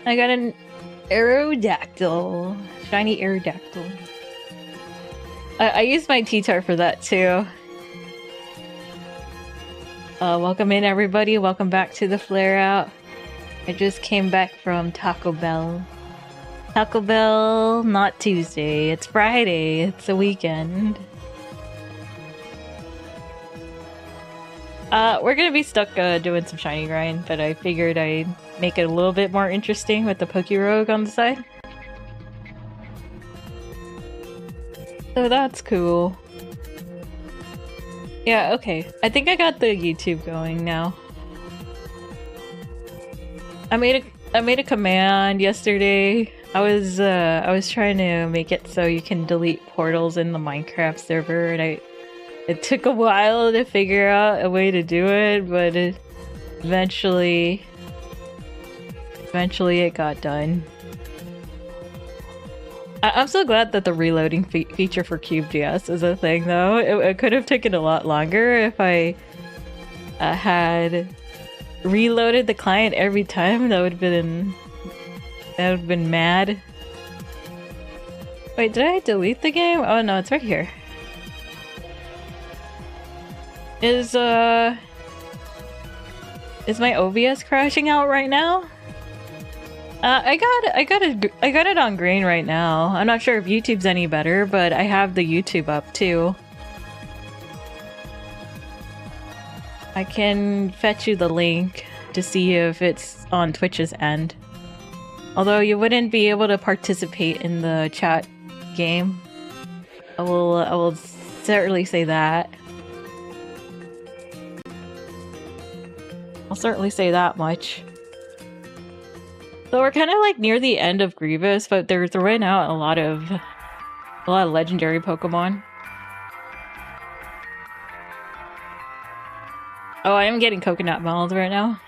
I got an Aerodactyl. Shiny Aerodactyl. I used my T-Tar for that too. Welcome in everybody. Welcome back to the Flare Out. I just came back from Taco Bell. Taco Bell, not Tuesday. It's Friday. It's a weekend. We're gonna be stuck doing some shiny grind, but I figured I'd make it a little bit more interesting with the Pokerogue on the side. So that's cool. Yeah, okay. I think I got the YouTube going now. I made a command yesterday. I was trying to make it so you can delete portals in the Minecraft server, and it took a while to figure out a way to do it, but eventually it got done. I'm so glad that the reloading feature for CubeGS is a thing, though. It could have taken a lot longer if I had reloaded the client every time. That would have been mad. Wait, did I delete the game? Oh no, it's right here. Is my OBS crashing out right now? I got it on green right now. I'm not sure if YouTube's any better, but I have the YouTube up too. I can fetch you the link to see if it's on Twitch's end. Although you wouldn't be able to participate in the chat game. I will certainly say that. I'll certainly say that much. So we're kind of like near the end of Grievous, but they're throwing out a lot of legendary Pokemon. Oh, I am getting coconut mouths right now.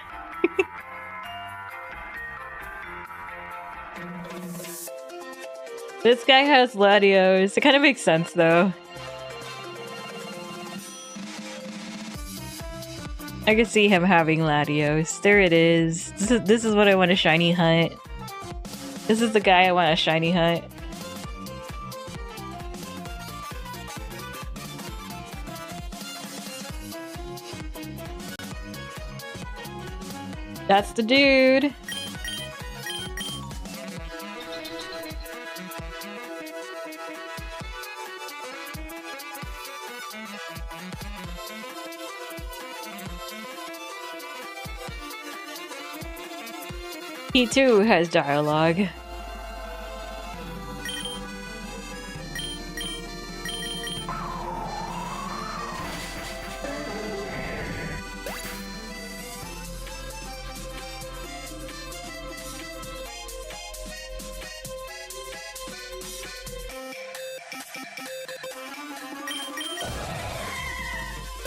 This guy has Latios. It kind of makes sense though. I can see him having Latios. There it is. This is what I want to shiny hunt. This is the guy I want to shiny hunt. That's the dude. He too has dialogue. I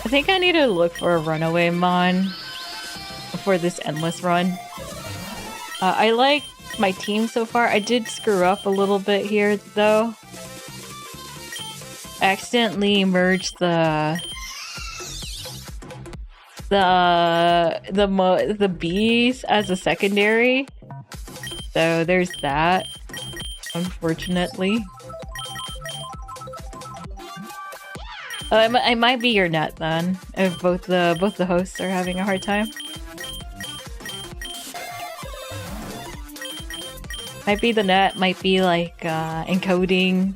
think I need to look for a runaway mon for this endless run. I like my team so far. I did screw up a little bit here, though. I accidentally merged the bees as a secondary. So there's that, unfortunately. I might be your net then, if both the hosts are having a hard time. Might be the net, might be like encoding,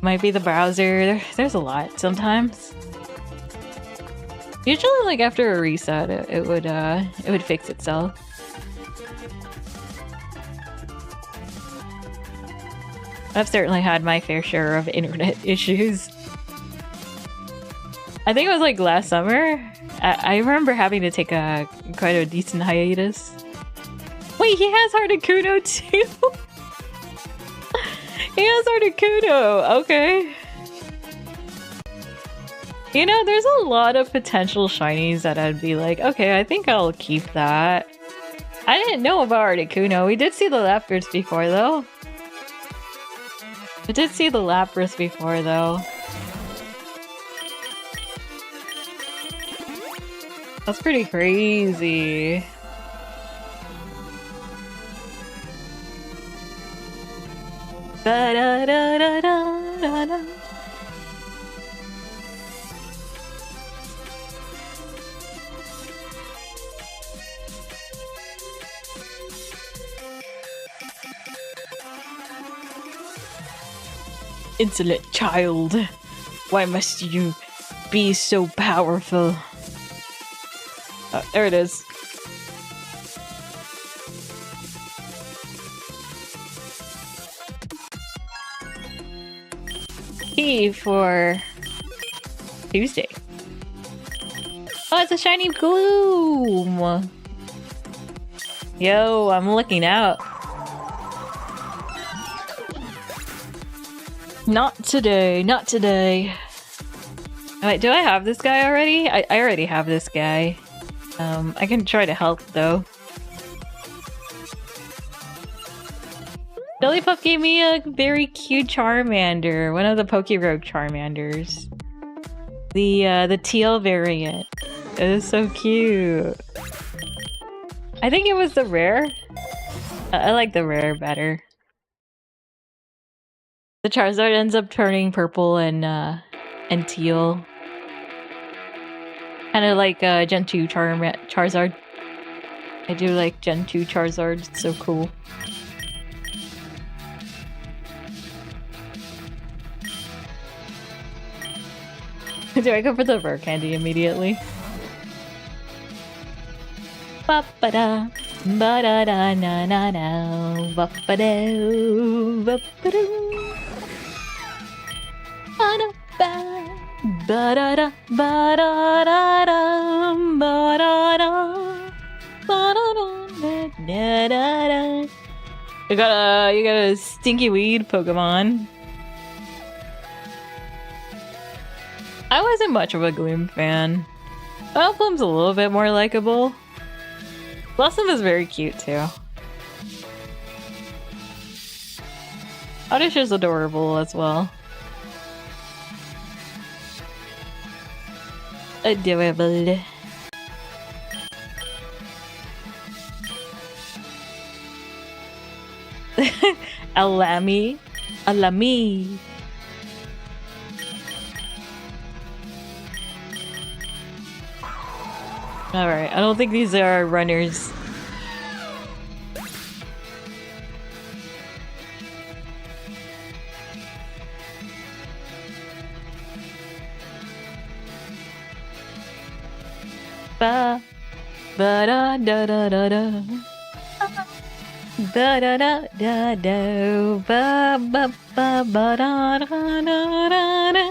might be the browser. There's a lot sometimes. Usually, like after a reset, it would fix itself. I've certainly had my fair share of internet issues. I think it was like last summer. I remember having to take quite a decent hiatus. Wait, he has Articuno too? He has Articuno, okay. You know, there's a lot of potential shinies that I'd be like, okay, I think I'll keep that. I didn't know about Articuno. We did see the Lapras before, though. We did see the Lapras before, though. That's pretty crazy. Ba-da-da-da-da-da-da. Insolent child, why must you be so powerful? There it is. Key for Tuesday. Oh, it's a shiny gloom! Yo, I'm looking out. Not today, not today. Wait, do I have this guy already? I already have this guy. I can try to help though. Jellypuff gave me a very cute Charmander, one of the Pokerogue Charmanders. The teal variant. It is so cute. I think it was the rare. I like the rare better. The Charizard ends up turning purple and teal. Kind of like Gen 2 Charizard. I do like Gen 2 Charizard, it's so cool. Do I go for the rare candy immediately? Ba-ba-da, ba-da-da-na-na-na, ba-ba-do, ba-ba-do. Ba-da-ba, ba-da-da, ba-da-da-da, ba-da-da, ba-da-da-da-da-da. You got a stinky weed Pokemon. I wasn't much of a Gloom fan. Vileplume's a little bit more likable. Blossom is very cute too. Oddish is adorable as well. Adorable. Alami. Alami. Alright, I don't think these are runners. Ba ba da da da da da. Ba da da da da. Ba ba ba ba da da da da da.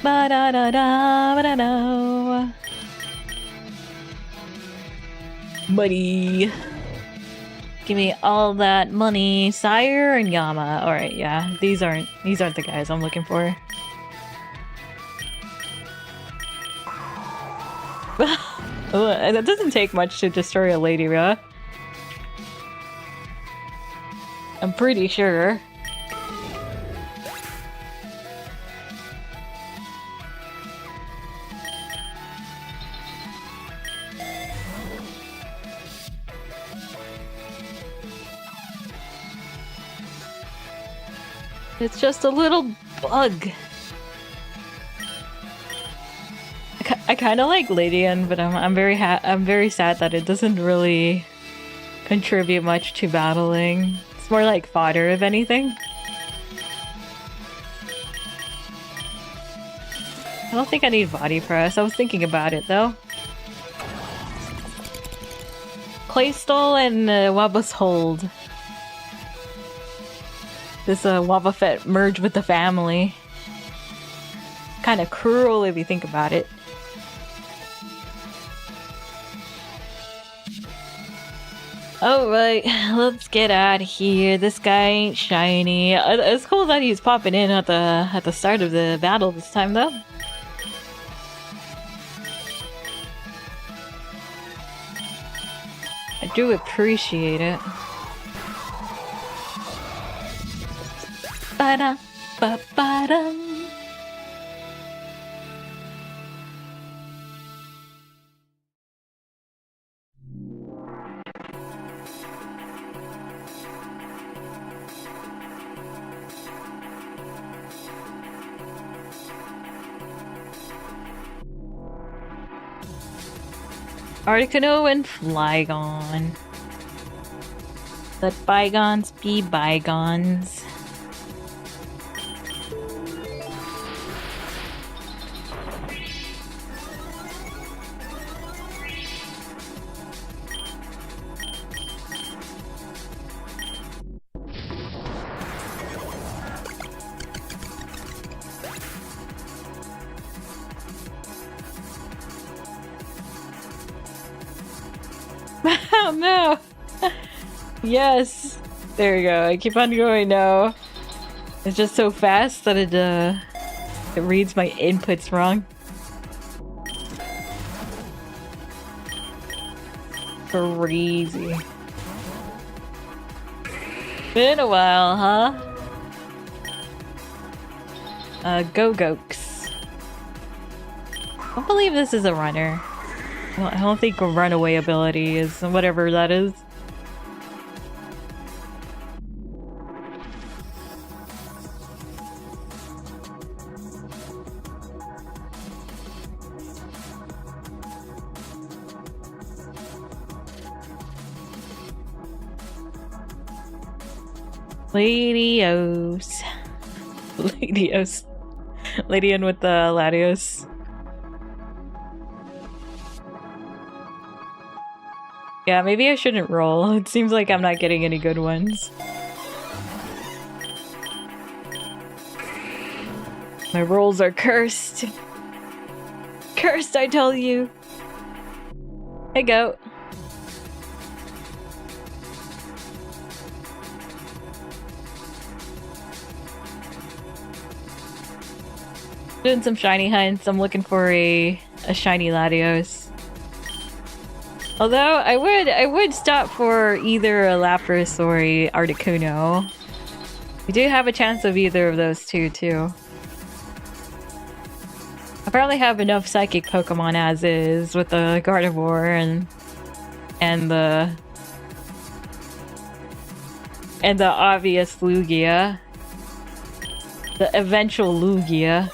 Ba da da da ba da da. Money. Give me all that money, Sire and Yama. All right, yeah, these aren't the guys I'm looking for. That doesn't take much to destroy a Lady Ra. I'm pretty sure. It's just a little bug. I kind of like Ladian, but I'm very sad that it doesn't really contribute much to battling. It's more like fodder, if anything. I don't think I need body press. I was thinking about it though. Claystall and Wabba's Hold. This Wobbuffet merged with the family. Kind of cruel if you think about it. Alright, let's get out of here. This guy ain't shiny. It's cool that he's popping in at the start of the battle this time though. I do appreciate it. Ba-da, ba-ba-da. Articuno and Flygon. Let bygones be bygones. Oh no! Yes! There we go. I keep on going now. It's just so fast that it reads my inputs wrong. Crazy. Been a while, huh? Go Gokes. I don't believe this is a runner. I don't think runaway ability is whatever that is. Latios. Latios. Ladian with the Latios. Yeah, maybe I shouldn't roll. It seems like I'm not getting any good ones. My rolls are cursed. Cursed, I tell you. Hey, goat. Doing some shiny hunts. I'm looking for a shiny Latios. Although I would stop for either a Lapras or a Articuno. We do have a chance of either of those two too. I probably have enough psychic Pokemon as is with the Gardevoir and the obvious Lugia. The eventual Lugia.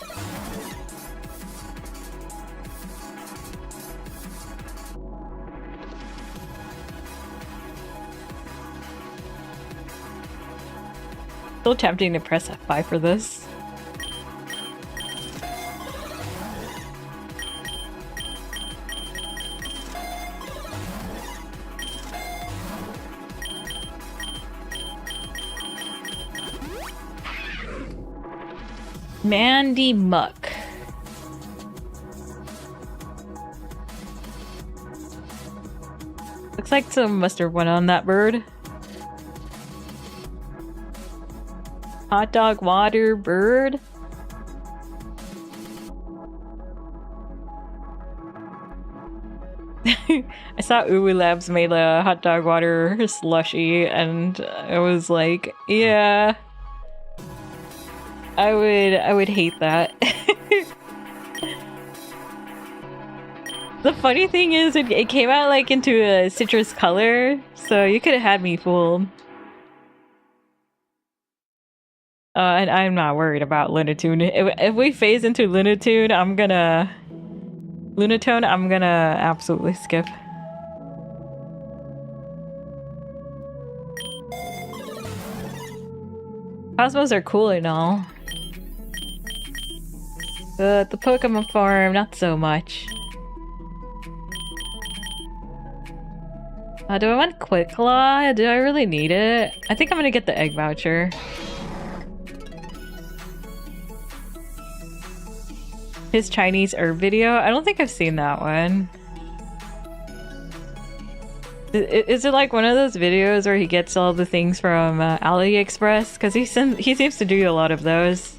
Still tempting to press F5 for this. Mandy Muck. Looks like some mustard went on that bird. Hot dog water bird. I saw Uwu Labs made a hot dog water slushy and I was like, yeah, I would hate that. The funny thing is it came out like into a citrus color, so you could have had me fooled. And I'm not worried about Lunatone. If we phase into Lunatone, I'm gonna absolutely skip. Cosmos are cool and all. But the Pokemon farm, not so much. Do I want Quick Claw? Do I really need it? I think I'm gonna get the egg voucher. His Chinese herb video? I don't think I've seen that one. Is it like one of those videos where he gets all the things from AliExpress? Because he seems to do a lot of those.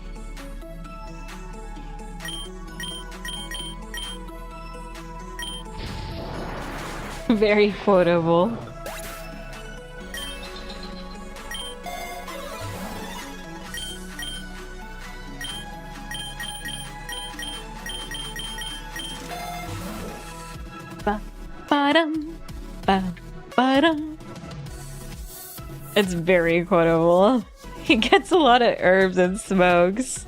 Very quotable. Ba-ba-dum, ba-ba-dum. It's very quotable. He gets a lot of herbs and smokes.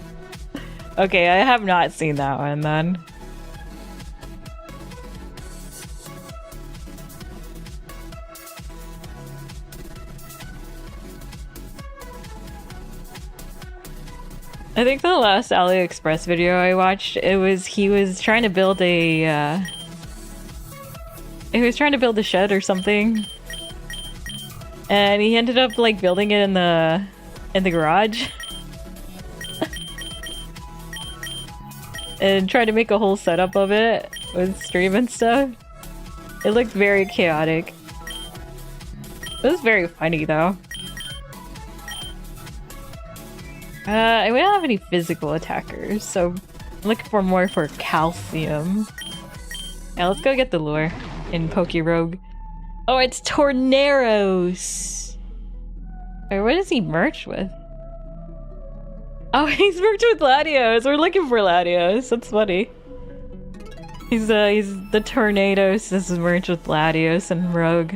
Okay, I have not seen that one then. I think the last AliExpress video I watched, he was trying to build a shed or something. And he ended up like building it in the garage. And tried to make a whole setup of it with stream and stuff. It looked very chaotic. It was very funny though. We don't have any physical attackers, so I'm looking for more for calcium. Yeah, let's go get the lure in Pokerogue. Oh, it's Torneros! Wait, what does he merge with? Oh, he's merged with Latios! We're looking for Latios, that's funny. He's the Tornadoes. This is merged with Latios and Rogue.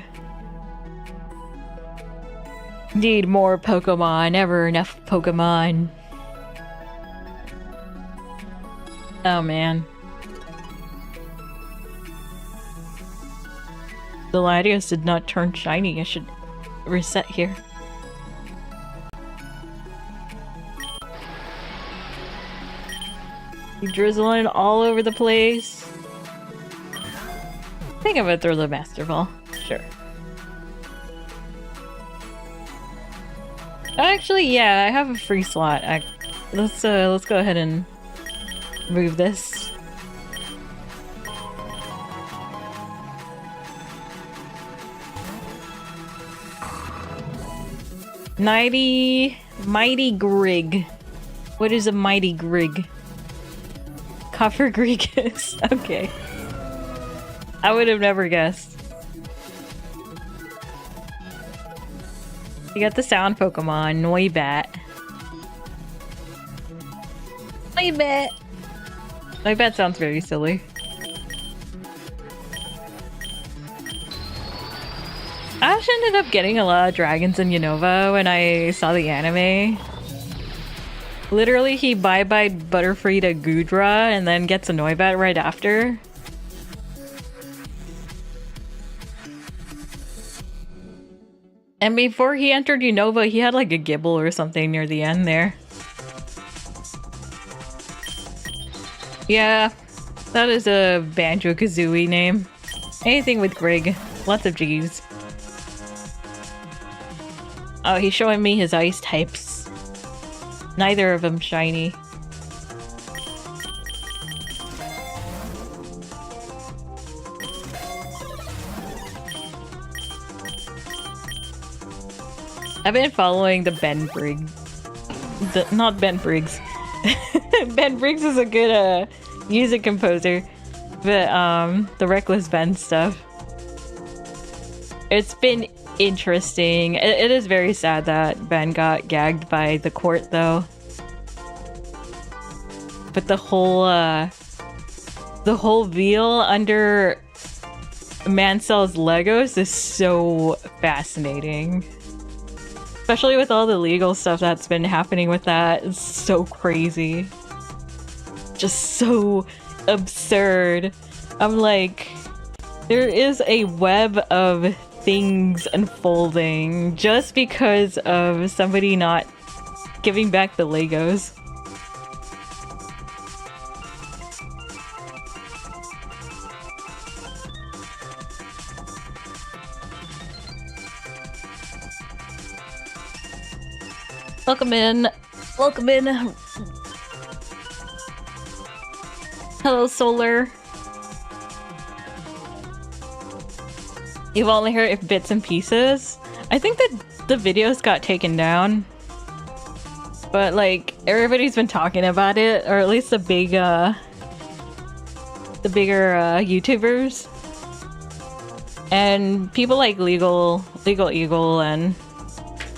Need more Pokemon, never enough Pokemon. Oh man. The Latios did not turn shiny. I should reset here. You drizzling all over the place. I think I'm gonna throw the Master Ball. Sure. Actually, yeah, I have a free slot. Let's go ahead and move this. Mighty Grig. What is a Mighty Grig? Copper Gregus. Okay. I would have never guessed. You got the sound Pokemon, Noibat. Noibat! Noibat sounds very silly. I actually ended up getting a lot of dragons in Unova when I saw the anime. Literally, he bye-byed Butterfree to Goodra and then gets a Noibat right after. And before he entered Unova, he had like a Gibble or something near the end there. Yeah, that is a Banjo-Kazooie name. Anything with Grig. Lots of G's. Oh, he's showing me his ice types. Neither of them shiny. I've been following the Ben Briggs. Not Ben Briggs. Ben Briggs is a good music composer. But the Reckless Ben stuff. It's been interesting. It is very sad that Ben got gagged by the court though. But the whole veal under Mansell's Legos is so fascinating. Especially with all the legal stuff that's been happening with that. It's so crazy. Just so absurd. I'm like, there is a web of things unfolding just because of somebody not giving back the Legos. Welcome in. Welcome in. Hello, Solar. You've only heard it bits and pieces. I think that the videos got taken down. But like, everybody's been talking about it, or at least the bigger YouTubers. And people like Legal Eagle and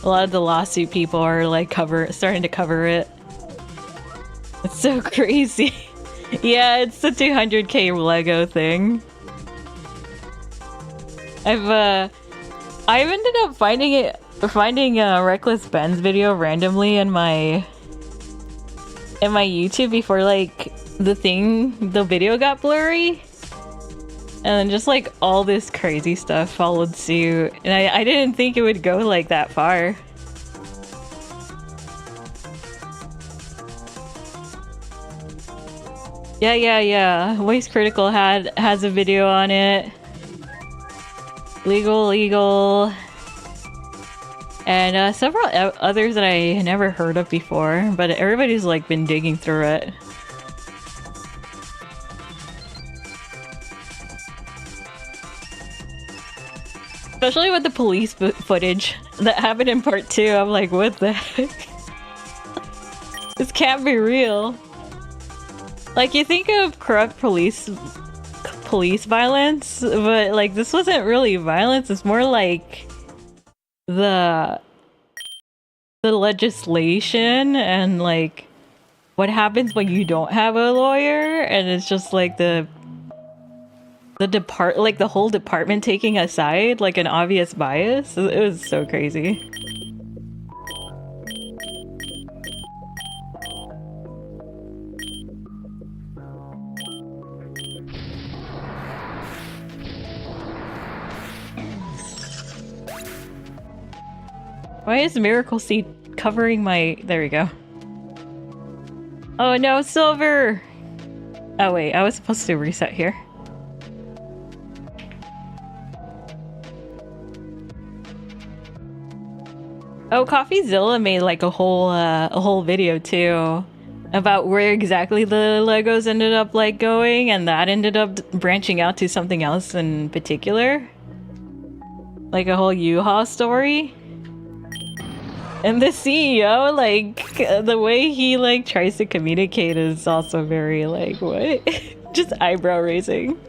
a lot of the lawsuit people are like starting to cover it. It's so crazy. Yeah, it's the 200k Lego thing. I've ended up finding Reckless Ben's video randomly in my YouTube before like the video got blurry. And then just like all this crazy stuff followed suit. And I didn't think it would go like that far. Yeah. Waste Critical has a video on it. Legal. And several others that I never heard of before, but everybody's like been digging through it. Especially with the police footage that happened in part 2, I'm like, what the heck? This can't be real. Like, you think of corrupt police violence, but like this wasn't really violence, it's more like the legislation and like what happens when you don't have a lawyer, and it's just like the whole department taking a side, like an obvious bias. It was so crazy. Why is Miracle Seed covering my... There we go. Oh no, Silver! Oh wait, I was supposed to reset here. Oh, CoffeeZilla made like a whole video too about where exactly the Legos ended up like going, and that ended up branching out to something else in particular. Like a whole U-Haul story. And the CEO, like, the way he, like, tries to communicate is also very, like, what? Just eyebrow raising.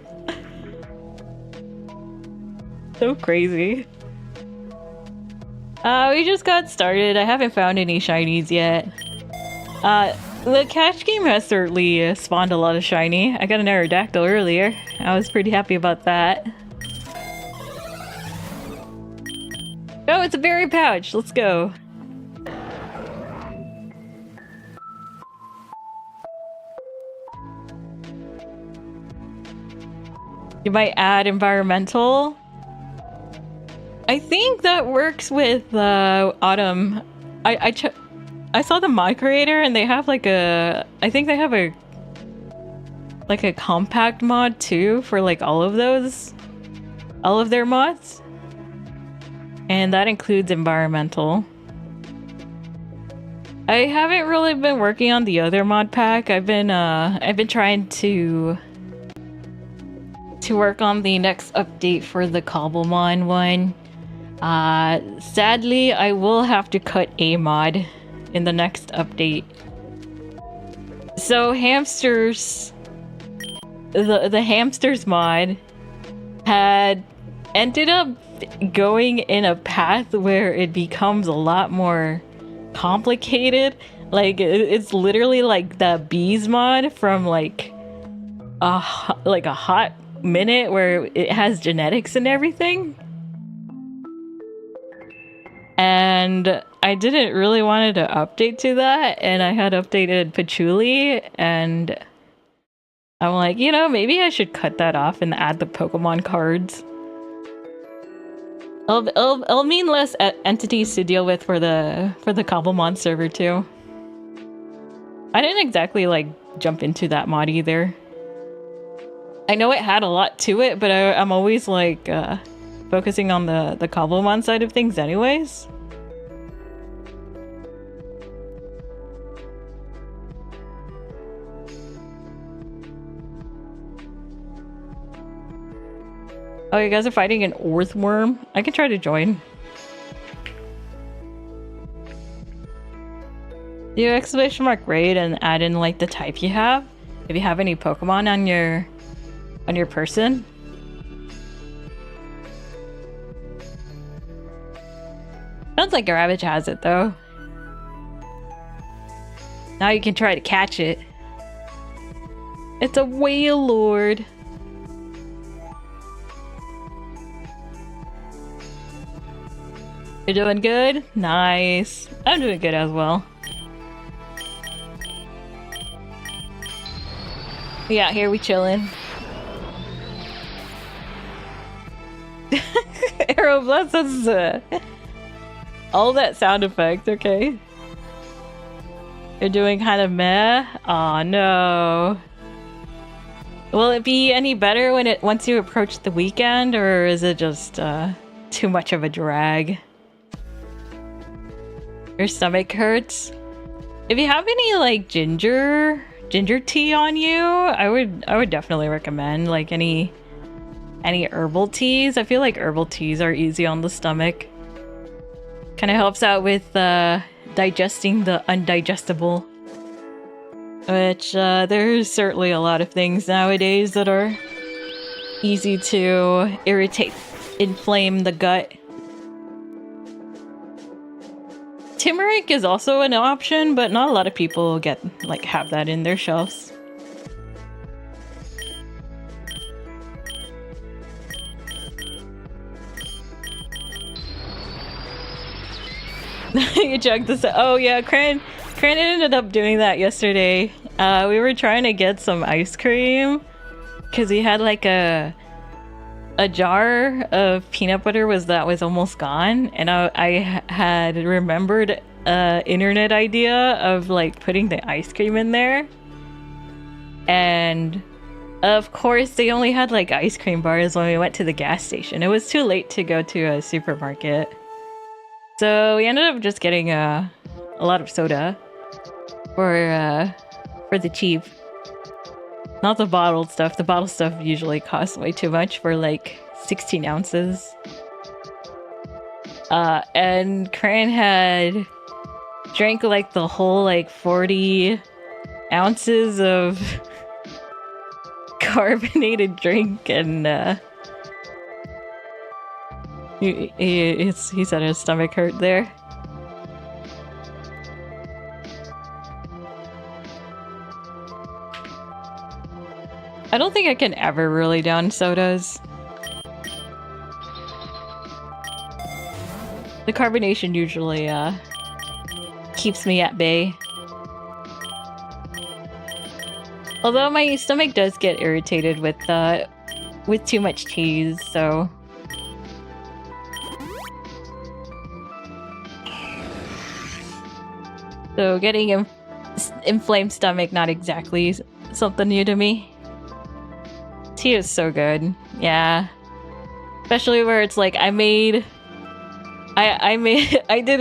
So crazy. We just got started. I haven't found any shinies yet. The catch game has certainly spawned a lot of shiny. I got an Aerodactyl earlier. I was pretty happy about that. Oh, it's a berry pouch! Let's go. You might add environmental. I think that works with Autumn. I saw the mod creator and they have like a... I think they have a compact mod too for like all of their mods. And that includes environmental. I haven't really been working on the other mod pack. I've been trying to work on the next update for the Cobblemon one. Sadly, I will have to cut a mod in the next update. So hamsters, the hamsters mod had ended up going in a path where it becomes a lot more complicated. Like it's literally like the bees mod from like a hot minute where it has genetics and everything. And I didn't really wanted to update to that, and I had updated Patchouli, and I'm like, you know, maybe I should cut that off and add the Pokemon cards. It'll mean less entities to deal with for the Cobblemon server too. I didn't exactly like jump into that mod either. I know it had a lot to it, but I'm always like focusing on the Cobblemon side of things anyways. Oh, you guys are fighting an earthworm? I can try to join. Do exclamation mark raid and add in like the type you have. If you have any Pokemon on your person. Sounds like Ravage has it though. Now you can try to catch it. It's a whale lord. You're doing good? Nice. I'm doing good as well. Yeah, here we chillin'. Aeroblast, that's all that sound effect, okay. You're doing kind of meh? Aw, no. Will it be any better once you approach the weekend, or is it just too much of a drag? Your stomach hurts? If you have any like ginger tea on you, I would definitely recommend like any herbal teas. I feel like herbal teas are easy on the stomach. Kind of helps out with digesting the undigestible. Which there's certainly a lot of things nowadays that are easy to irritate, inflame the gut. Turmeric is also an option, but not a lot of people have that in their shelves. You chugged this. Oh yeah, Cran ended up doing that yesterday. We were trying to get some ice cream because he had like a jar of peanut butter that was almost gone, and I had remembered internet idea of like putting the ice cream in there, and of course they only had like ice cream bars when we went to the gas station. It was too late to go to a supermarket, so we ended up just getting a lot of soda for the cheap. Not the bottled stuff. The bottled stuff usually costs way too much for like 16 ounces. And Cran had drank like the whole like 40 ounces of carbonated drink, and he said his stomach hurt there. I don't think I can ever really down sodas. The carbonation usually keeps me at bay. Although my stomach does get irritated with too much cheese, so getting inflamed stomach, not exactly something new to me. Tea is so good, yeah. Especially where it's like I did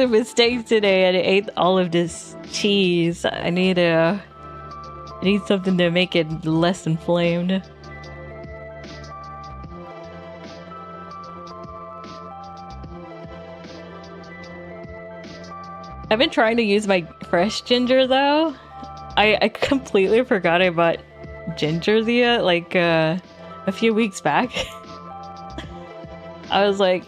a mistake today and I ate all of this cheese. I need something to make it less inflamed. I've been trying to use my fresh ginger though. I completely forgot I bought ginger a few weeks back. I was like,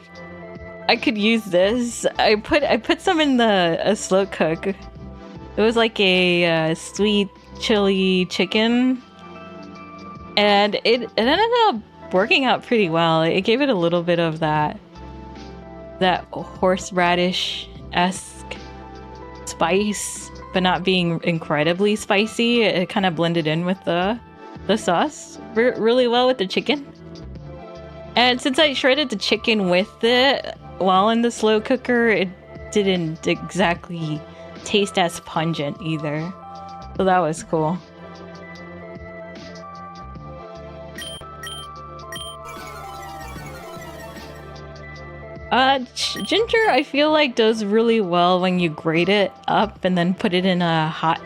I could use this. I put some in a slow cook. It was like a sweet chili chicken, and it ended up working out pretty well. It gave it a little bit of that horseradish-esque spice, but not being incredibly spicy. It kind of blended in with the sauce really well with the chicken. And since I shredded the chicken with it while in the slow cooker, it didn't exactly taste as pungent either. So that was cool. Ginger, I feel like does really well when you grate it up and then put it in a hot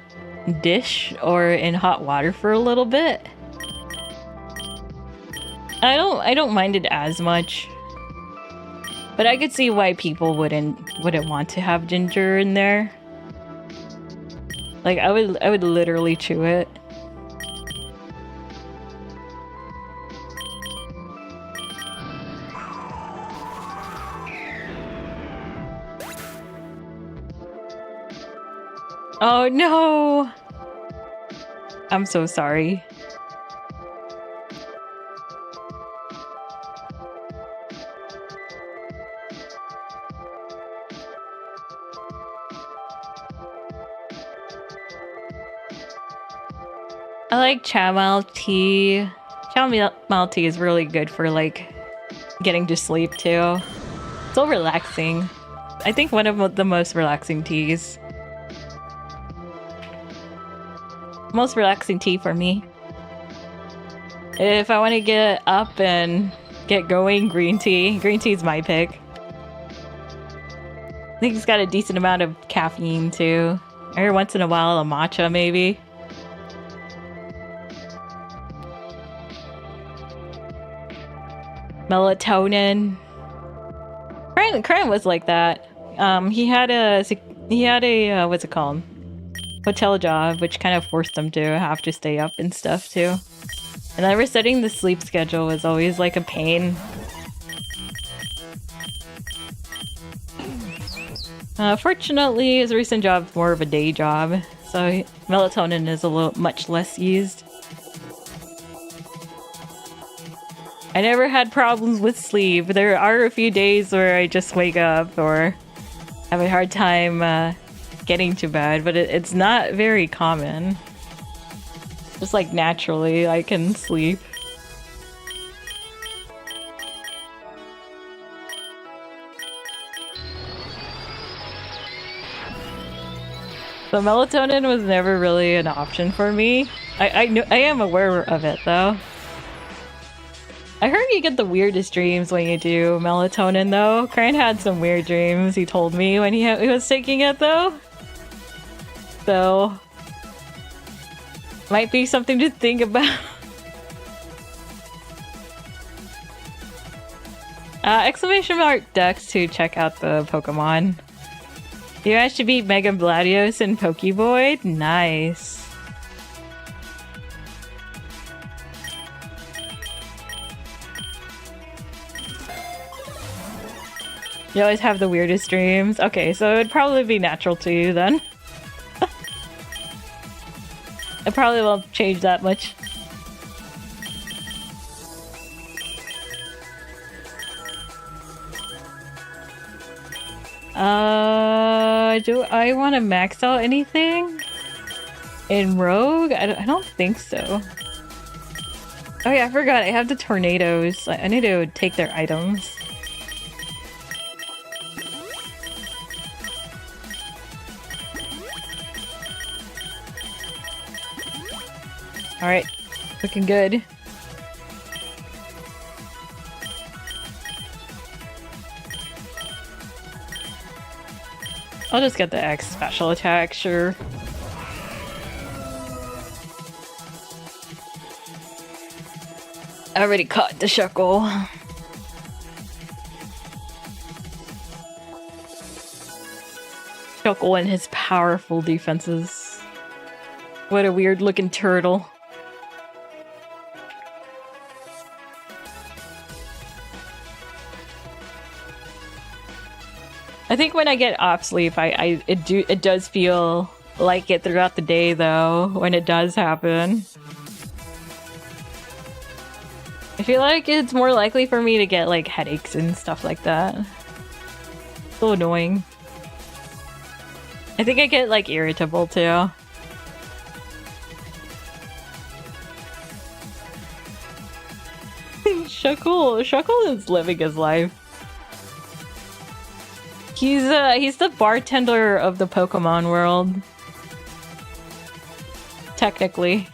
dish or in hot water for a little bit. I don't mind it as much, but I could see why people wouldn't want to have ginger in there. Like I would literally chew it. Oh no! I'm so sorry. I like chamomile tea. Chamomile tea is really good for like getting to sleep too. It's so relaxing. I think one of the most relaxing teas. Most relaxing tea for me. If I want to get up and get going, green tea. Green tea's my pick. I think it's got a decent amount of caffeine too. Every once in a while, a matcha maybe. Melatonin. Crane was like that. He had a what's it called? Hotel job, which kind of forced him to have to stay up and stuff too. And ever setting the sleep schedule was always like a pain. Fortunately, his recent job is more of a day job, so melatonin is a little much less used. I never had problems with sleep. There are a few days where I just wake up or have a hard time getting to bed, but it's not very common. Just like naturally, I can sleep. So melatonin was never really an option for me. I am aware of it though. I heard you get the weirdest dreams when you do melatonin though. Crane had some weird dreams, he told me when he was taking it though. So, might be something to think about. Exclamation mark Dex to check out the Pokemon. You managed to beat Mega Latios and Pokeboy? Nice. You always have the weirdest dreams? Okay, so it'd probably be natural to you then. It probably won't change that much. Do I want to max out anything? In Rogue? I don't think so. Oh yeah, I forgot. I have the tornadoes. I need to take their items. Alright, looking good. I'll just get the X special attack, sure. I already caught the Shuckle. Shuckle and his powerful defenses. What a weird looking turtle. I think when I get off sleep, it does feel like it throughout the day though, when it does happen. I feel like it's more likely for me to get like headaches and stuff like that. So annoying. I think I get like irritable too. Shuckle is living his life. He's the bartender of the Pokemon world. Technically.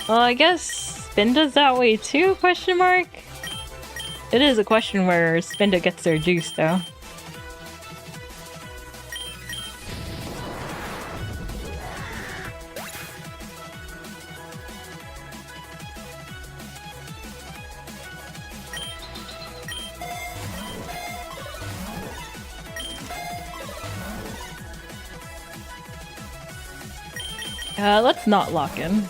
Well, I guess Spinda's that way too, question mark? It is a question where Spinda gets their juice though. Let's not lock in.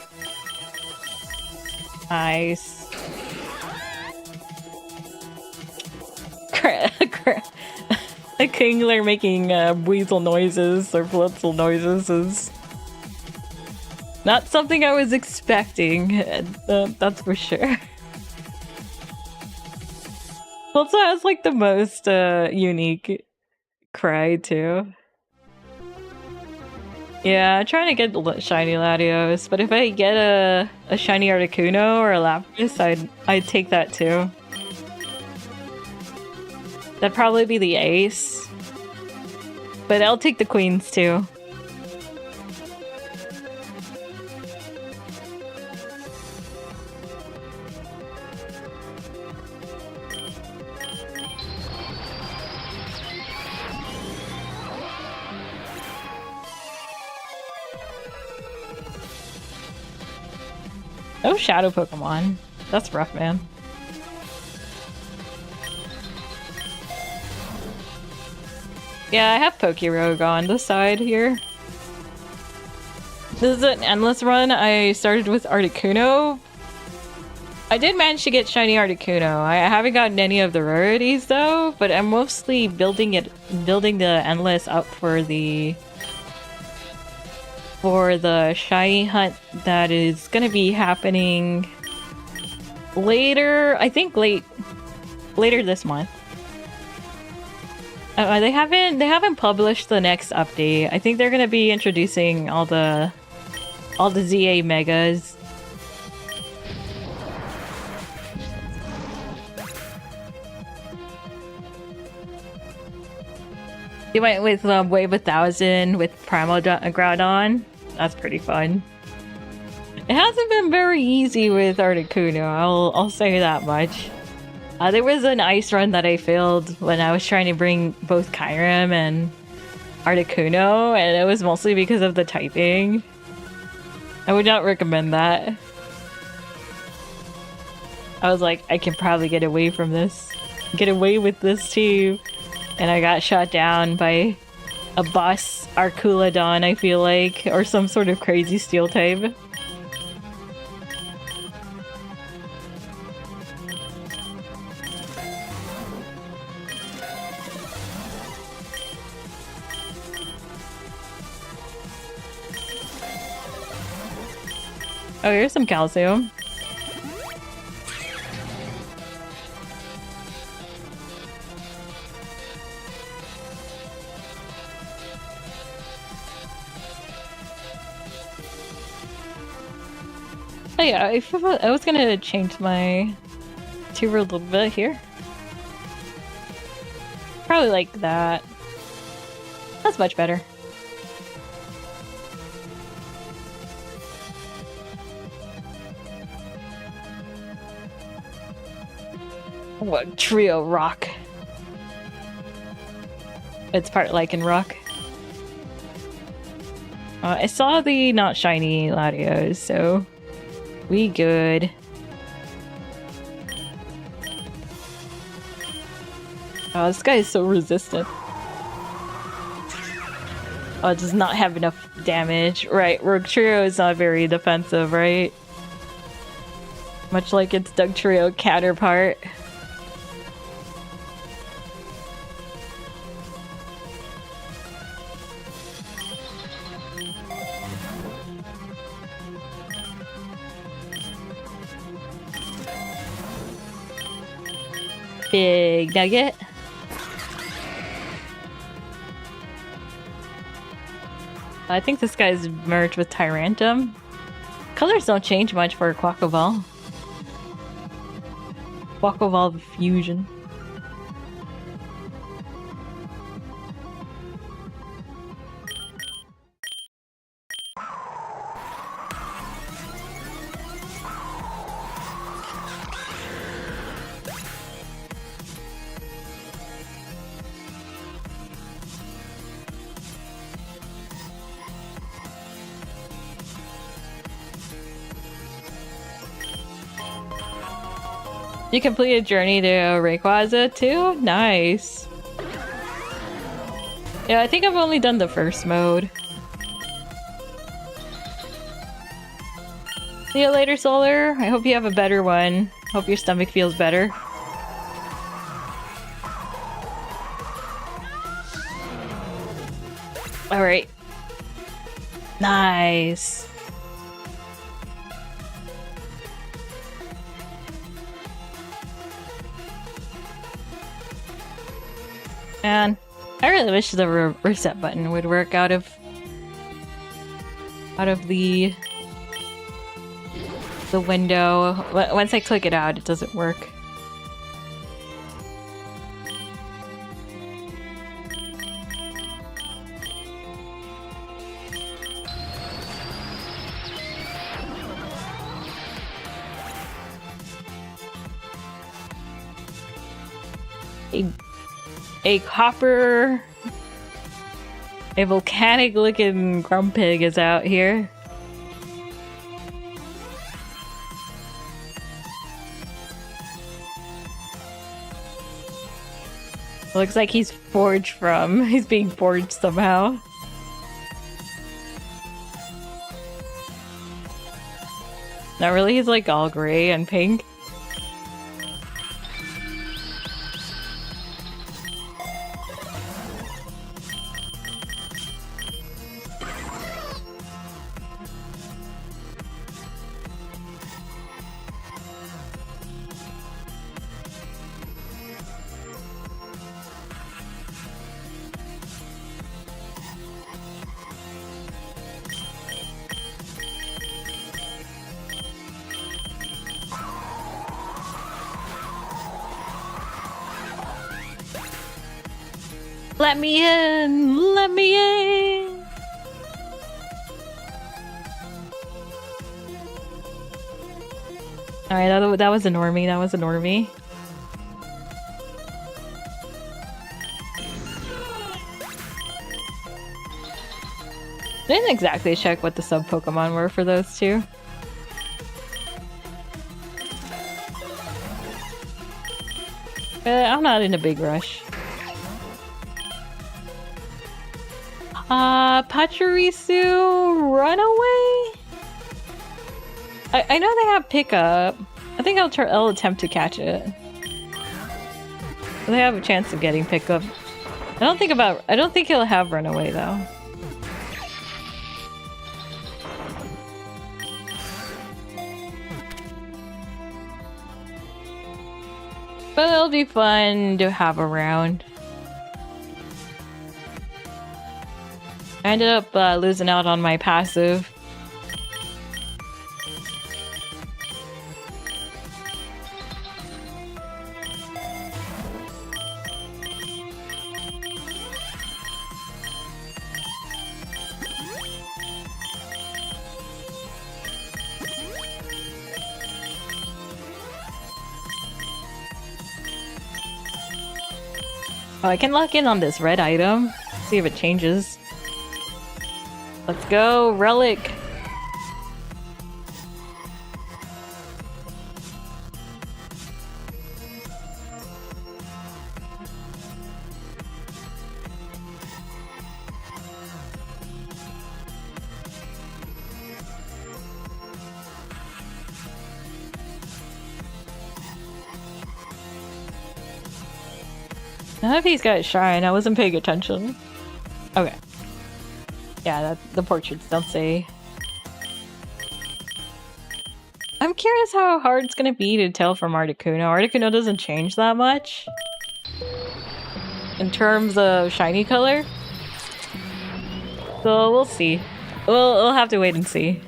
Nice. A Kingler making weasel noises or blitzel noises is not something I was expecting, that's for sure. Also has like the most unique cry too. Yeah, I'm trying to get shiny Latios, but if I get a shiny Articuno or a Lapras, I'd take that too. That'd probably be the ace. But I'll take the queens too. Oh, shadow Pokemon. That's rough, man. Yeah, I have Pokerogue on the side here. This is an endless run. I started with Articuno. I did manage to get shiny Articuno. I haven't gotten any of the rarities though, but I'm mostly building the endless up for the shiny hunt that is gonna be happening later. I think later this month. They haven't published the next update. I think they're gonna be introducing all the ZA megas. You went with Wave 1000 with Primal Groudon. That's pretty fun. It hasn't been very easy with Articuno, I'll say that much. There was an ice run that I failed when I was trying to bring both Kyurem and Articuno, and it was mostly because of the typing. I would not recommend that. I was like, I can probably get away from this. Get away with this too. And I got shot down by a boss Arculodon, I feel like, or some sort of crazy steel type. Oh, here's some calcium. Oh yeah, I was gonna change my tuber a little bit here. Probably like that. That's much better. What trio rock? It's part lichen rock. I saw the not shiny Latios, so we good. Oh, this guy is so resistant. Oh, it does not have enough damage. Right, Rogue Trio is not very defensive, right? Much like its Dugtrio counterpart. Big nugget. I think this guy's merged with Tyrantum. Colors don't change much for Quaquaval. Quaquaval Fusion. You completed Journey to Rayquaza too? Nice. Yeah, I think I've only done the first mode. See you later, Solar. I hope you have a better one. Hope your stomach feels better. Alright. Nice. Man, I really wish the reset button would work out of the window. Once I click it out, it doesn't work. A copper, a volcanic looking Grumpig is out here. Looks like he's forged from. He's being forged somehow. Not really, he's like all gray and pink. Let me in! Let me in! Alright, that was a normie, that was a normie. I didn't exactly check what the sub-Pokemon were for those two. I'm not in a big rush. Pachirisu Runaway? I know they have pickup. I think I'll attempt to catch it. They have a chance of getting pickup. I don't think he'll have Runaway though. But it'll be fun to have around. I ended up losing out on my passive. Oh, I can lock in on this red item. See if it changes. Let's go, Relic! I hope he's got a shine. I wasn't paying attention. Okay. Yeah, the portraits don't say. I'm curious how hard it's gonna be to tell from Articuno. Articuno doesn't change that much in terms of shiny color. So we'll see. We'll have to wait and see.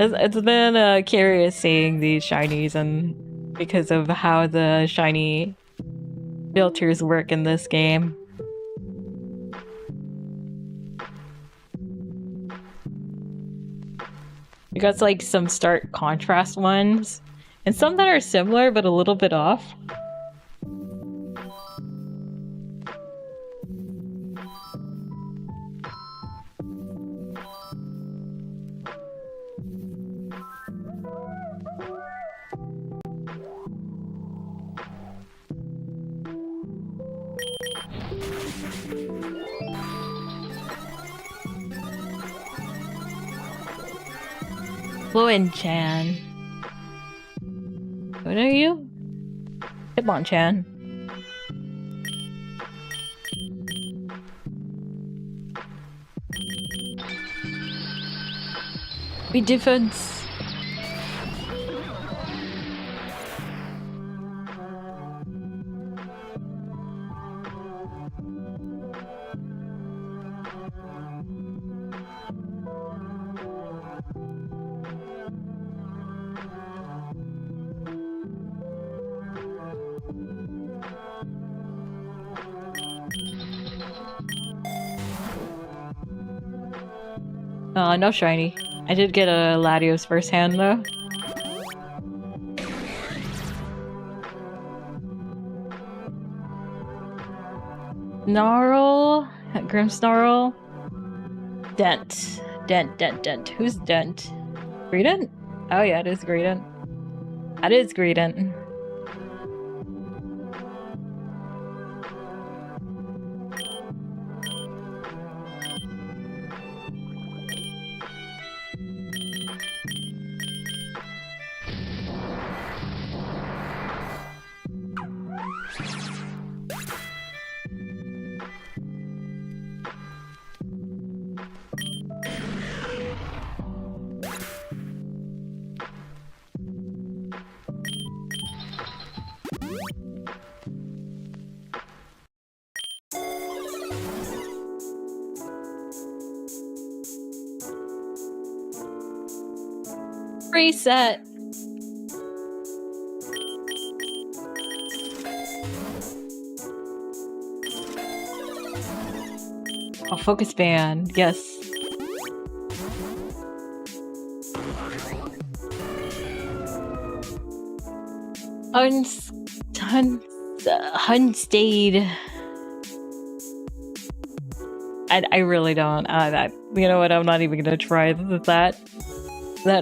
It's been curious seeing these shinies, and because of how the shiny filters work in this game. We got like some stark contrast ones, and some that are similar but a little bit off. Chan. What are you? Hitmonchan. Be defense. No shiny. I did get a Latios first hand though. Snarl? Grimmsnarl? Dent. Dent. Who's Dent? Greedent? Oh yeah, it is Greedent. That is Greedent. Reset. Oh, focus band. Yes. Hunstade. I really don't. You know what? I'm not even gonna try that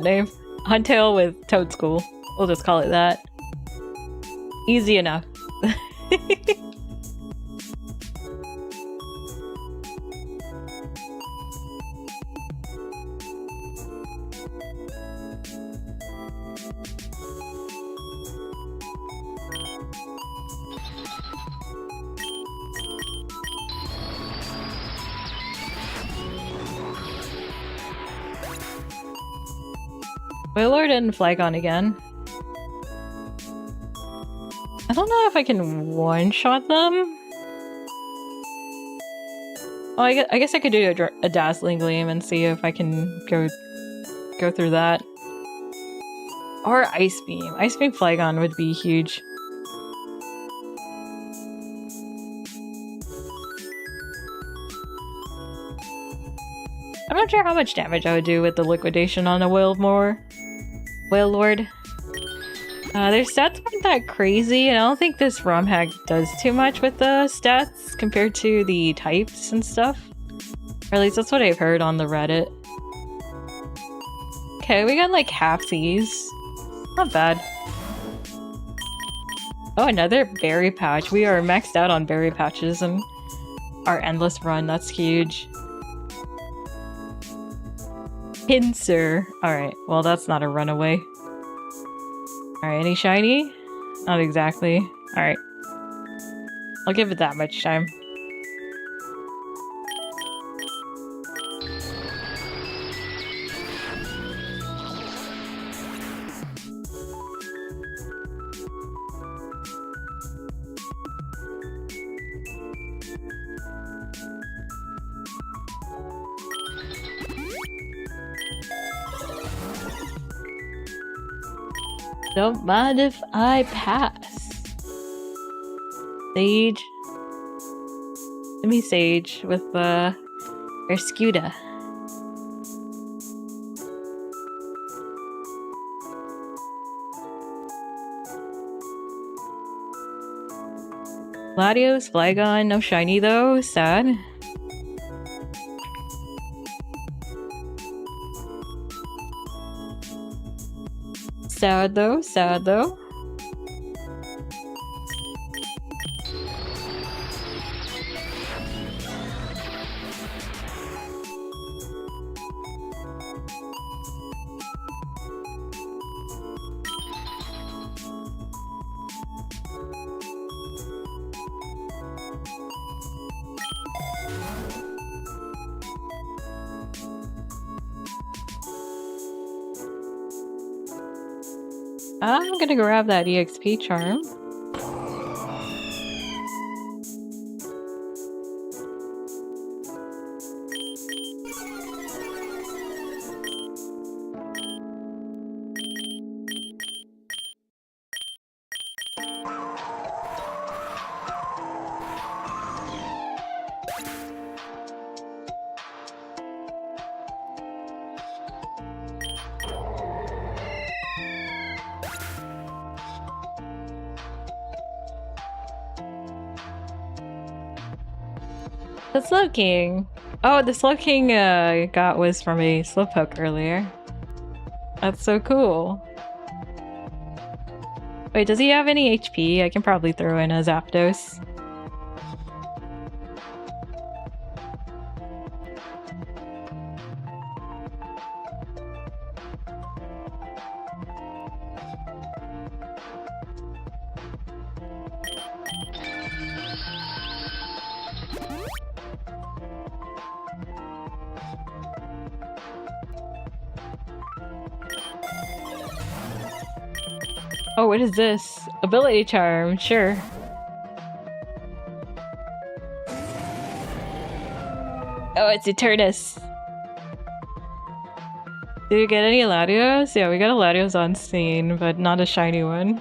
name. Huntail with Toad School. We'll just call it that. Easy enough. Wailord and Flygon again. I don't know if I can one-shot them. Oh, I guess I could do a Dazzling Gleam and see if I can go through that. Or Ice Beam. Ice Beam Flygon would be huge. I'm not sure how much damage I would do with the liquidation on a Wailord. Their stats aren't that crazy, and I don't think this Romhack does too much with the stats compared to the types and stuff. Or at least that's what I've heard on the Reddit. Okay, we got like halfsies. Not bad. Oh, another berry patch. We are maxed out on berry patches and our endless run. That's huge. Pinsir. Alright, well that's not a runaway. Alright, any shiny? Not exactly. Alright. I'll give it that much time. Don't mind if I pass. Sage. Give me Sage with Erscuda. Latios, Flygon, no shiny though. Sad. Sad though, sad though. I'm gonna grab that EXP charm. The Slowking! Oh, the Slowking got was from a Slowpoke earlier. That's so cool. Wait, does he have any HP? I can probably throw in a Zapdos. Oh, what is this? Ability charm, sure. Oh, it's Eternus. Did you get any Latios? Yeah, we got a Latios on scene, but not a shiny one.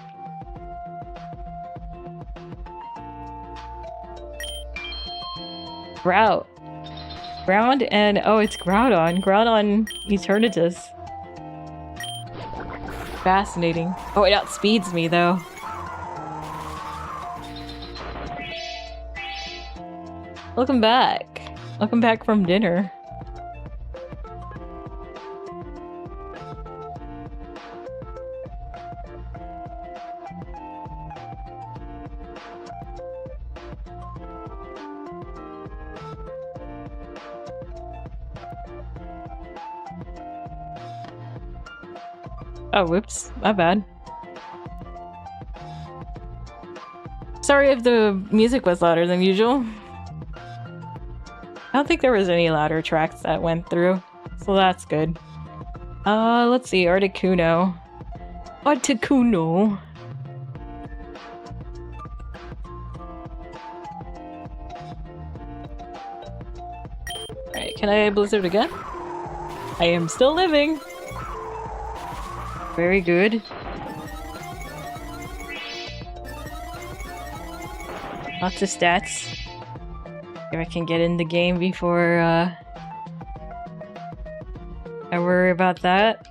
Grout. Ground and oh, it's Groudon. Groudon Eternatus. Fascinating. Oh, it outspeeds me though. Welcome back. Welcome back from dinner. Oh, whoops. My bad. Sorry if the music was louder than usual. I don't think there was any louder tracks that went through, so that's good. Let's see. Articuno. Articuno. Alright, can I Blizzard again? I am still living! Very good. Lots of stats. If I can get in the game before I worry about that.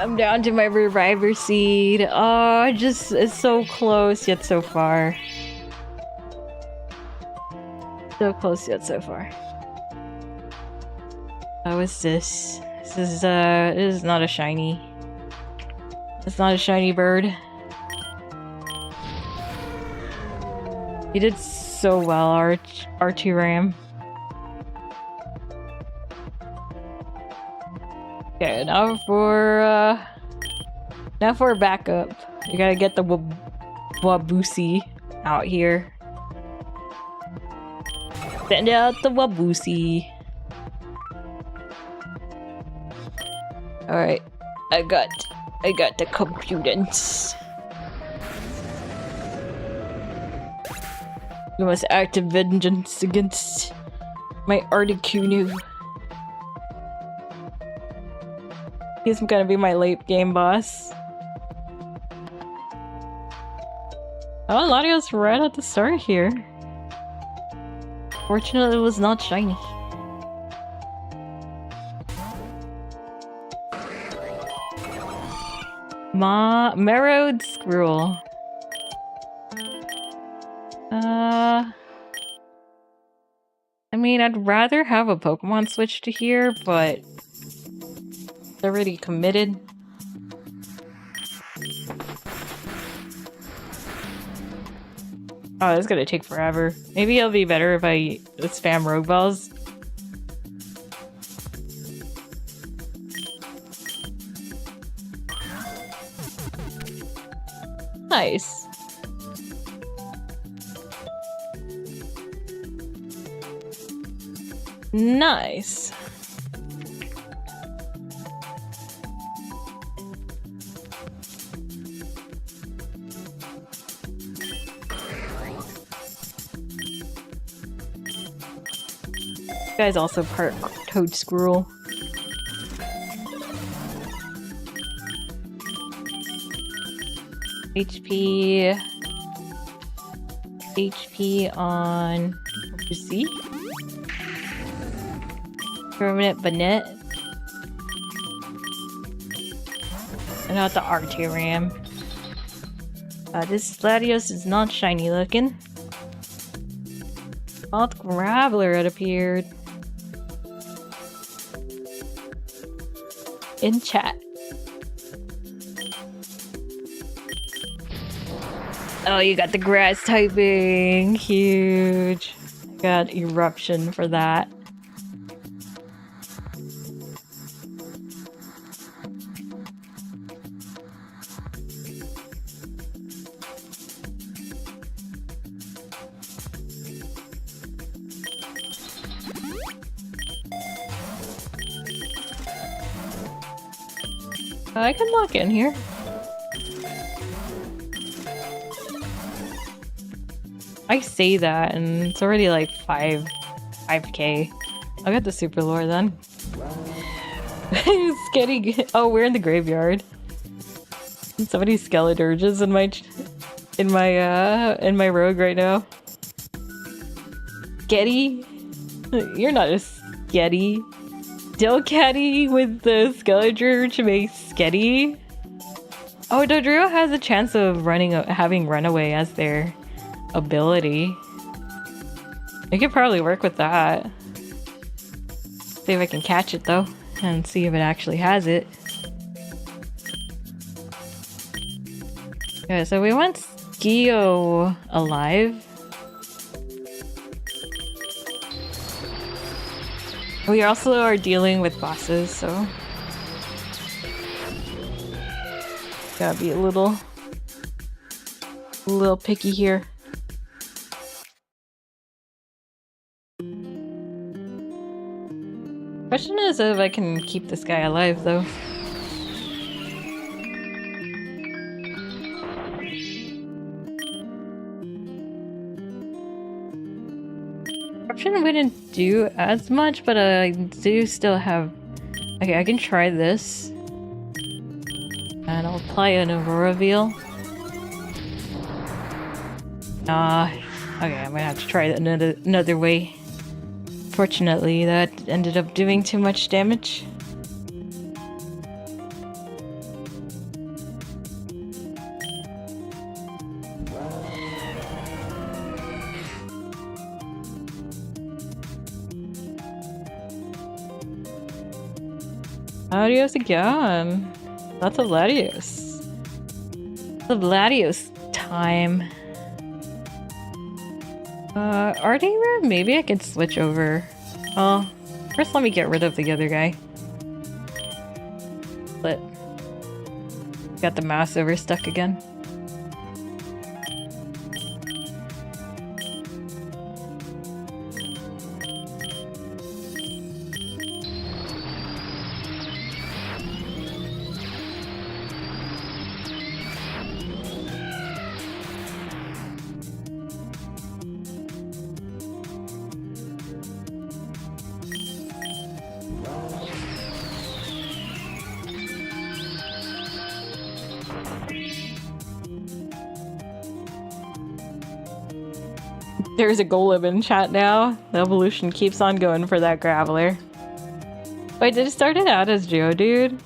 I'm down to my Reviver Seed. Oh, it's so close yet so far. So close yet so far. How is this? This is not a shiny. It's not a shiny bird. You did so well, R2 Ram. Okay, now for a backup. You gotta get the Wabusi out here. Send out the Wabusi. Alright, I got the computants. You must act in vengeance against my Articuno. He's gonna be my late game boss. Oh, Latios right at the start here. Fortunately, it was not shiny. Marrowed Squirrel. I mean, I'd rather have a Pokemon switch to here, but it's already committed. Oh, it's gonna take forever. Maybe it'll be better if I spam Rogue Balls. Nice. Nice. This guy's also part Toad Squirrel. HP on C. Permanent Banette. And not the R2 Ram. This Latios is not shiny looking. Mouth Graveler had appeared. In chat. Oh, you got the grass typing. Huge. Got Eruption for that. I can lock in here. I say that, and it's already like 5k. I'll get the super lore then. It's getting. Oh, we're in the graveyard. Somebody's skeleturges in my rogue right now. Sketty? You're not a sketty. Delcatty with the skeleturge makes sketty. Oh, Dodrio has a chance of having runaway as their ability. I could probably work with that. See if I can catch it though, and see if it actually has it. Okay, so we want Skio alive. We also are dealing with bosses, so gotta be a little picky here. Question is if I can keep this guy alive though. Corruption wouldn't do as much, but I do still have... Okay, I can try this. And I'll apply an Aurora Veil. Okay, I'm gonna have to try it another way. Fortunately, that ended up doing too much damage. Latios again. Lots of Latios. Lots of Latios time. Artie, maybe I could switch over. Oh, first let me get rid of the other guy. But got the mouse over stuck again. There's a golem in chat now. The evolution keeps on going for that Graveler. Wait, did it start it out as Geodude?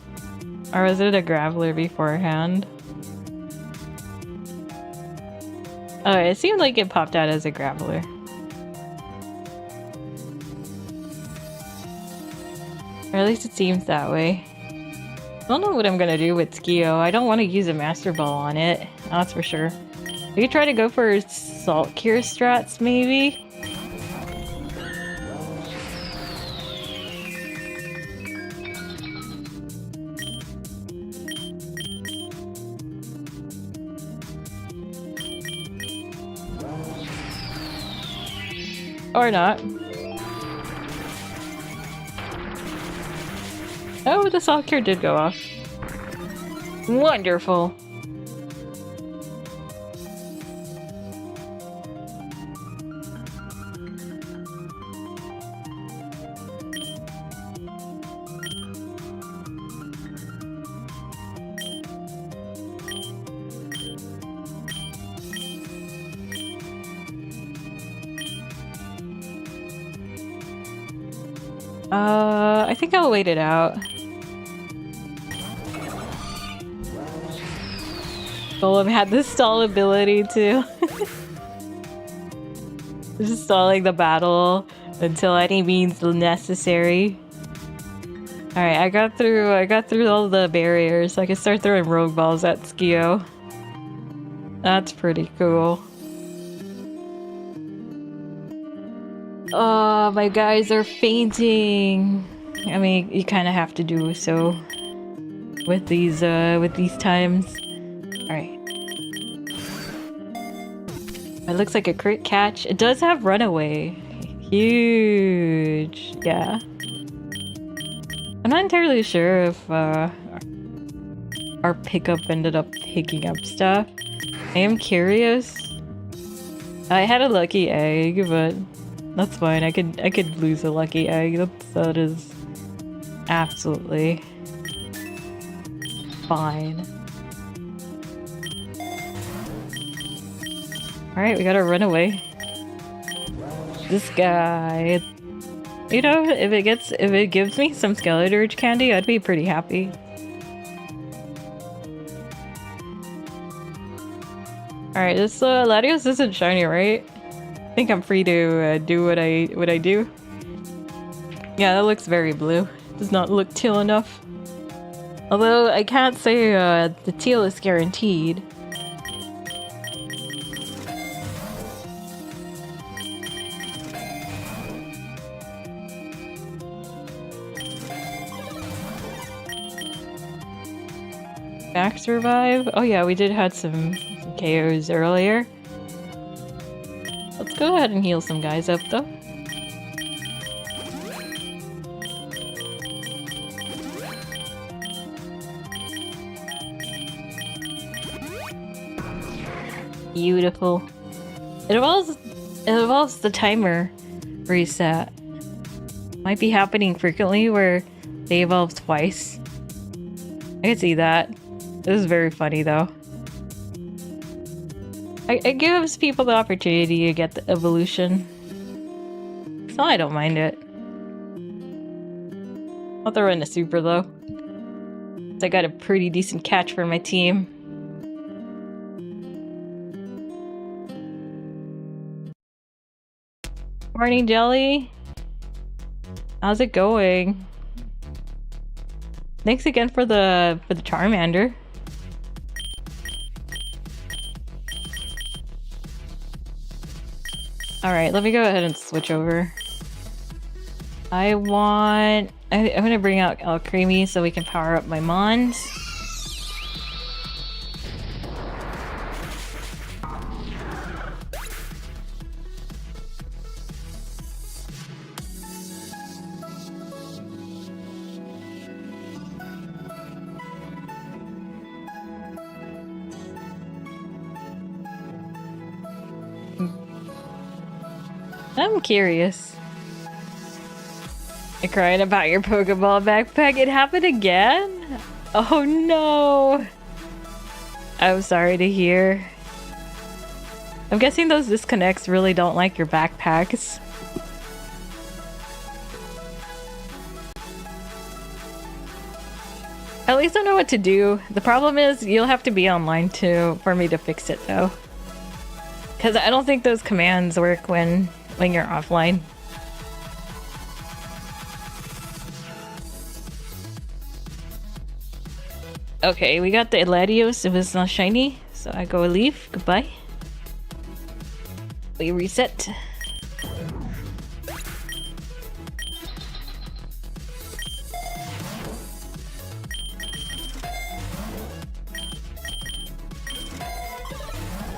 Or was it a Graveler beforehand? Oh, it seemed like it popped out as a Graveler. Or at least it seems that way. I don't know what I'm gonna do with Skio. I don't want to use a Master Ball on it. That's for sure. We could try to go for Salt Cure strats, maybe? Or not. Oh, the Salt Cure did go off. Wonderful. I think I'll wait it out. Golem had the stall ability too. Just stalling the battle until any means necessary. Alright, I got through all the barriers, so I can start throwing rogue balls at Skio. That's pretty cool. Oh, my guys are fainting. I mean, you kind of have to do so with these times. All right. It looks like a crit catch. It does have runaway. Huge. Yeah. I'm not entirely sure if our pickup ended up picking up stuff. I am curious. I had a lucky egg, but that's fine. I could lose a lucky egg. That is absolutely fine. Alright, we gotta run away. This guy. You know, if it gives me some Skeletorch candy, I'd be pretty happy. Alright, this Latios isn't shiny, right? I think I'm free to do what I do. Yeah, that looks very blue. Does not look teal enough. Although I can't say the teal is guaranteed. Max revive? Oh yeah, we did had some KOs earlier. Let's go ahead and heal some guys up though. Beautiful. It involves the timer reset. Might be happening frequently where they evolve twice. I can see that. This is very funny though. It gives people the opportunity to get the evolution. So I don't mind it. I'll throw in a super though. So I got a pretty decent catch for my team. Morning, Jelly. How's it going? Thanks again for the Charmander. Alright, let me go ahead and switch over. I'm gonna bring out Alcremie so we can power up my Mons. I'm curious. You're crying about your Pokeball backpack. It happened again? Oh no! I'm sorry to hear. I'm guessing those disconnects really don't like your backpacks. At least I know what to do. The problem is you'll have to be online too for me to fix it though. Because I don't think those commands work when you're offline. Okay, we got the Latios. It was not shiny, so I go leave. Goodbye. We reset.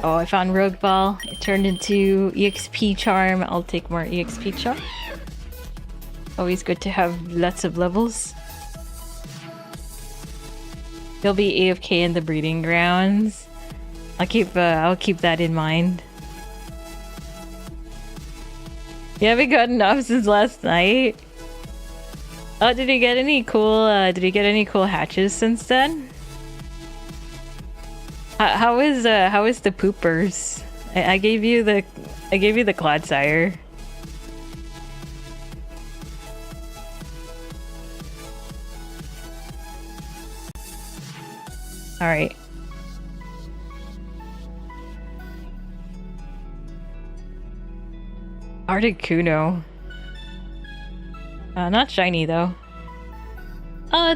Oh, I found Rogue Ball. It turned into EXP Charm. I'll take more EXP Charm. Always good to have lots of levels. He'll be AFK in the breeding grounds. I'll keep that in mind. You haven't got enough since last night? Oh, did he get any cool hatches since then? How is the poopers? I gave you the Clodsire. All right. Articuno. Not shiny though. Oh,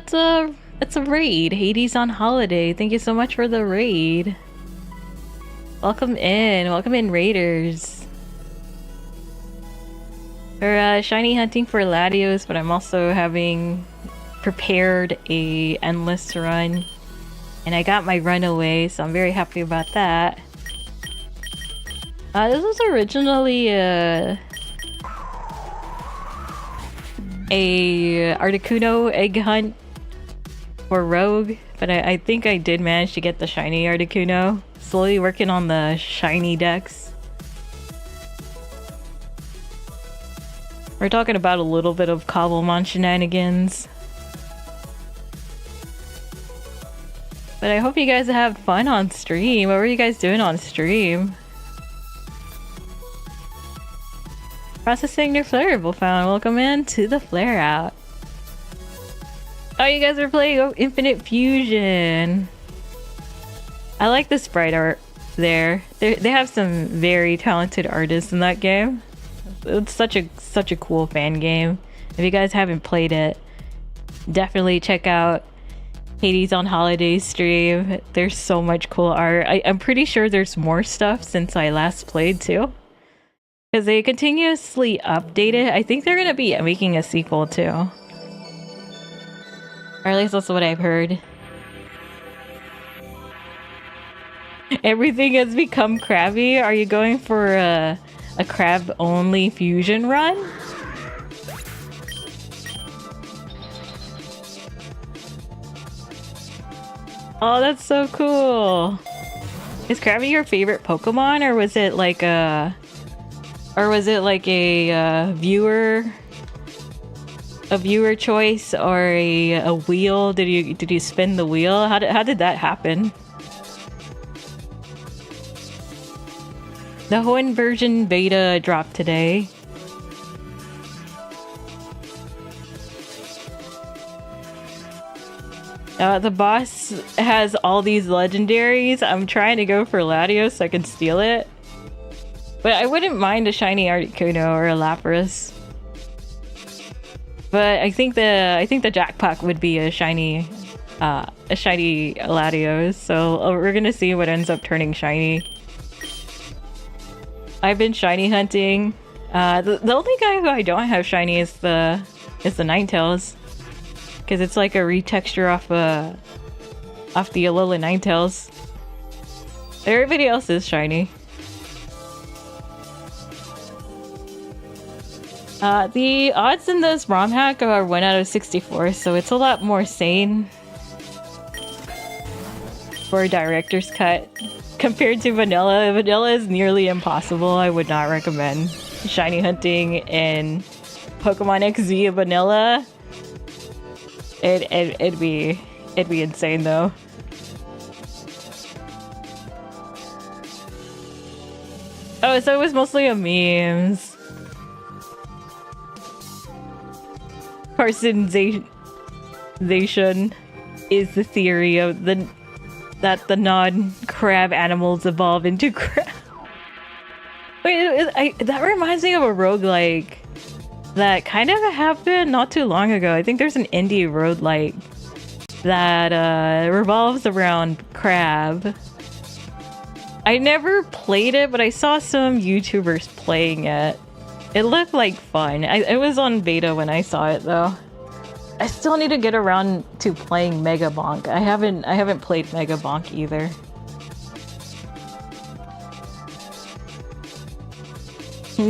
it's a raid. Hades on holiday. Thank you so much for the raid. Welcome in, raiders. We're shiny hunting for Latios, but I'm also having prepared a endless run. And I got my runaway, so I'm very happy about that. This was originally a Articuno egg hunt for Rogue, but I think I did manage to get the shiny Articuno. Slowly working on the shiny decks. We're talking about a little bit of Cobblemon shenanigans. But I hope you guys have fun on stream. What were you guys doing on stream? Processing your flareable found. Welcome in to the flare out. Oh, you guys are playing Infinite Fusion. I like the sprite art there. They have some very talented artists in that game. It's such a cool fan game. If you guys haven't played it, definitely check out Hades on Holidays stream. There's so much cool art. I'm pretty sure there's more stuff since I last played too. Because they continuously update it. I think they're gonna be making a sequel too. Or at least that's what I've heard. Everything has become crabby. Are you going for a crab-only fusion run? Oh, that's so cool. Is Krabby your favorite Pokemon, or was it like a viewer choice, or a wheel? Did you spin the wheel? How did that happen? The Hoenn version beta dropped today. The boss has all these legendaries. I'm trying to go for Latios so I can steal it. But I wouldn't mind a shiny Articuno or a Lapras. But I think the jackpot would be a shiny Latios. So we're gonna see what ends up turning shiny. I've been shiny hunting. The only guy who I don't have shiny is the Ninetales. Because it's like a retexture off the Alola Ninetales. Everybody else is shiny. The odds in this Romhack are 1 out of 64, so it's a lot more sane for a director's cut. Compared to vanilla, vanilla is nearly impossible. I would not recommend shiny hunting in Pokemon XZ vanilla. It'd be insane though. Oh, so it was mostly a memes. Carcinization is the theory of that the non-crab animals evolve into crab. Wait, that reminds me of a roguelike that kind of happened not too long ago. I think there's an indie roguelike that revolves around crab. I never played it, but I saw some YouTubers playing it. It looked like fun. It was on beta when I saw it though. I still need to get around to playing Mega Bonk. I haven't played Mega Bonk either.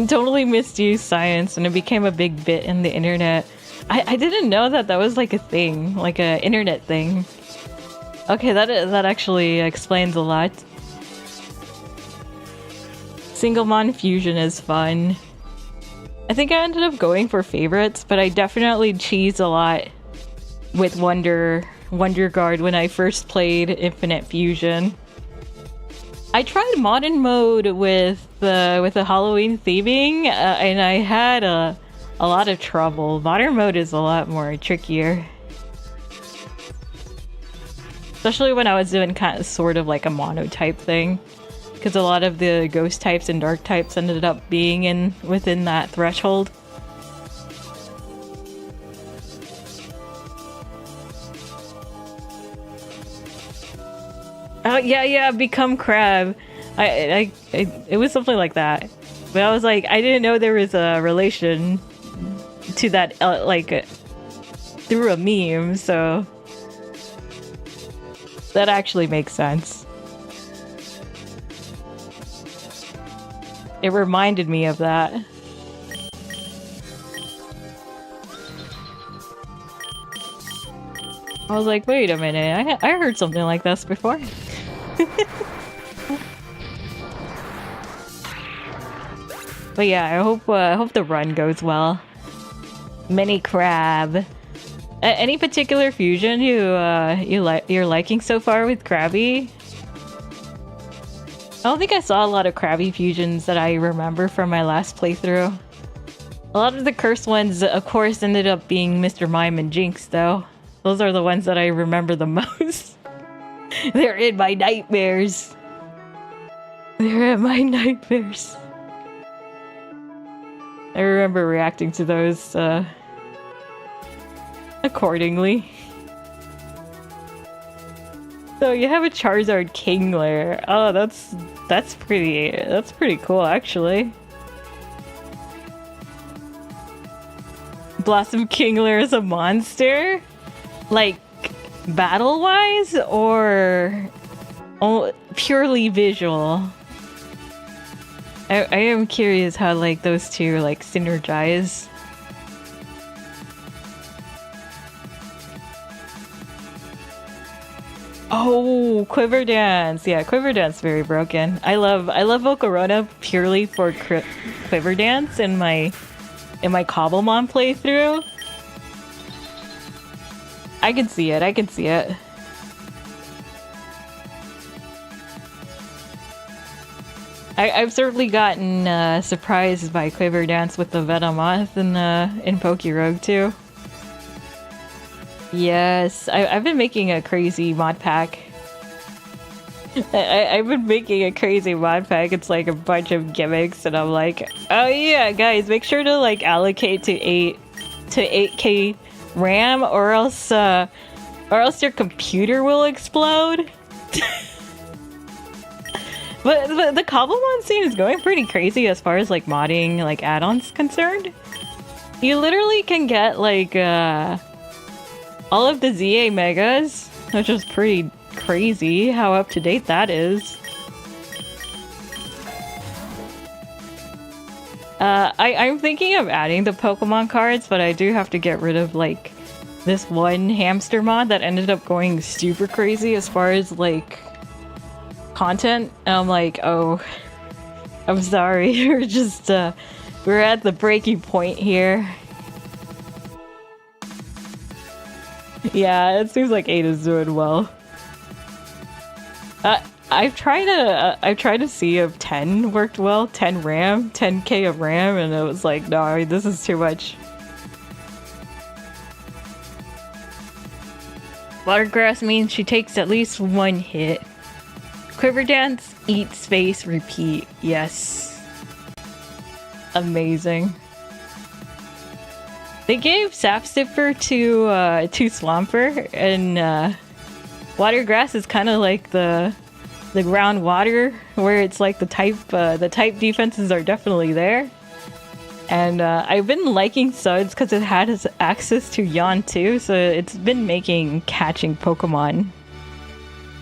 Totally misused science, and it became a big bit in the internet. I didn't know that was like a thing, like a internet thing. Okay, that actually explains a lot. Singlemon Fusion is fun. I think I ended up going for favorites, but I definitely cheesed a lot with Wonder Guard when I first played Infinite Fusion. I tried modern mode with the Halloween theming, and I had a lot of trouble. Modern mode is a lot more trickier. Especially when I was doing sort of like a mono type thing. Because a lot of the ghost types and dark types ended up being within that threshold. Oh yeah, become crab. It was something like that. But I was like, I didn't know there was a relation to that through a meme, so that actually makes sense. It reminded me of that. I was like, wait a minute, I heard something like this before. But yeah, I hope the run goes well. Mini crab. Any particular fusion you're liking so far with Krabby? I don't think I saw a lot of Krabby fusions that I remember from my last playthrough. A lot of the cursed ones, of course, ended up being Mr. Mime and Jinx, though. Those are the ones that I remember the most. They're in my nightmares. They're in my nightmares. I remember reacting to those, accordingly. So you have a Charizard Kingler. Oh, that's pretty cool, actually. Blossom Kingler is a monster? Like, battle-wise, or purely visual? I am curious how, like, those two, like, synergize. Oh, Quiver Dance. Yeah, Quiver Dance very broken. I love Volcarona purely for Quiver Dance in my Cobblemon playthrough. I can see it. I've certainly gotten surprised by Quiver Dance with the Venomoth in Pokerogue too. Yes, I've been making a crazy mod pack. I've been making a crazy mod pack. It's like a bunch of gimmicks, and I'm like, oh yeah, guys, make sure to like allocate to 8K RAM, or else your computer will explode. But the Cobblemon scene is going pretty crazy as far as like modding, like add-ons concerned. You literally can get like all of the ZA Megas, which is pretty crazy how up to date that is. I'm thinking of adding the Pokemon cards, but I do have to get rid of like this one hamster mod that ended up going super crazy as far as like content. And I'm like, oh, I'm sorry. We're just we're at the breaking point here. Yeah, it seems like 8 is doing well. I've tried to see if 10 worked well, 10 RAM, 10K of RAM, and it was like, no, this is too much. Watergrass means she takes at least one hit. Quiver Dance, eat space, repeat. Yes. Amazing. They gave Sap Sipper to Swampert, and Watergrass is kind of like the groundwater, where it's like the type defenses are definitely there. And I've been liking Suds because it had access to Yawn too, so it's been making catching Pokemon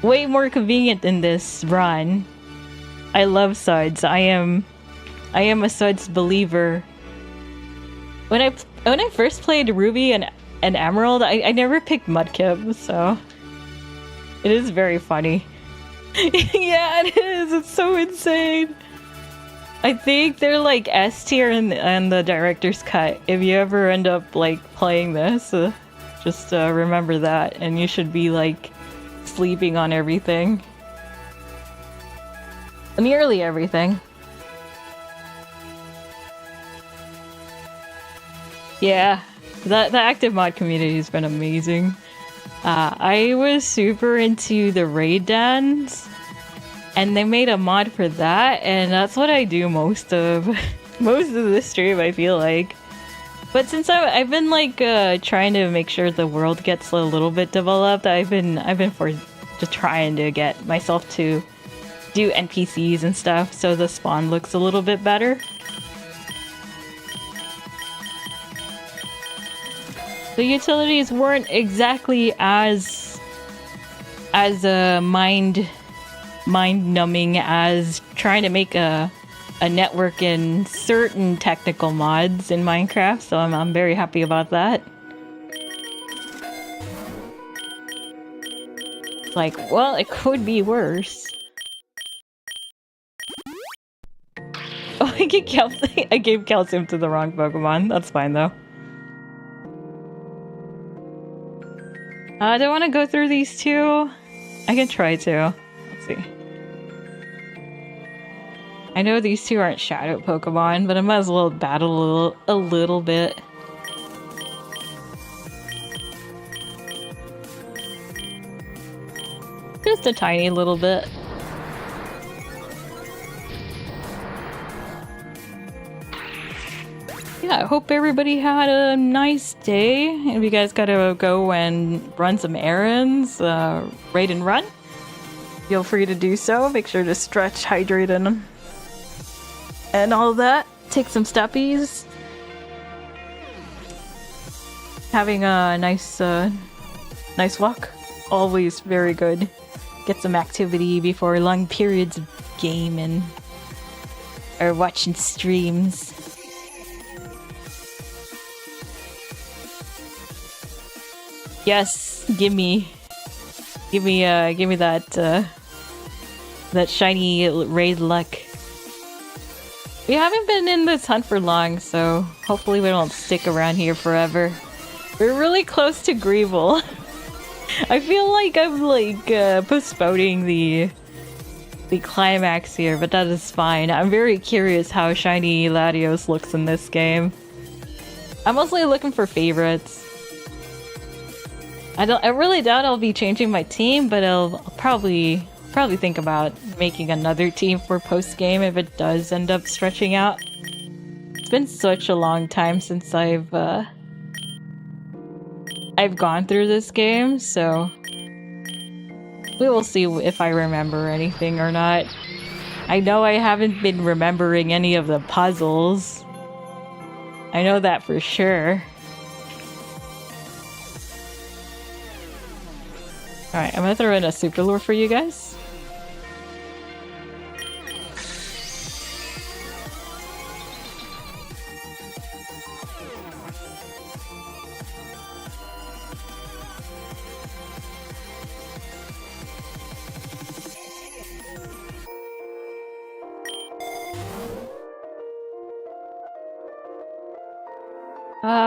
way more convenient in this run. I love Suds. I am a Suds believer. When I first played Ruby and Emerald, I never picked Mudkip, so it is very funny. Yeah, it is. It's so insane. I think they're like S tier in the director's cut. If you ever end up like playing this, just remember that, and you should be like sleeping on everything. Nearly everything. Yeah, the active mod community has been amazing. I was super into the raid dans, and they made a mod for that, and that's what I do most of this stream, I feel like. But since I've been like trying to make sure the world gets a little bit developed, I've been just trying to get myself to do NPCs and stuff, so the spawn looks a little bit better. The utilities weren't exactly as mind-numbing as trying to make a network in certain technical mods in Minecraft, so I'm very happy about that. Like, well, it could be worse. Oh, I gave calcium to the wrong Pokemon. That's fine though. Do I want to go through these two? I can try to. Let's see. I know these two aren't shadow Pokemon, but I might as well battle a little bit. Just a tiny little bit. Yeah, I hope everybody had a nice day. If you guys gotta go and run some errands, raid and run, feel free to do so. Make sure to stretch, hydrate, and all of that. Take some steppies. Having a nice walk. Always very good. Get some activity before long periods of gaming or watching streams. Yes, give me that shiny raid luck. We haven't been in this hunt for long, so hopefully we don't stick around here forever. We're really close to Greevil. I feel like I'm postponing the climax here, but that is fine. I'm very curious how shiny Latios looks in this game. I'm mostly looking for favorites. I really doubt I'll be changing my team, but I'll probably think about making another team for post game if it does end up stretching out. It's been such a long time since I've gone through this game, so we will see if I remember anything or not. I know I haven't been remembering any of the puzzles. I know that for sure. Alright, I'm gonna throw in a super lure for you guys.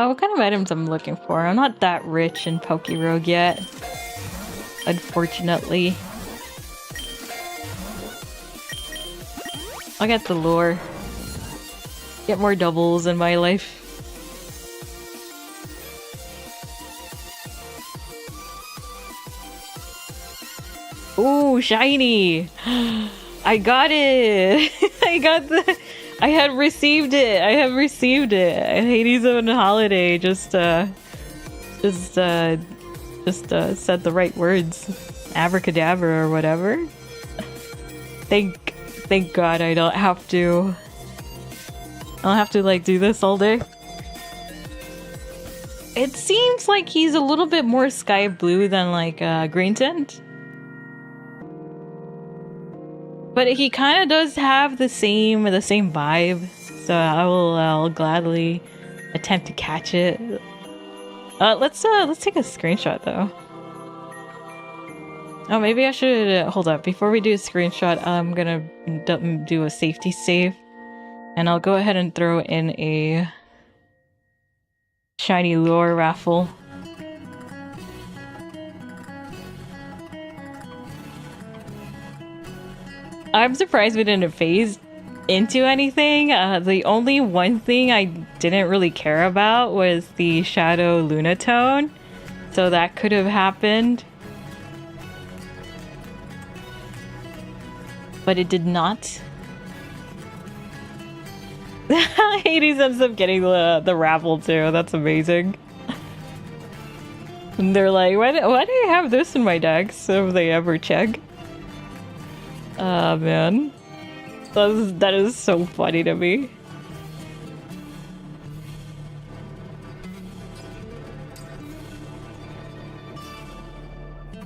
What kind of items I'm looking for? I'm not that rich in Pokerogue yet. Unfortunately. I'll get the lure. Get more doubles in my life. Ooh, shiny! I got it! I had received it! I have received it! Hades on Holiday just said the right words. Abracadabra or whatever. Thank God I don't have to like do this all day. It seems like he's a little bit more sky blue than like green tint. But he kind of does have the same vibe. So I'll gladly attempt to catch it. Let's take a screenshot though. Oh, maybe I should hold up before we do a screenshot. I'm gonna do a safety save, and I'll go ahead and throw in a shiny lure raffle. I'm surprised we didn't phase into anything. The only one thing I didn't really care about was the Shadow Lunatone, so that could have happened. But it did not. Hades ends up getting the raffle too. That's amazing. And they're like, why do I have this in my decks if they ever check? Man. That is so funny to me.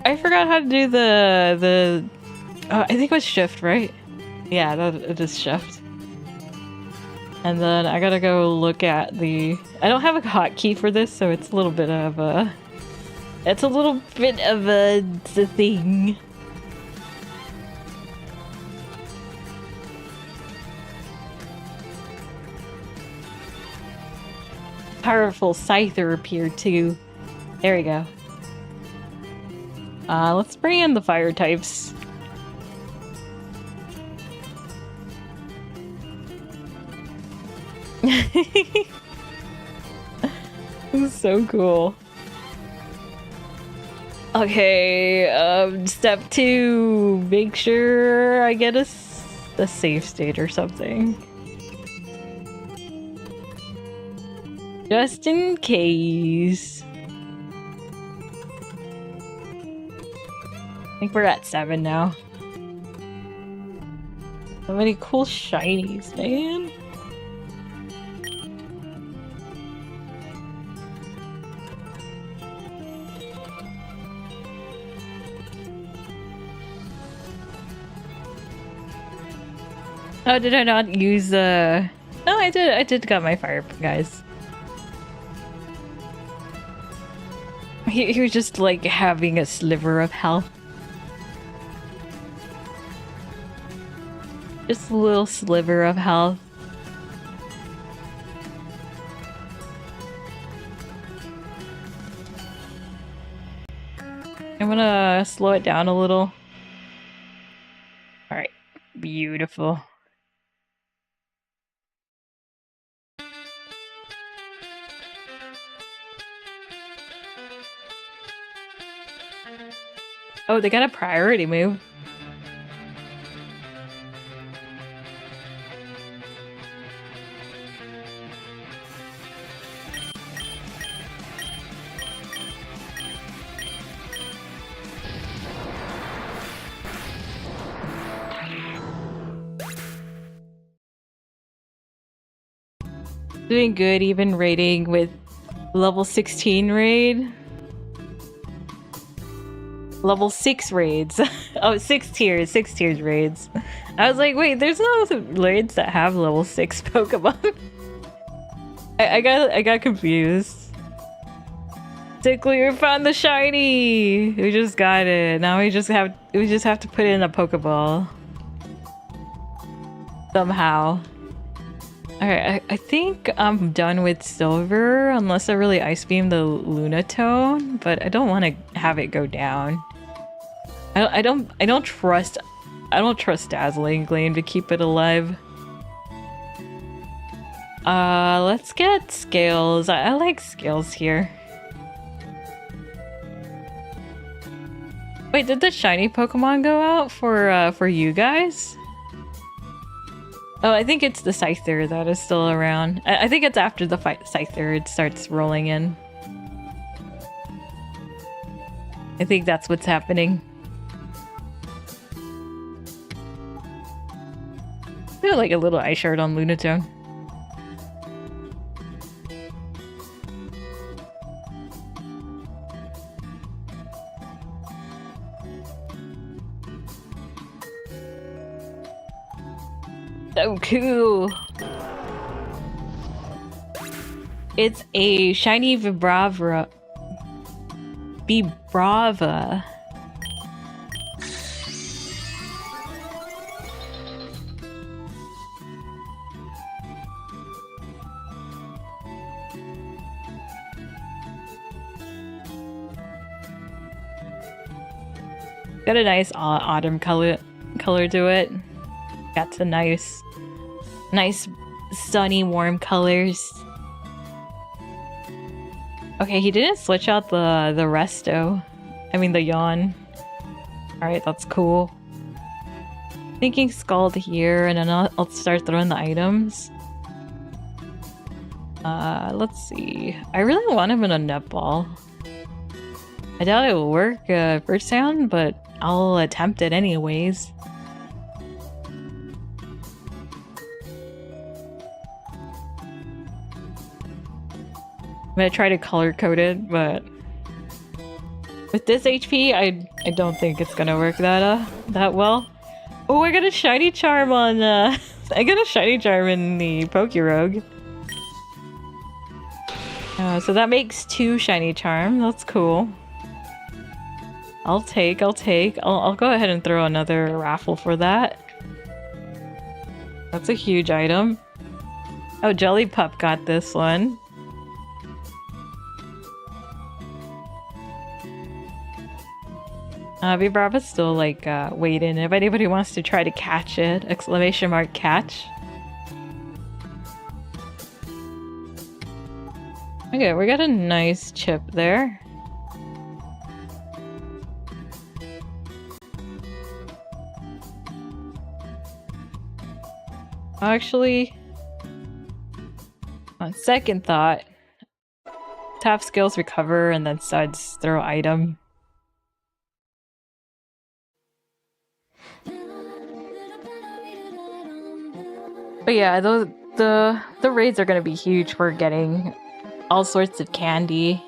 I forgot how to do the I think it was shift, right? Yeah, it is shift. And then I gotta go look at the... I don't have a hotkey for this, so it's a little bit of a... It's a little bit of a thing. Powerful Scyther appeared too. There we go. Let's bring in the fire types. This is so cool. Okay, step 2. Make sure I get a safe state or something. Just in case. I think we're at 7 now. So many cool shinies, man. Oh, did I not use No, I did got my fire guys. He was just like having a sliver of health. Just a little sliver of health. I'm gonna slow it down a little. Alright, beautiful. Oh, they got a priority move. Doing good, even raiding with level 16 raid. Level 6 raids. Oh, 6 tiers raids. I was like, wait, there's no raids that have level 6 Pokemon. I got confused. Tickler found the shiny! We just got it. Now we just have to put it in a Pokeball. Somehow. Alright, I think I'm done with Silver, unless I really Ice Beam the Lunatone, but I don't want to have it go down. I don't trust Dazzling Gleam to keep it alive. Let's get Scales. I like Scales here. Wait, did the shiny Pokemon go out for you guys? Oh, I think it's the Scyther that is still around. I think it's after the Scyther it starts rolling in. I think that's what's happening. I feel like a little ice shard on Lunatone. So cool. It's a shiny Vibrava. Got a nice autumn color to it. Got some nice sunny warm colors. Okay, he didn't switch out the Resto. I mean the Yawn. Alright, that's cool. Thinking Scald here, and then I'll start throwing the items. Let's see. I really want him in a netball. I doubt it will work first round, but I'll attempt it anyways. I'm gonna try to color code it, but with this HP, I don't think it's gonna work that well. Oh, I got a shiny charm on I got a shiny charm in the Pokerogue. So that makes 2 shiny charm. That's cool. I'll take. I'll go ahead and throw another raffle for that. That's a huge item. Oh, Jelly Pup got this one. Vibrava's still like waiting. If anybody wants to try to catch it, exclamation mark catch. Okay, we got a nice chip there. Actually, on second thought, tap skills recover and then suds throw item. But yeah, the raids are gonna be huge for getting all sorts of candy.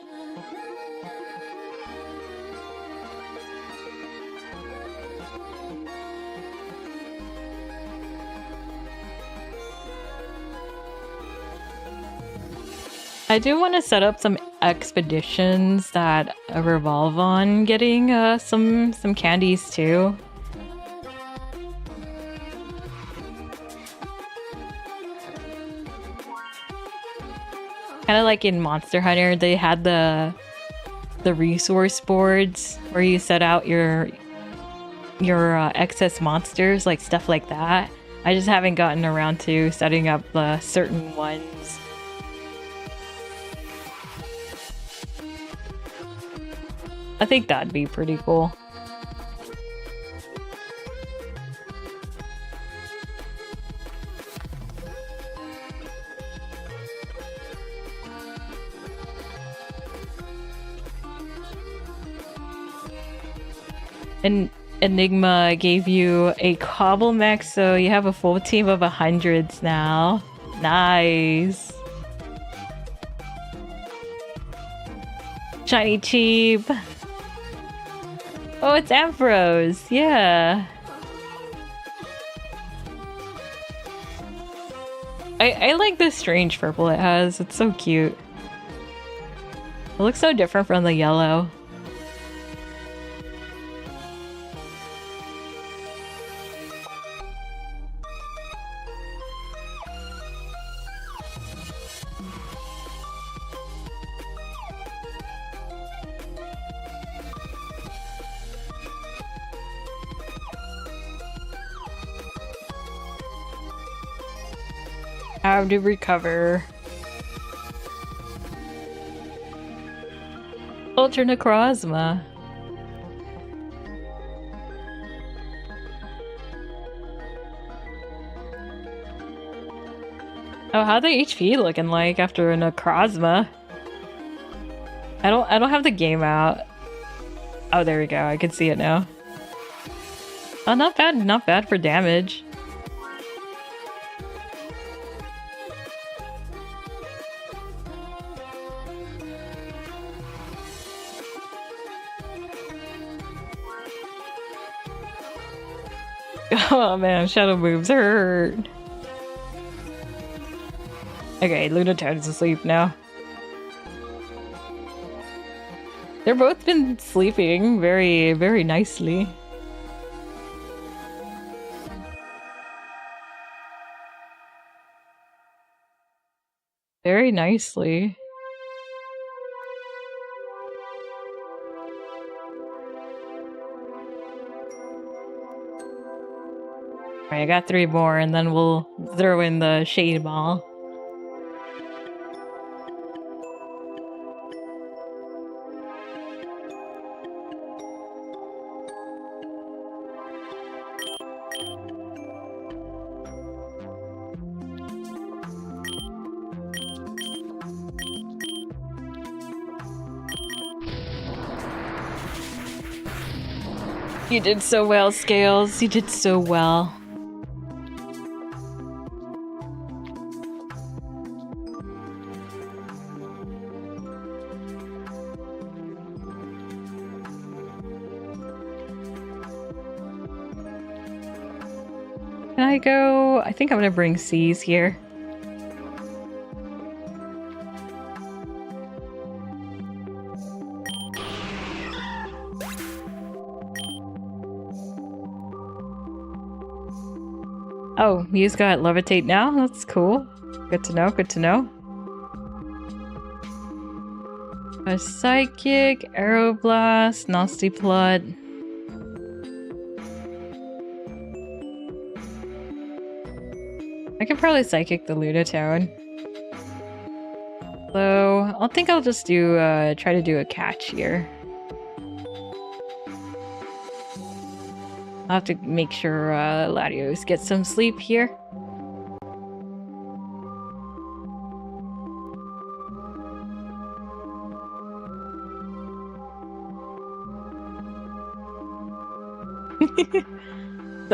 I do want to set up some expeditions that revolve on getting some candies too. Kind of like in Monster Hunter, they had the resource boards where you set out your excess monsters, like stuff like that. I just haven't gotten around to setting up certain ones. I think that'd be pretty cool. And Enigma gave you a cobble mech, so you have a full team of 100s now. Nice. Shiny cheap. Oh, it's Ampharos. Yeah. I like this strange purple it has. It's so cute. It looks so different from the yellow. How to recover. Ultra Necrozma. Oh, how they HP looking like after a Necrozma? I don't have the game out. Oh, there we go. I can see it now. Oh, not bad for damage. Oh man, shadow moves hurt. Okay, Lunatoad is asleep now. They're both been sleeping very, very nicely. Very nicely. Alright, I got 3 more and then we'll throw in the Shade Ball. You did so well, Scales. You did so well. Can I go? I think I'm gonna bring C's here. Oh, he's got Levitate now? That's cool. Good to know, good to know. A Psychic, Aeroblast, Nasty Blood. I can probably psychic the Lunatone. So I think I'll just do try to do a catch here. I'll have to make sure Latios gets some sleep here.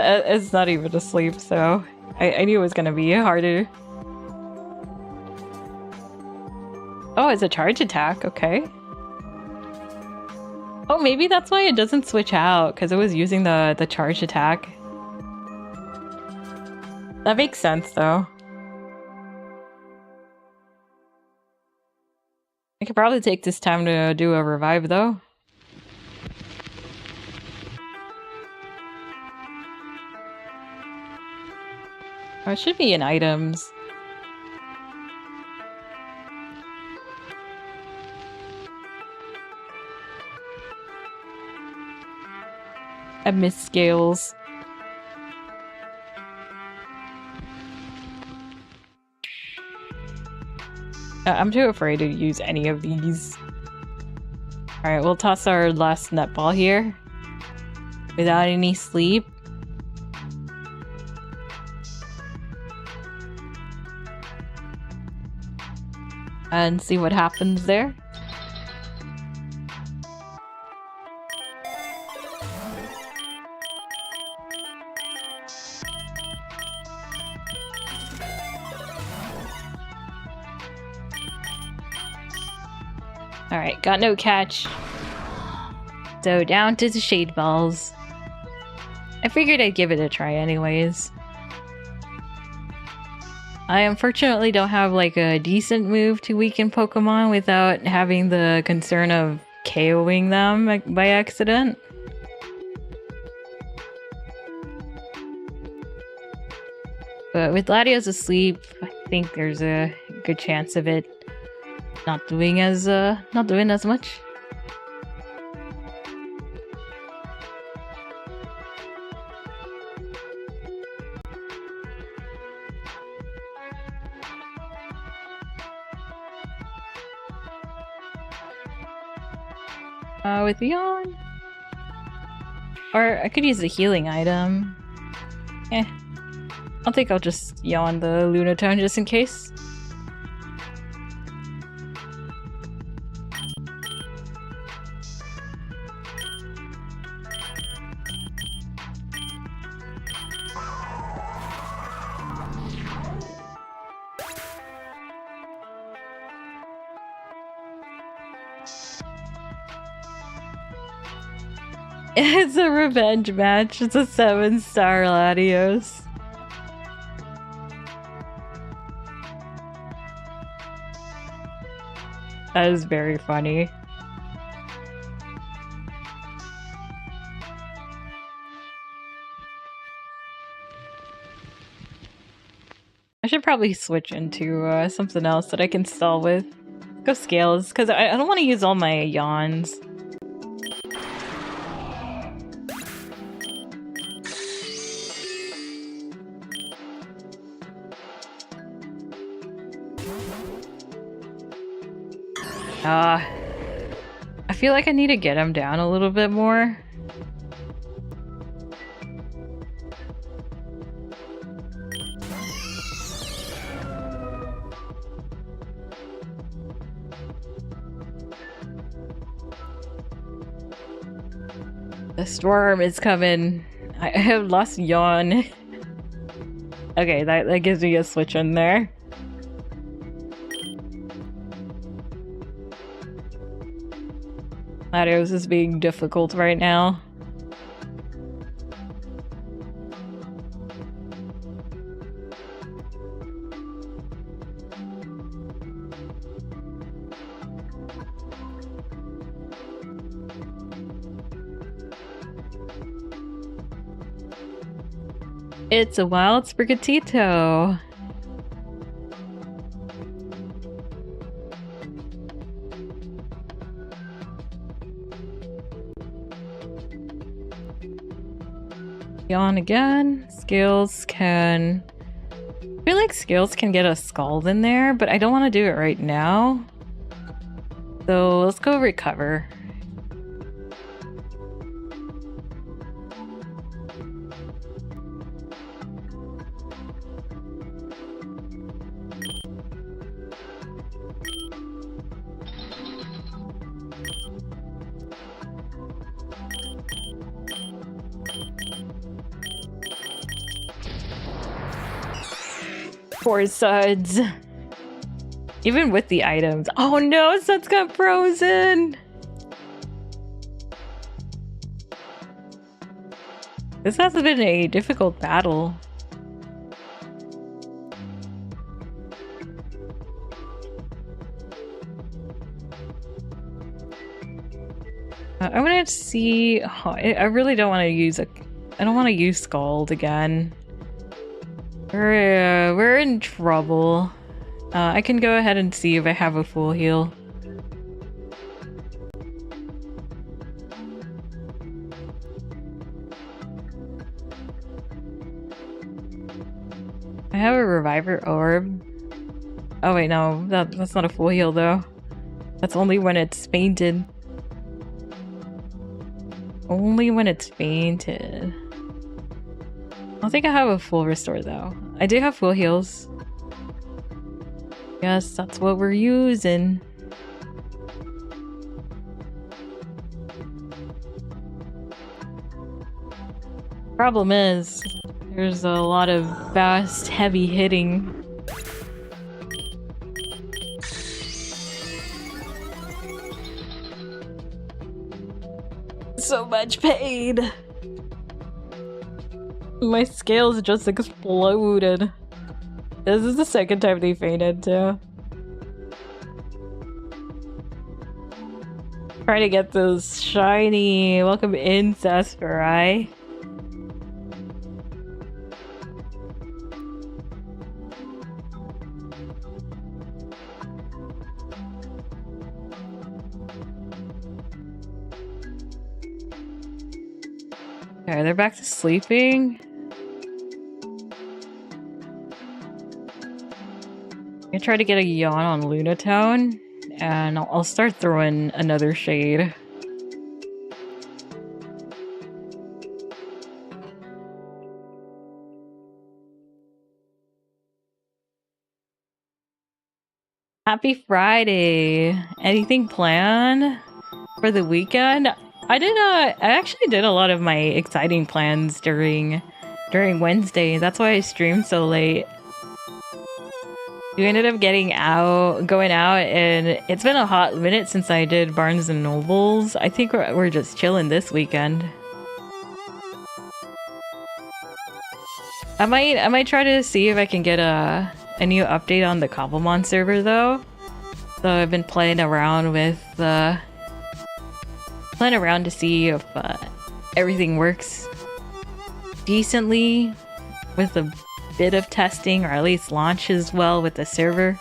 It's not even asleep, so I knew it was gonna be harder. Oh, it's a charge attack, okay. Oh, maybe that's why it doesn't switch out, because it was using the charge attack. That makes sense, though. I could probably take this time to do a revive, though. Oh, it should be in items. I miss scales. I'm too afraid to use any of these. Alright, we'll toss our last netball here. Without any sleep. And see what happens there. Alright, got no catch. So down to the shade balls. I figured I'd give it a try anyways. I unfortunately don't have like a decent move to weaken Pokemon without having the concern of KOing them by accident. But with Latios asleep, I think there's a good chance of it not doing as much. With Yawn. Or I could use the healing item. I think I'll just Yawn the Lunatone just in case. It's a revenge match. It's a 7-star Latios. That is very funny. I should probably switch into something else that I can stall with. Go scales, because I don't want to use all my yawns. I feel like I need to get him down a little bit more. The storm is coming. I have lost Yawn. Okay, that gives me a switch in there. Latios is being difficult right now. It's a wild Sprigatito. Yawn again. Skills can feel like Scales can get a Scald in there, but I don't want to do it right now. So let's go recover. Poor Suds. Even with the items. Oh no, Suds got frozen! This has been a difficult battle. I want to see... Oh, I really don't want to use a... I don't want to use Scald again. We're in trouble. I can go ahead and see if I have a full heal. I have a Reviver Orb. Oh wait, no, that's not a full heal though. That's only when it's fainted. Only when it's fainted. I don't think I have a full restore though. I do have full heals. Yes, that's what we're using. Problem is, there's a lot of fast, heavy hitting. So much pain. My scales just exploded. This is the second time they fainted too. Trying to get those shiny. Welcome in, Saspari. Okay, they're back to sleeping. I'm gonna try to get a yawn on Lunatone, and I'll start throwing another shade. Happy Friday! Anything planned for the weekend? I actually did a lot of my exciting plans during Wednesday. That's why I streamed so late. We ended up going out, and it's been a hot minute since I did Barnes and Nobles. I think we're just chilling this weekend. I might try to see if I can get a new update on the Cobblemon server though. So I've been playing around to see if everything works decently with a bit of testing, or at least launches well with the server.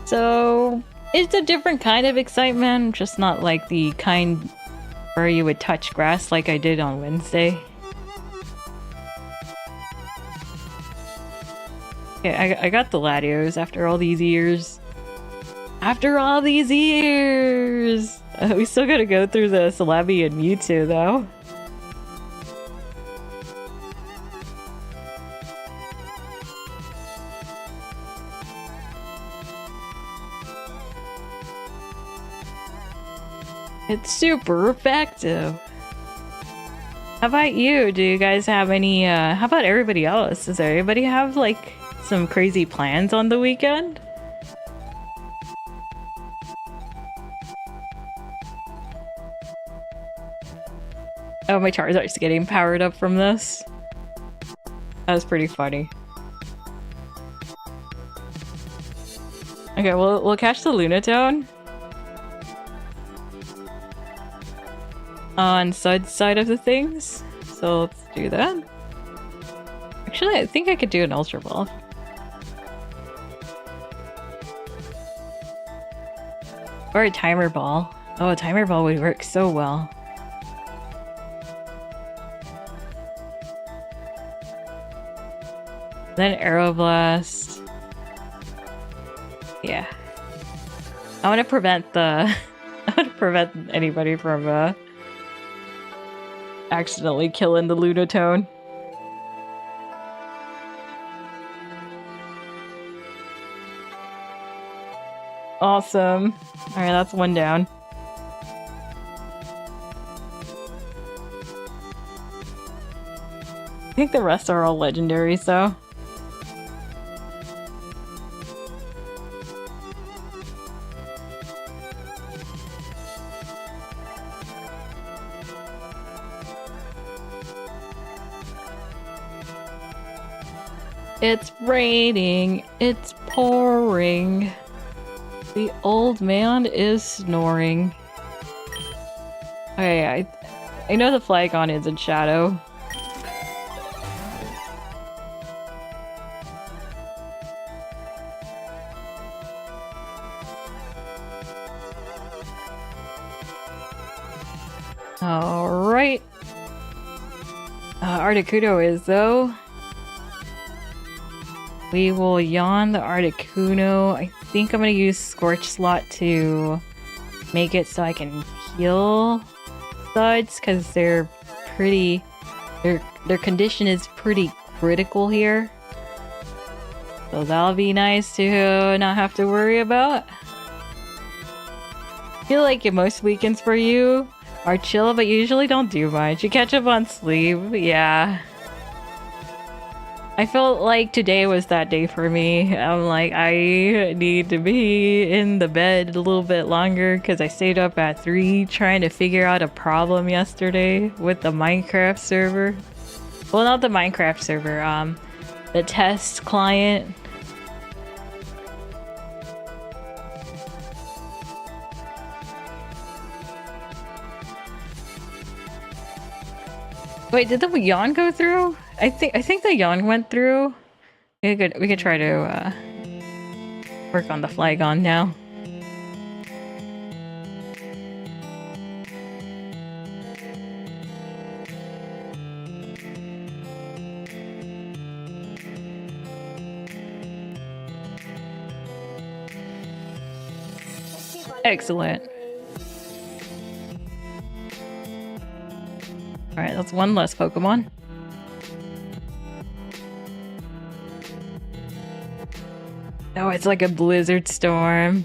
So it's a different kind of excitement, just not like the kind where you would touch grass like I did on Wednesday. Okay, I got the Latios after all these years. After all these years! We still gotta go through the Celebi and Mewtwo though. It's super effective. How about you? Do you guys have any, how about everybody else? Does everybody have, like, some crazy plans on the weekend? Oh, my Charizard's getting powered up from this. That was pretty funny. Okay, we'll catch the Lunatone. On Sud's side of the things, so let's do that. Actually, I think I could do an Ultra Ball. Or a Timer Ball. Oh, a Timer Ball would work so well. Then Aeroblast. Yeah. I want to prevent the... I want to prevent anybody from accidentally killing the Lunatone. Awesome. Alright, that's one down. I think the rest are all legendaries, though. It's raining. It's pouring. The old man is snoring. Okay, I know the Flygon is in shadow. Alright. Articuno is, though. We will yawn the Articuno. I think I'm gonna use Scorch Slot to make it so I can heal Suds, because they're pretty... Their condition is pretty critical here. So that'll be nice to not have to worry about. I feel like most weekends for you are chill, but you usually don't do much. You catch up on sleep, yeah. I felt like today was that day for me. I'm like, I need to be in the bed a little bit longer because I stayed up at 3 trying to figure out a problem yesterday with the Minecraft server. Well, not the Minecraft server, the test client. Wait, did the yawn go through? I think the yawn went through. We could try to work on the Flygon now. Excellent. Alright, that's one less Pokemon. Oh, it's like a blizzard storm.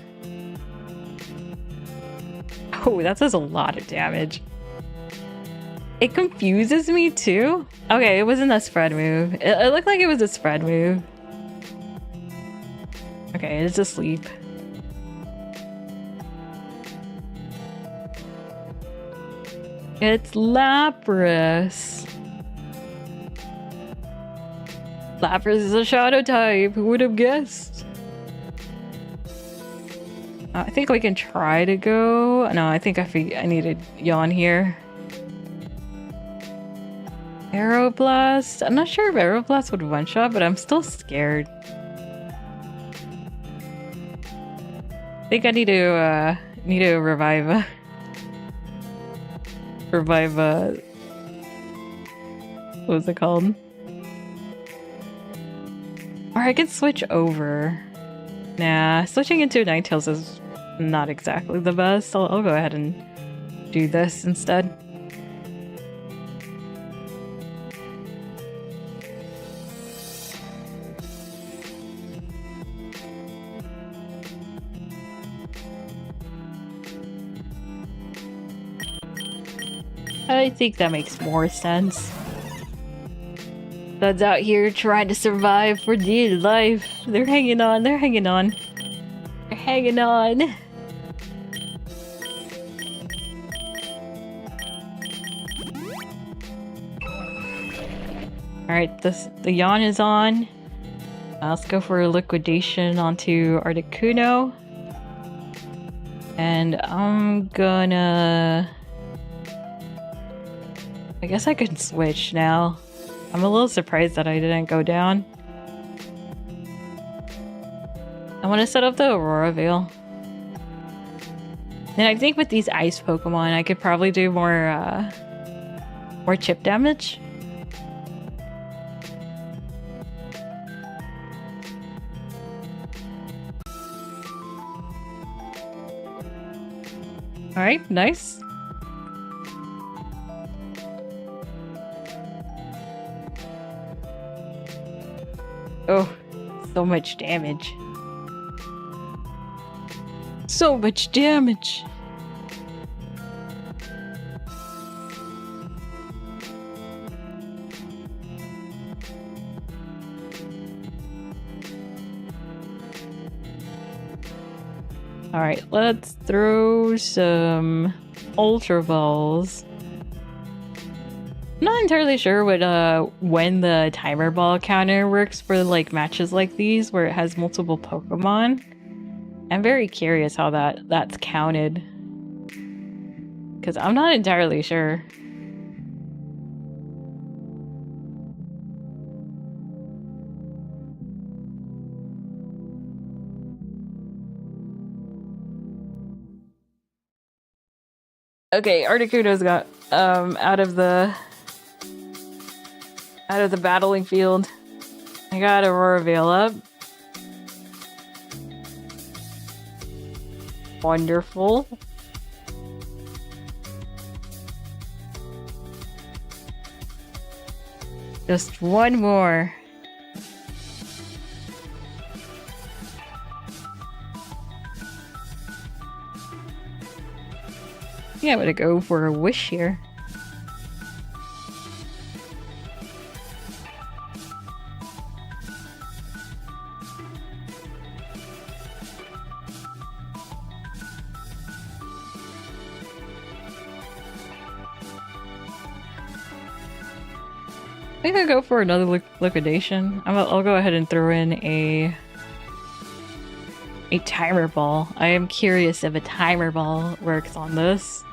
Oh, that does a lot of damage. It confuses me too. Okay, it wasn't a spread move. It looked like it was a spread move. Okay, it's asleep. It's Lapras. Lapras is a shadow type. Who would have guessed? I think we can try to go. No, I think I need a yawn here. Aeroblast. I'm not sure if Aeroblast would one-shot, but I'm still scared. I think I need to revive. Revive. What was it called? Or I can switch over. Nah, switching into Ninetales is not exactly the best. I'll go ahead and do this instead. I think that makes more sense. Buds out here trying to survive for dear life. They're hanging on, they're hanging on. They're hanging on. Alright, the yawn is on. Let's go for a liquidation onto Articuno. And I'm gonna... I guess I could switch now. I'm a little surprised that I didn't go down. I want to set up the Aurora Veil. And I think with these ice Pokemon, I could probably do more chip damage. Alright, nice. Oh, so much damage. So much damage. Alright, let's throw some Ultra Balls. I'm not entirely sure what when the timer ball counter works for like matches like these where it has multiple Pokemon. I'm very curious how that's counted. Because I'm not entirely sure. Okay, Articuno's got out of the battling field. I got Aurora Veil up. Wonderful. Just one more. Yeah, I'm gonna go for a wish here. I think I'll go for another liquidation. I'll go ahead and throw in a timer ball. I am curious if a timer ball works on this.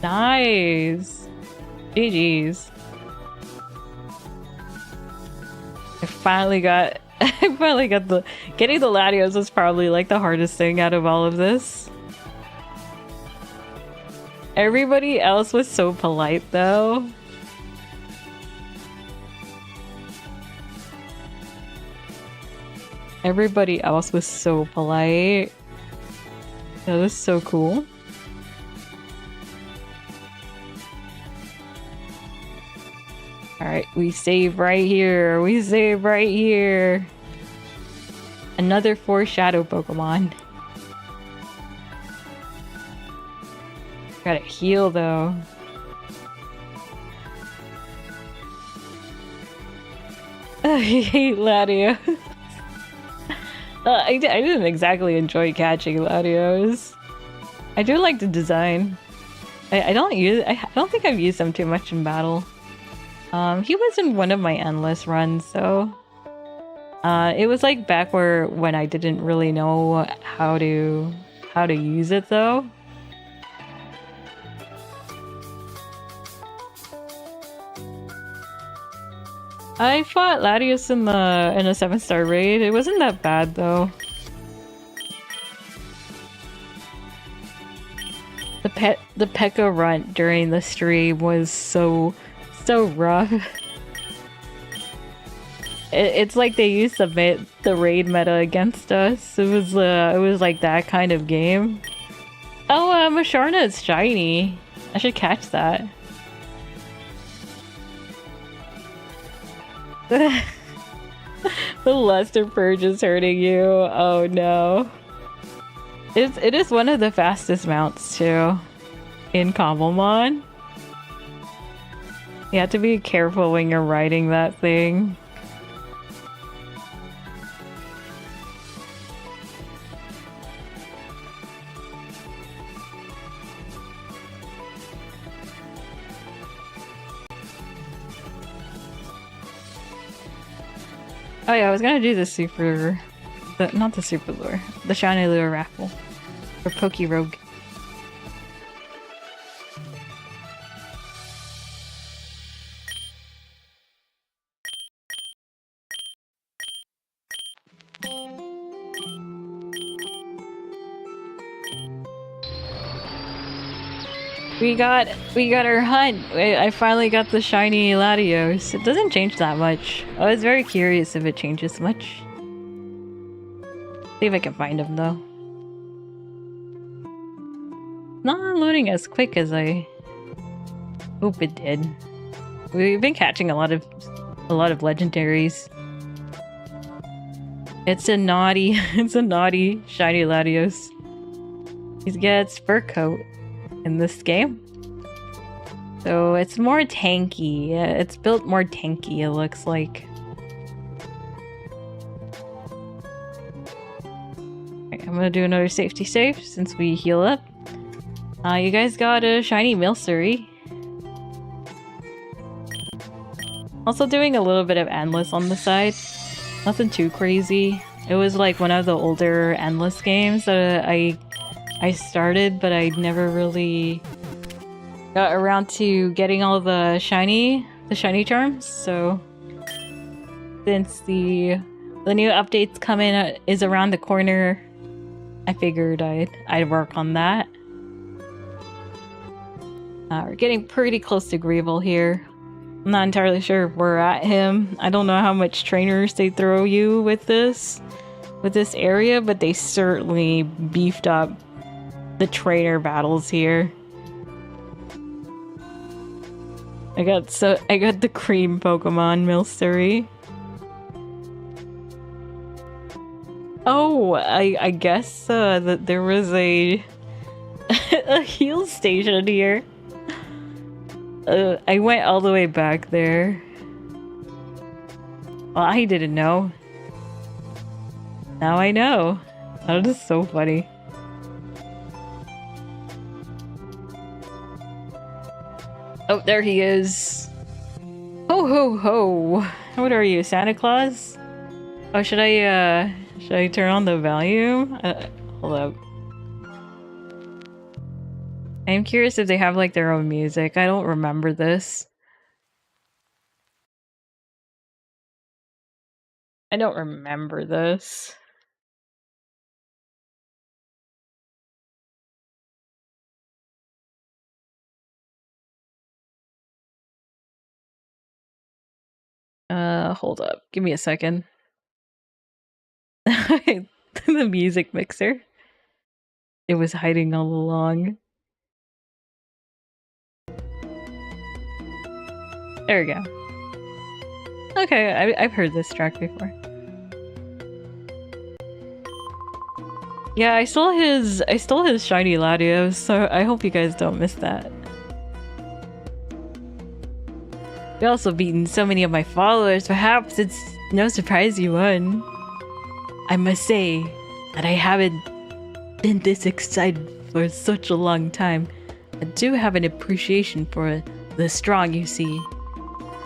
Nice. GG's. I finally got getting the Latios was probably like the hardest thing out of all of this. Everybody else was so polite though. Everybody else was so polite. That was so cool. Alright, we save right here. We save right here. Another 4 shadow Pokemon. Gotta heal though. I hate Latios. I didn't exactly enjoy catching Latios. I do like the design. I don't think I've used them too much in battle. He was in one of my endless runs, so it was like back when I didn't really know how to use it though. I fought Latios in a 7-star raid. It wasn't that bad though. The P.E.K.K.A run during the stream was so rough. It's like they used the raid meta against us. It was like that kind of game. Oh, Masharna is shiny. I should catch that. The Luster Purge is hurting you. Oh no. It is one of the fastest mounts too in Cobblemon. You have to be careful when you're riding that thing. Oh yeah, I was gonna do the not the super lure, the shiny lure raffle for Pokerogue. We got our hunt. I finally got the shiny Latios. It doesn't change that much. I was very curious if it changes much. See if I can find him though. Not loading as quick as I hope it did. We've been catching a lot of legendaries. It's a naughty shiny Latios. He gets fur coat in this game. So it's more tanky. It's built more tanky, it looks like. Alright, I'm gonna do another safety save since we heal up. You guys got a shiny Milcery. Also doing a little bit of Endless on the side. Nothing too crazy. It was like one of the older Endless games that I started, but I never really got around to getting all the shiny charms. So since the new updates coming is around the corner, I figured I'd work on that. We're getting pretty close to Greevil here. I'm not entirely sure if we're at him. I don't know how much trainers they throw you with this area, but they certainly beefed up the trainer battles here. I got the cream Pokemon Milcery. Oh, I guess that there was a a heal station here. I went all the way back there. Well, I didn't know. Now I know. That is so funny. Oh, there he is. Ho ho ho! What are you, Santa Claus? Oh, should I turn on the volume? Hold up. I'm curious if they have like their own music. I don't remember this. I don't remember this. Hold up. Give me a second. The music mixer. It was hiding all along. There we go. Okay, I've heard this track before. Yeah, I stole his shiny Latios, so I hope you guys don't miss that. You've also beaten so many of my followers, perhaps it's no surprise you won. I must say that I haven't been this excited for such a long time. I do have an appreciation for the strong you see.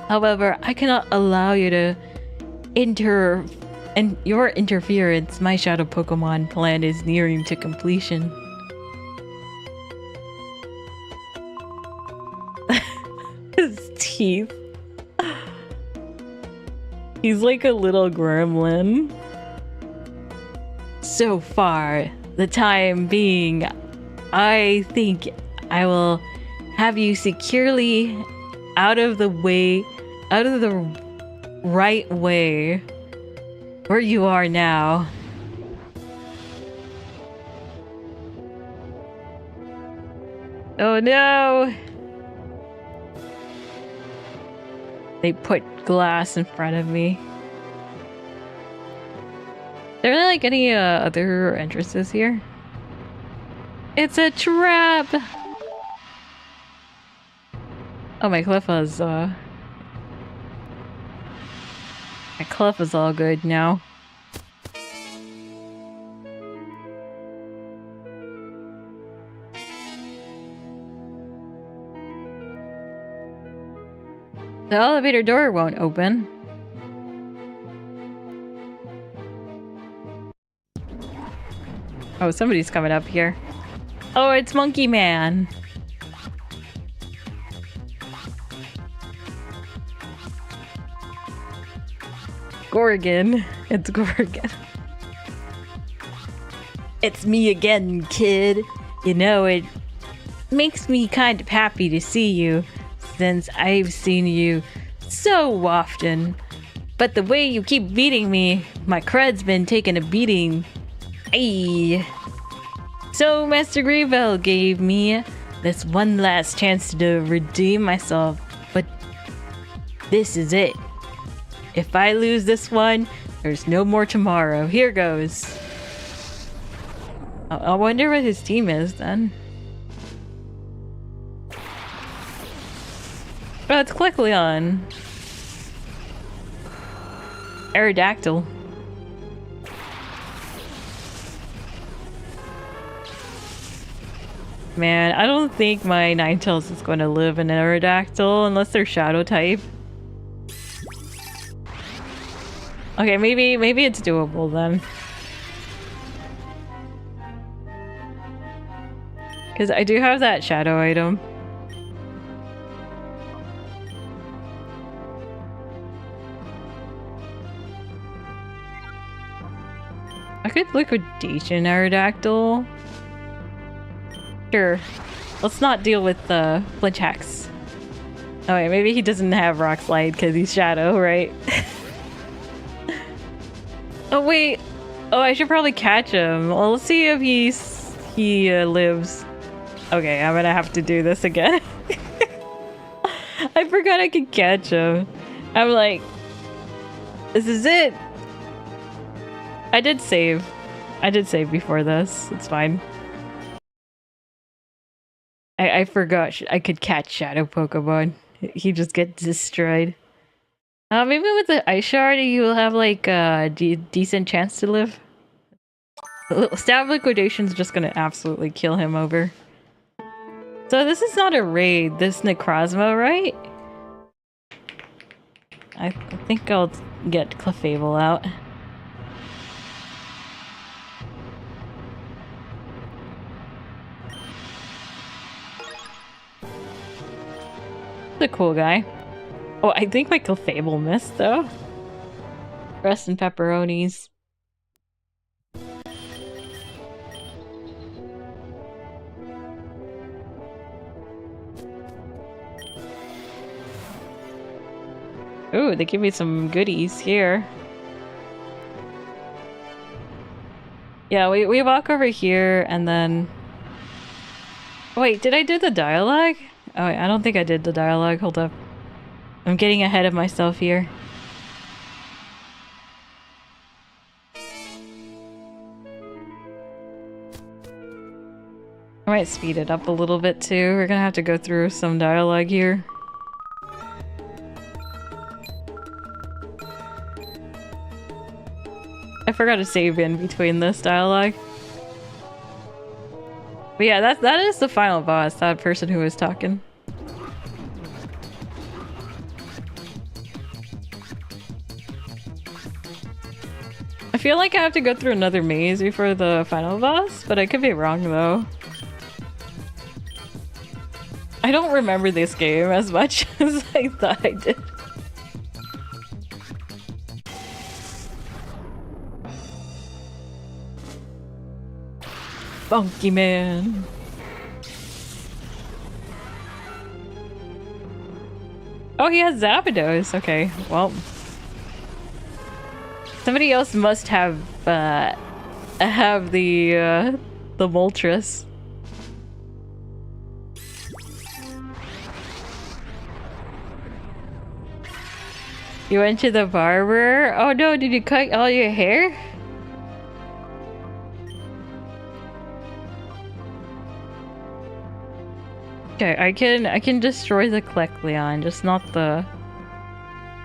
However, I cannot allow you to your interference. My shadow Pokemon plan is nearing to completion. His teeth. He's like a little gremlin. So far, the time being, I think I will have you securely out of the right way, where you are now. Oh no! They put glass in front of me. Are there like any other entrances here? It's a trap! Oh, my Cleffa's my Cleffa's all good now. The elevator door won't open. Oh, somebody's coming up here. Oh, it's Monkey Man. Gorgon. It's Gorgon. It's me again, kid. You know it. makes me kind of happy to see you, since I've seen you so often. But the way you keep beating me, my cred's been taking a beating. Ayy. So Master Greybell gave me this one last chance to redeem myself, but this is it. If I lose this one, there's no more tomorrow. Here goes. I wonder what his team is then. Oh, it's Kecleon. Aerodactyl. Man, I don't think my Ninetales is going to live in Aerodactyl unless they're Shadow type. Okay, maybe it's doable then. Because I do have that Shadow item. I could Liquidation Aerodactyl. Sure. Let's not deal with the flinch hacks. Oh wait, maybe he doesn't have Rock Slide because he's Shadow, right? Oh wait. Oh, I should probably catch him. Well, let's see if he lives. Okay, I'm gonna have to do this again. I forgot I could catch him. I'm like, this is it. I did save. I did save before this. It's fine. I forgot I could catch Shadow Pokemon. He just gets destroyed. Maybe with the Ice Shard you will have like a decent chance to live. Stab Liquidation's just gonna absolutely kill him over. So this is not a raid, this Necrozma, right? I think I'll get Clefable out. The cool guy. Oh, I think my Clefable missed though. Rest and pepperonis. Ooh, they give me some goodies here. Yeah, we walk over here and then... Wait, did I do the dialogue? Oh, wait, I don't think I did the dialogue. Hold up. I'm getting ahead of myself here. I might speed it up a little bit too. We're gonna have to go through some dialogue here. I forgot to save in between this dialogue. But yeah, that is the final boss, that person who was talking. I feel like I have to go through another maze before the final boss, but I could be wrong though. I don't remember this game as much as I thought I did. Funky man. Oh, he has Zapdos. Okay, well. Somebody else must have the Moltres. You went to the barber? Oh no, did you cut all your hair? Okay, I can destroy the Kecleon, just not the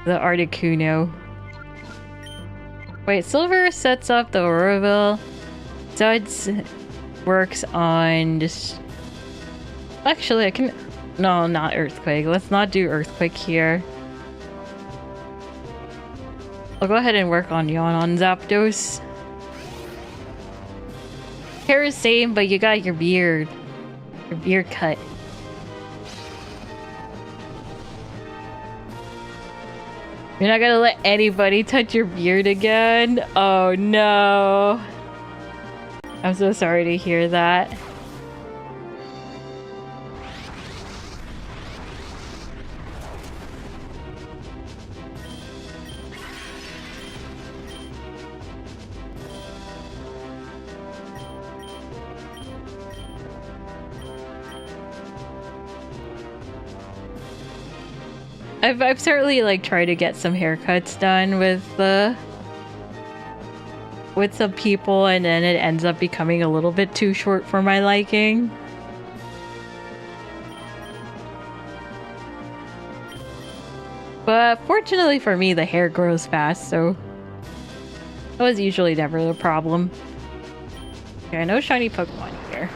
Articuno. Wait, Silver sets up the Auroville. So it works on just... Actually, I can... No, not Earthquake. Let's not do Earthquake here. I'll go ahead and work on Yawn on Zapdos. Hair is same, but you got your beard. Your beard cut. You're not gonna let anybody touch your beard again? Oh no. I'm so sorry to hear that. I've certainly like tried to get some haircuts done with some people, and then it ends up becoming a little bit too short for my liking. But fortunately for me, the hair grows fast, so that was usually never the problem. Okay, no shiny Pokemon here.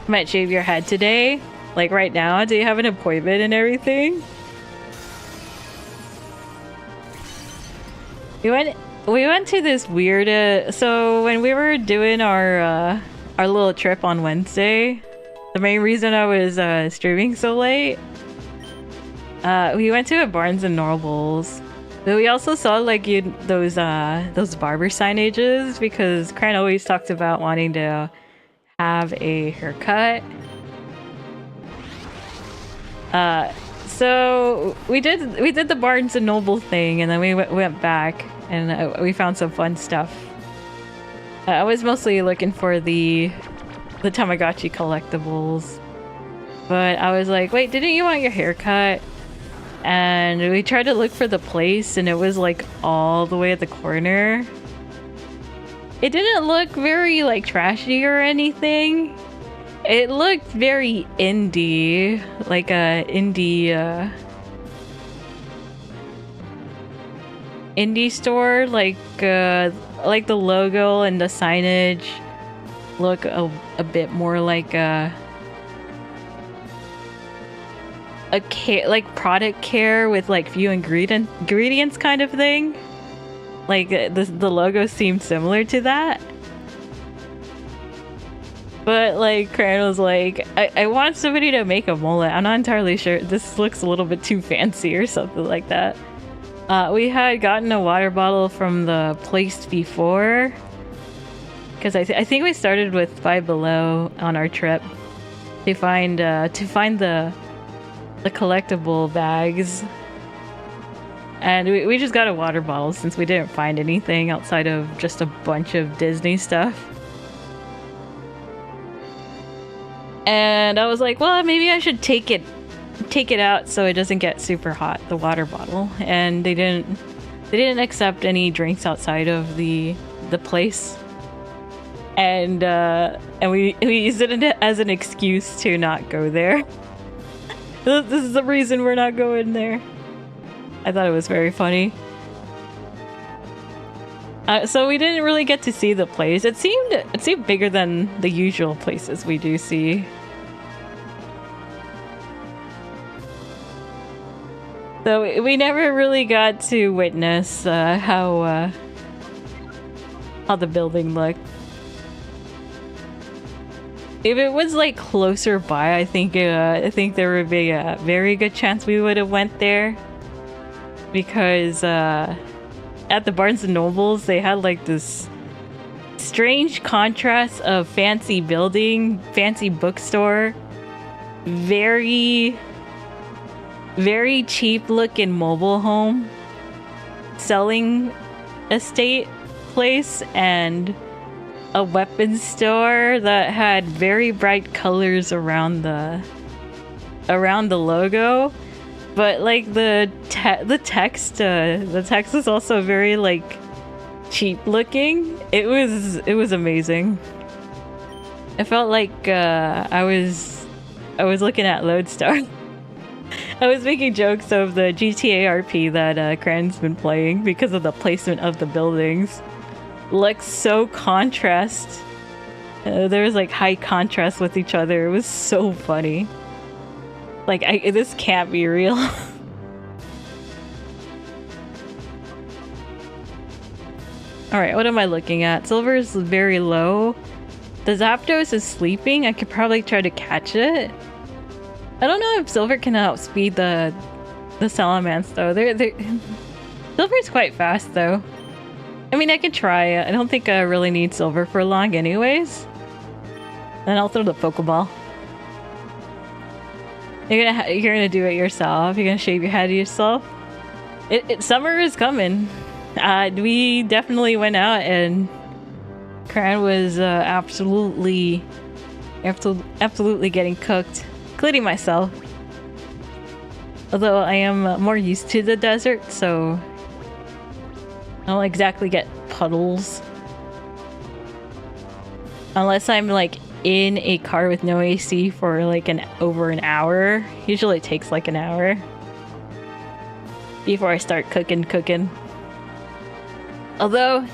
Might shave your head today? Like right now? Do you have an appointment and everything? We went to this weird so when we were doing our little trip on Wednesday, the main reason I was streaming so late, we went to a Barnes and Nobles. But we also saw like those barber signages, because Cran always talks about wanting to have a haircut. So we did the Barnes and Noble thing, and then we went back and we found some fun stuff. I was mostly looking for the Tamagotchi collectibles, but I was like, wait, didn't you want your hair cut? And we tried to look for the place, and it was like all the way at the corner. It didn't look very like trashy or anything. It looked very indie, like a indie store, like the logo and the signage look a bit more like like product care with like few ingredients kind of thing. Like the logo seemed similar to that. But like Cran was like, I want somebody to make a mullet. I'm not entirely sure. This looks a little bit too fancy or something like that. We had gotten a water bottle from the place before, because I think we started with Five Below on our trip to find the collectible bags, and we just got a water bottle since we didn't find anything outside of just a bunch of Disney stuff. And I was like, well, maybe I should take it out so it doesn't get super hot, the water bottle. And they didn't accept any drinks outside of the place. And we used it as an excuse to not go there. This is the reason we're not going there. I thought it was very funny. So we didn't really get to see the place. It seemed bigger than the usual places we do see. So we never really got to witness how the building looked. If it was like closer by, I think there would be a very good chance we would have went there, because at the Barnes and Nobles, they had like this strange contrast of fancy building, fancy bookstore, very, very cheap looking mobile home selling estate place, and a weapons store that had very bright colors around the logo. But like the text was also very like cheap looking. It was amazing. I felt like I was looking at Lodestar. I was making jokes of the GTA RP that Cran's been playing because of the placement of the buildings. Looks so contrast. There was like high contrast with each other. It was so funny. Like, this can't be real. Alright, what am I looking at? Silver is very low. The Zapdos is sleeping. I could probably try to catch it. I don't know if Silver can outspeed the Salamence though. Silver's quite fast though. I mean, I could try. I don't think I really need Silver for long anyways. Then I'll throw the Pokeball. You're gonna do it yourself. You're gonna shave your head yourself. Summer is coming. We definitely went out and Cran was absolutely getting cooked, including myself. Although I am more used to the desert, so I don't exactly get puddles. Unless I'm like in a car with no AC for like over an hour. Usually it takes like an hour before I start cooking. Although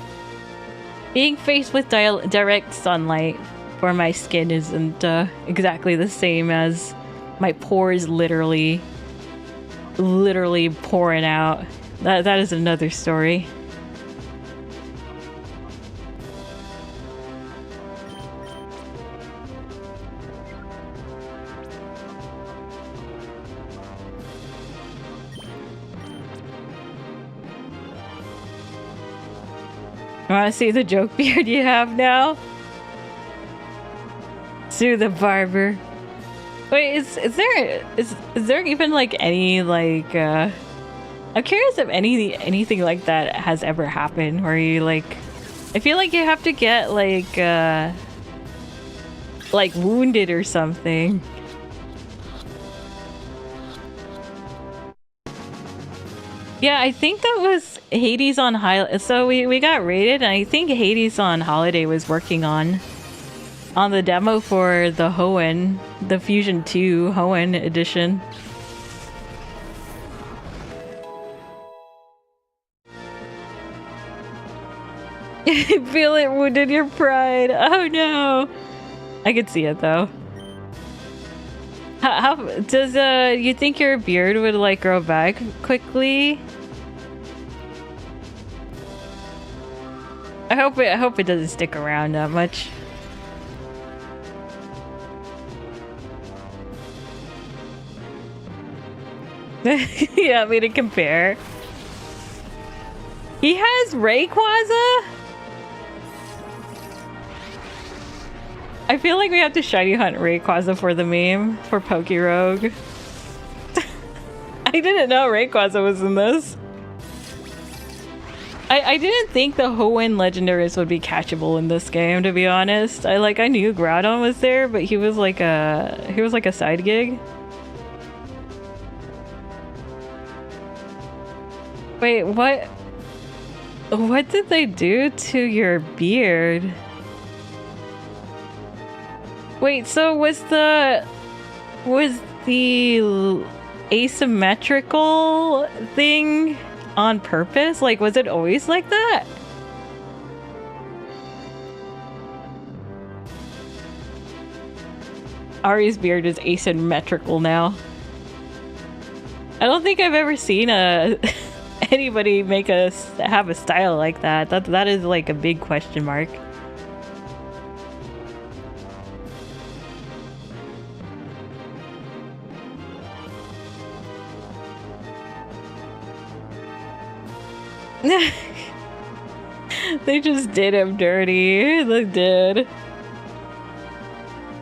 being faced with direct sunlight for my skin isn't exactly the same as my pores literally pouring out. That is another story. You wanna see the joke beard you have now? Sue the barber. Wait, is there even like any like I'm curious if anything like that has ever happened where you like I feel like you have to get like wounded or something. Yeah, I think that was Hades on High. So we got raided, and I think Hades on Holiday was working on the demo for the Hoenn, the Fusion 2 Hoenn edition. Feel it wounded your pride. Oh no! I could see it though. How does you think your beard would like grow back quickly? I hope it doesn't stick around that much. Yeah, me to compare. He has Rayquaza? I feel like we have to shiny hunt Rayquaza for the meme for Pokerogue. I didn't know Rayquaza was in this. I didn't think the Hoenn legendaries would be catchable in this game, to be honest. I knew Groudon was there, but he was like a side gig. Wait, what? What did they do to your beard? Wait, so was the asymmetrical thing on purpose? Like, was it always like that? Ari's beard is asymmetrical now. I don't think I've ever seen anybody have a style like that. That is like a big question mark. They just did him dirty. They did.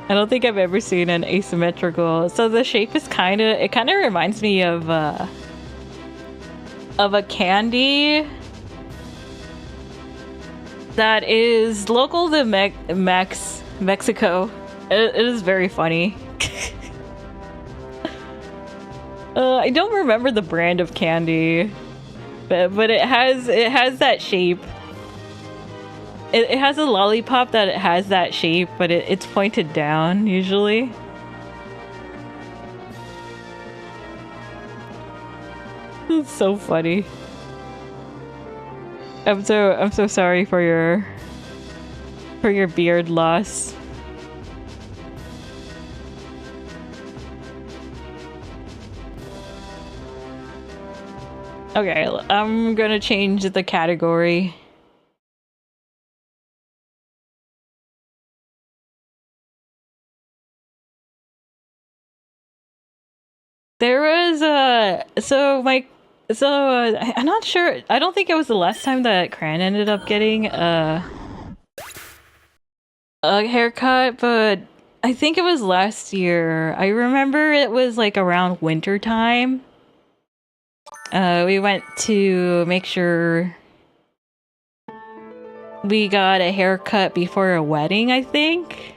I don't think I've ever seen an asymmetrical. So the shape is kind of reminds me of a candy that is local to Mexico. It is very funny. I don't remember the brand of candy, but it has that shape. It has a lollipop that it has that shape, but it's pointed down usually. It's so funny. I'm so sorry for your beard loss. Okay, I'm gonna change the category. There was I'm not sure. I don't think it was the last time that Cran ended up getting a haircut, but I think it was last year. I remember it was like around winter time. We went to make sure we got a haircut before a wedding, I think.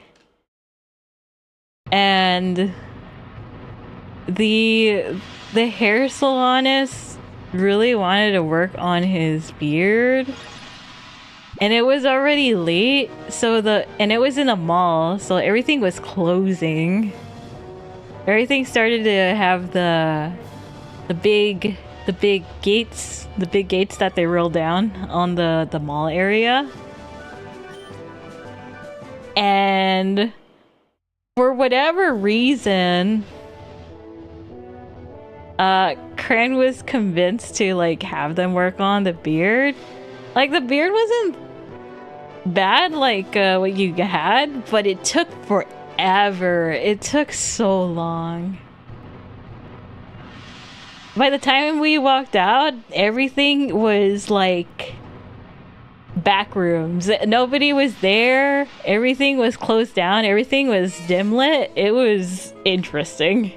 And the hair salonist really wanted to work on his beard. And it was already late, and it was in a mall, so everything was closing. Everything started to have the big gates, that they roll down on the mall area. And for whatever reason, Kren was convinced to like have them work on the beard. Like the beard wasn't bad like what you had, but it took forever. It took so long. By the time we walked out, everything was like back rooms. Nobody was there. Everything was closed down. Everything was dim lit. It was interesting.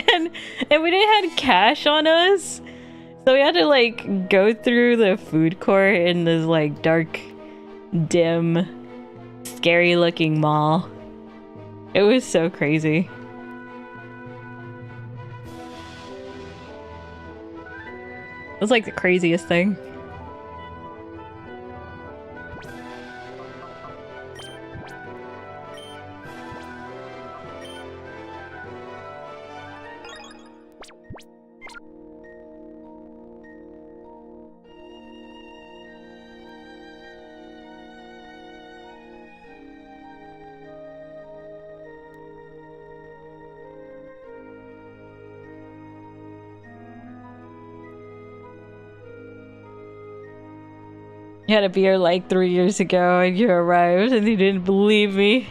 and we didn't have cash on us. So we had to like go through the food court in this like dark, dim, scary looking mall. It was so crazy. It was like the craziest thing. You had a beer like 3 years ago and you arrived and you didn't believe me.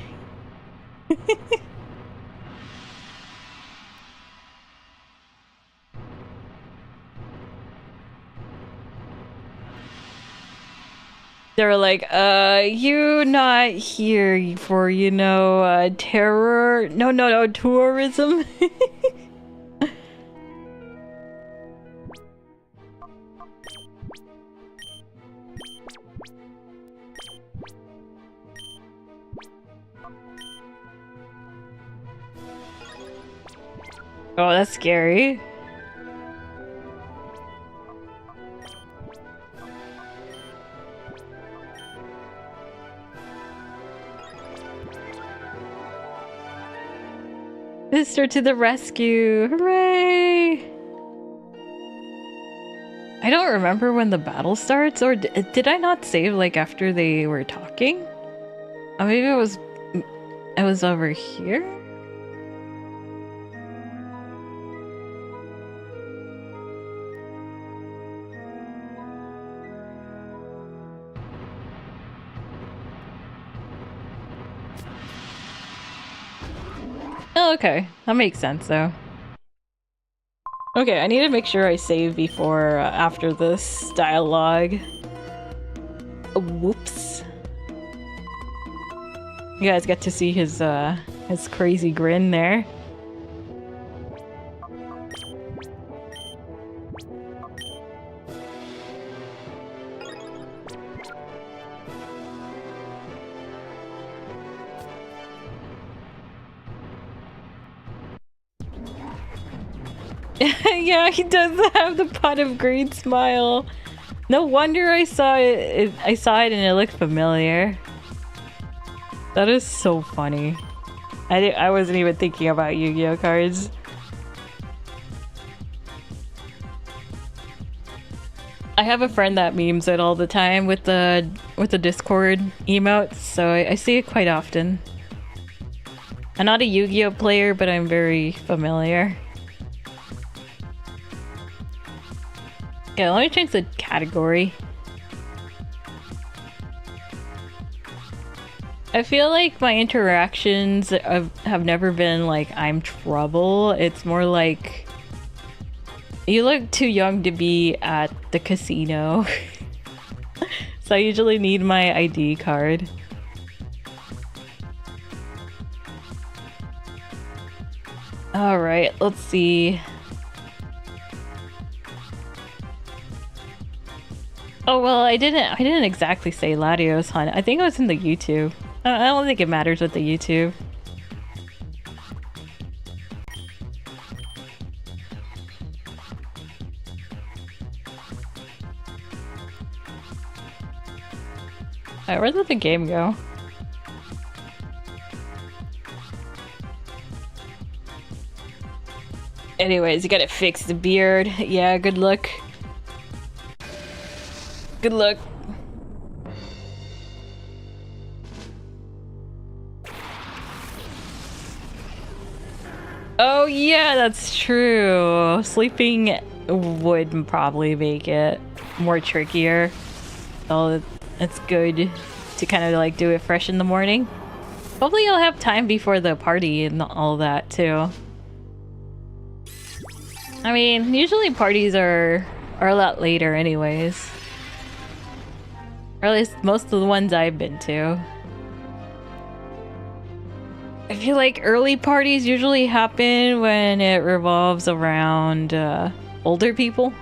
They were like, you not here for, you know, terror? No, tourism? Oh, that's scary. Sister to the rescue! Hooray! I don't remember when the battle starts, or did I not save like after they were talking? Oh, maybe it was over here? Oh, okay. That makes sense, though. Okay, I need to make sure I save before, after this dialogue. Oh, whoops. You guys get to see his crazy grin there. Yeah, he does have the pot of green smile. No wonder I saw it. I saw it and it looked familiar. That is so funny. I wasn't even thinking about Yu-Gi-Oh cards. I have a friend that memes it all the time with the Discord emotes, so I see it quite often. I'm not a Yu-Gi-Oh player, but I'm very familiar. Okay, let me change the category. I feel like my interactions have never been like, I'm trouble. It's more like, you look too young to be at the casino. So I usually need my ID card. Alright, let's see. Oh well, I didn't exactly say Latios hunt. I think it was in the YouTube. I don't think it matters with the YouTube. Alright, where did the game go? Anyways, you gotta fix the beard. Yeah, good luck. Good luck. Oh yeah, that's true. Sleeping would probably make it more trickier. So it's good to kind of like do it fresh in the morning. Hopefully you'll have time before the party and all that too. I mean, usually parties are a lot later anyways. Or at least most of the ones I've been to. I feel like early parties usually happen when it revolves around older people.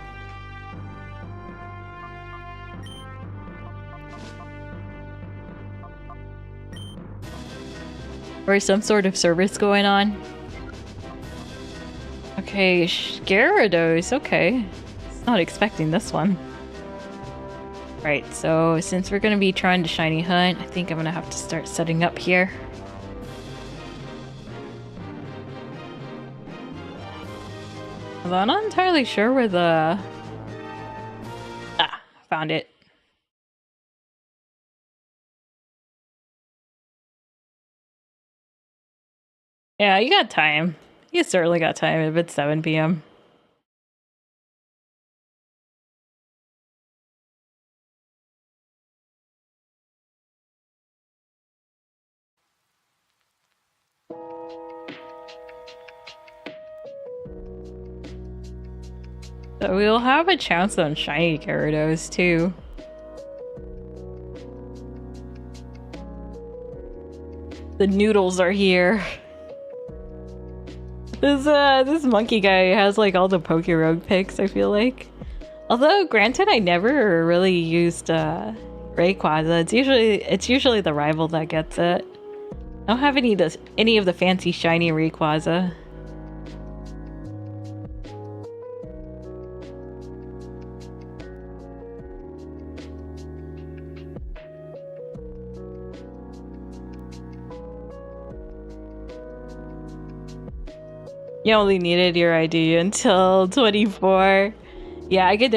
Or some sort of service going on. Okay, Gyarados, okay. Not expecting this one. Right, so since we're gonna be trying to shiny hunt, I think I'm gonna have to start setting up here. Although I'm not entirely sure where the... Ah, found it. Yeah, you got time. You certainly got time if it's 7 p.m. So we'll have a chance on shiny Gyarados too. The noodles are here. This monkey guy has like all the Pokerogue picks, I feel like. Although granted I never really used Rayquaza. It's usually the rival that gets it. I don't have any of the fancy shiny Rayquaza. You only needed your ID until 24. Yeah, I could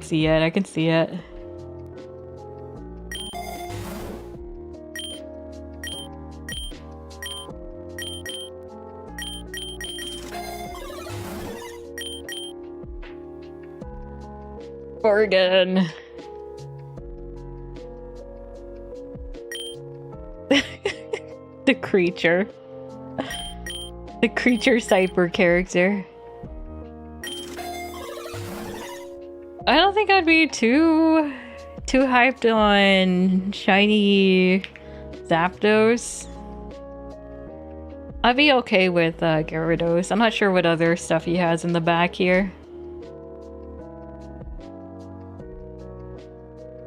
see it. I could see it. Oregon. The creature. The creature cyber character. I don't think I'd be too hyped on shiny Zapdos. I'd be okay with Gyarados. I'm not sure what other stuff he has in the back here.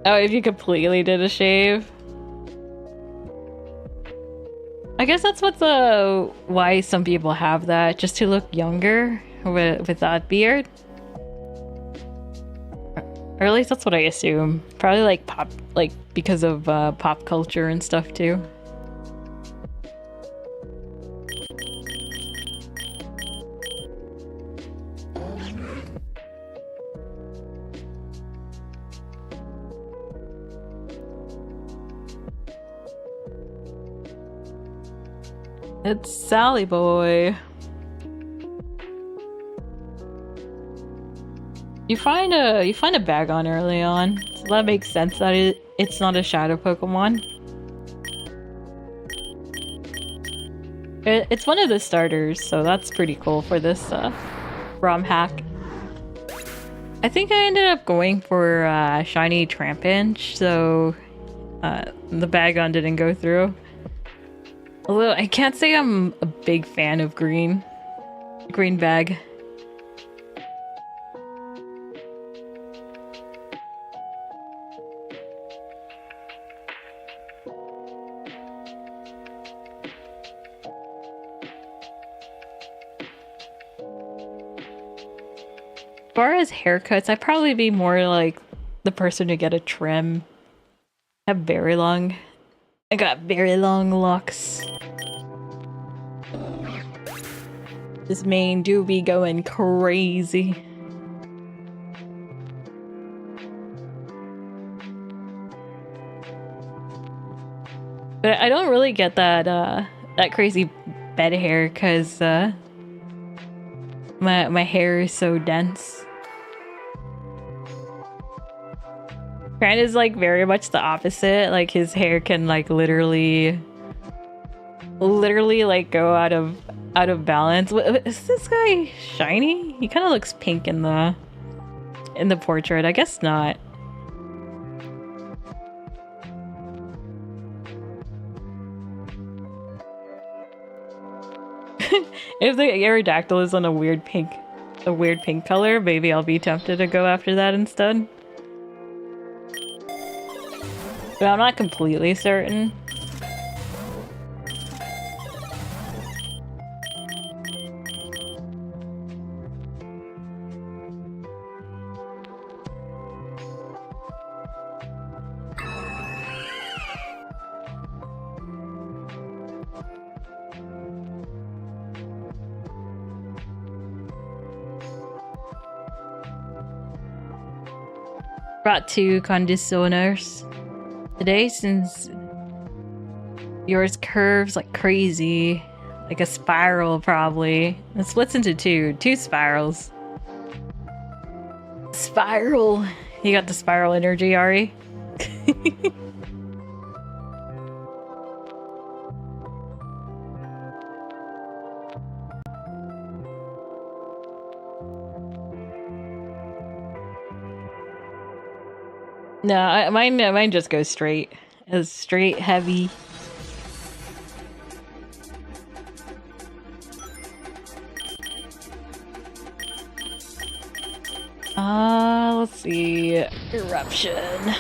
Oh, if you completely did a shave. I guess that's why some people have that, just to look younger with that beard. Or at least that's what I assume. Probably like because of pop culture and stuff too. It's Sally Boy. You find a Bagon early on, so that makes sense that it's not a shadow Pokemon. It's one of the starters, so that's pretty cool for this Romhack. I think I ended up going for shiny Trapinch, so the Bagon didn't go through. Although I can't say I'm a big fan of green. green bag. As far as haircuts, I'd probably be more like the person to get a trim. I got very long locks. This mane do be going crazy. But I don't really get that that crazy bed hair because my hair is so dense. Grant is like very much the opposite. Like his hair can like literally like go out of balance. Is this guy shiny? He kind of looks pink in the portrait. I guess not. If the Aerodactyl is on a weird pink color, maybe I'll be tempted to go after that instead. But I'm not completely certain. Brought 2 conditioners today since yours curves like crazy, like a spiral probably. It splits into two spirals. Spiral. You got the spiral energy, Ari. No, mine just goes straight. It's straight heavy. Let's see. Eruption.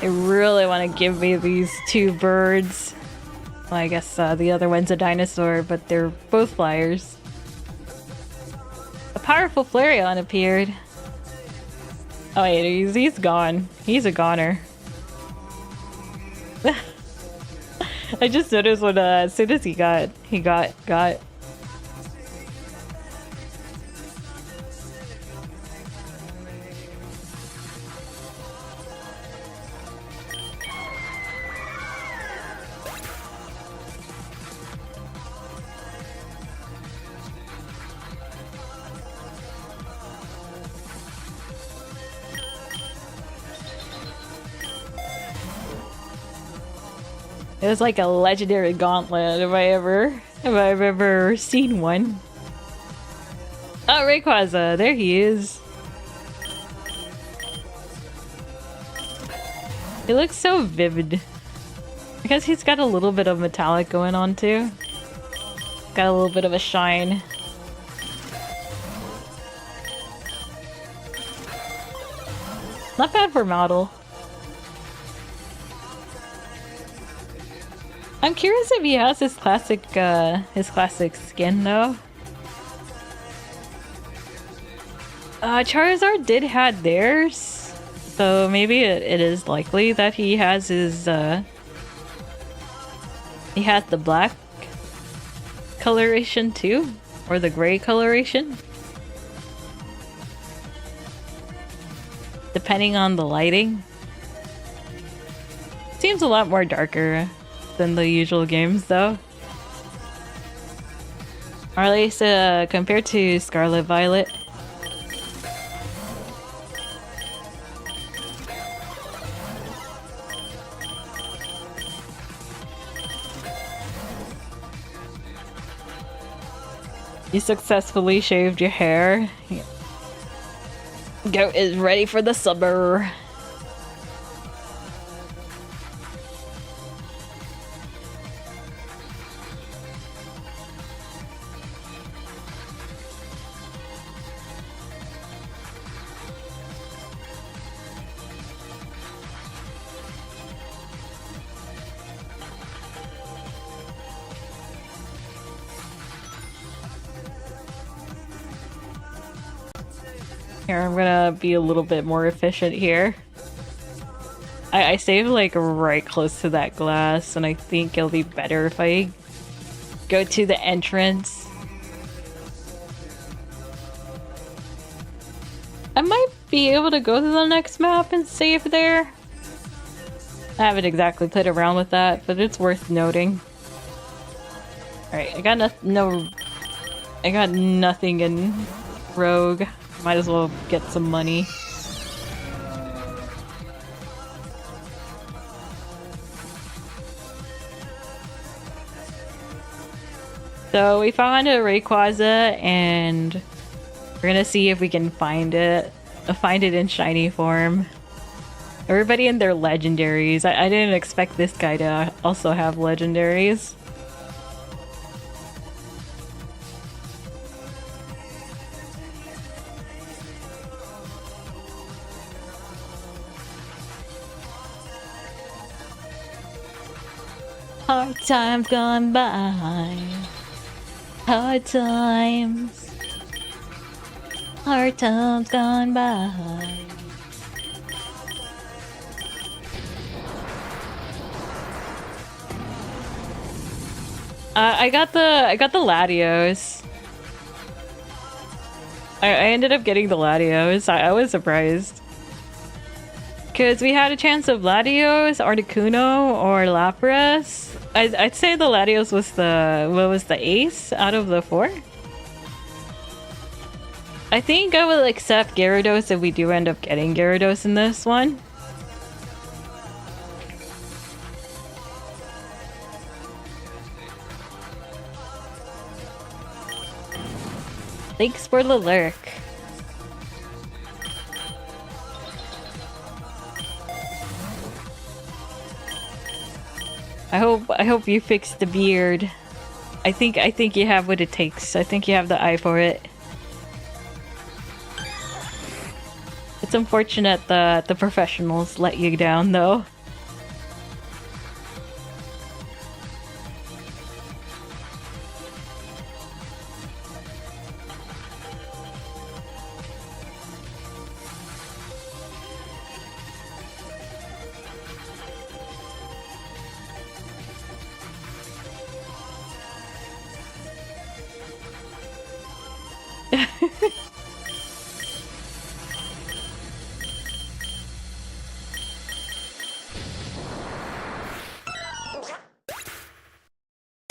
I really want to give me these 2 birds. Well, I guess the other one's a dinosaur, but they're both flyers. A powerful Flareon appeared. Oh wait, he's gone. He's a goner. I just noticed when as soon as he got. It was like a legendary gauntlet if I've ever seen one. Oh, Rayquaza, there he is. He looks so vivid. I guess he's got a little bit of metallic going on too. Got a little bit of a shine. Not bad for model. I'm curious if he has his classic skin though. Charizard did had theirs, so maybe it is likely that he has his he has the black coloration too, or the gray coloration, depending on the lighting. Seems a lot more darker than the usual games though. Or at least compared to Scarlet Violet. You successfully shaved your hair. Goat is ready for the summer. Here, I'm gonna be a little bit more efficient here. I saved like right close to that glass, and I think it'll be better if I go to the entrance. I might be able to go to the next map and save there. I haven't exactly played around with that, but it's worth noting. Alright, I got I got nothing in Rogue. Might as well get some money. So we found a Rayquaza, and we're gonna see if we can find it in shiny form. Everybody in their legendaries. I didn't expect this guy to also have legendaries. Hard times gone by. Hard times. Hard times gone by. I got the Latios. I ended up getting the Latios. I was surprised. Because we had a chance of Latios, Articuno, or Lapras. I'd say the Latios was the ace out of the four? I think I will accept Gyarados if we do end up getting Gyarados in this one. Thanks for the lurk. I hope you fixed the beard. I think you have what it takes. I think you have the eye for it. It's unfortunate that the professionals let you down though.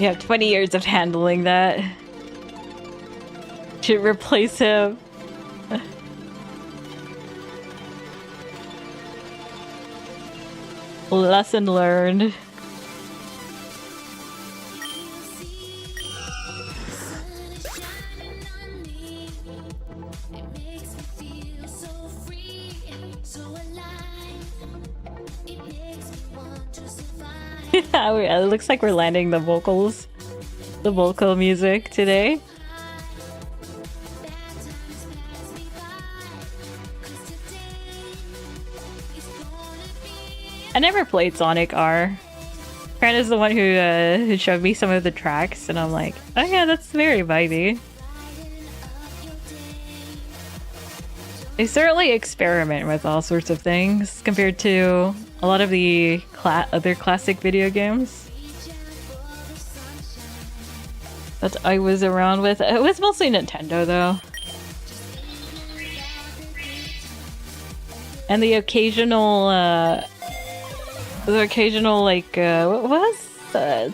You have 20 years of handling that. Should replace him. Lesson learned. It looks like we're landing the vocal music today. I never played Sonic R. Fran is the one who showed me some of the tracks, and I'm like, oh yeah, that's very vibey. They certainly experiment with all sorts of things compared to a lot of the other classic video games that I was around with. It was mostly Nintendo though. And the occasional like, what was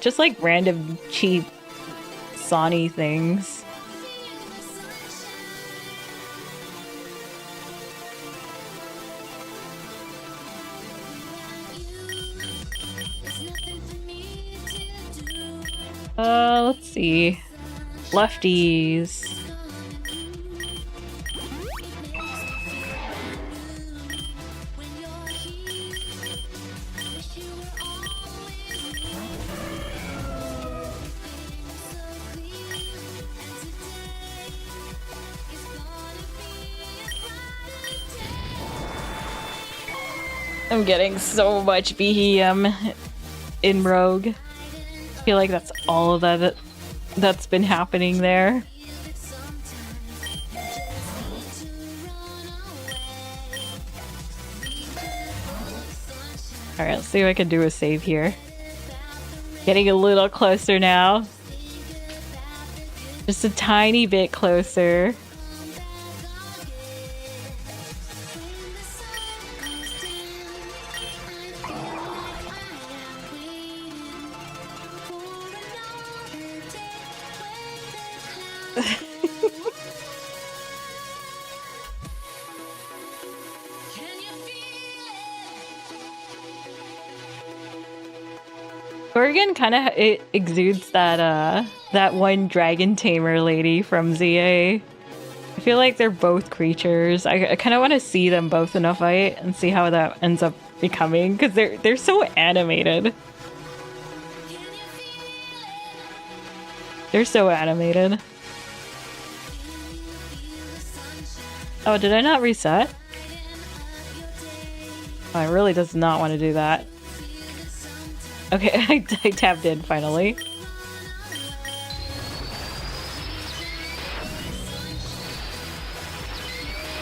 just like random cheap Sony things. Let's see. Lefties. I'm getting so much BEM in Rogue. I feel like that's all of that's been happening there. Alright, let's see if I can do a save here. Getting a little closer now. Just a tiny bit closer. Oregon kind of exudes that that one dragon tamer lady from ZA. I feel like they're both creatures. I kind of want to see them both in a fight and see how that ends up becoming, because they're so animated. They're so animated. Oh, did I not reset? Oh, I really does not want to do that. Okay, I tapped in finally.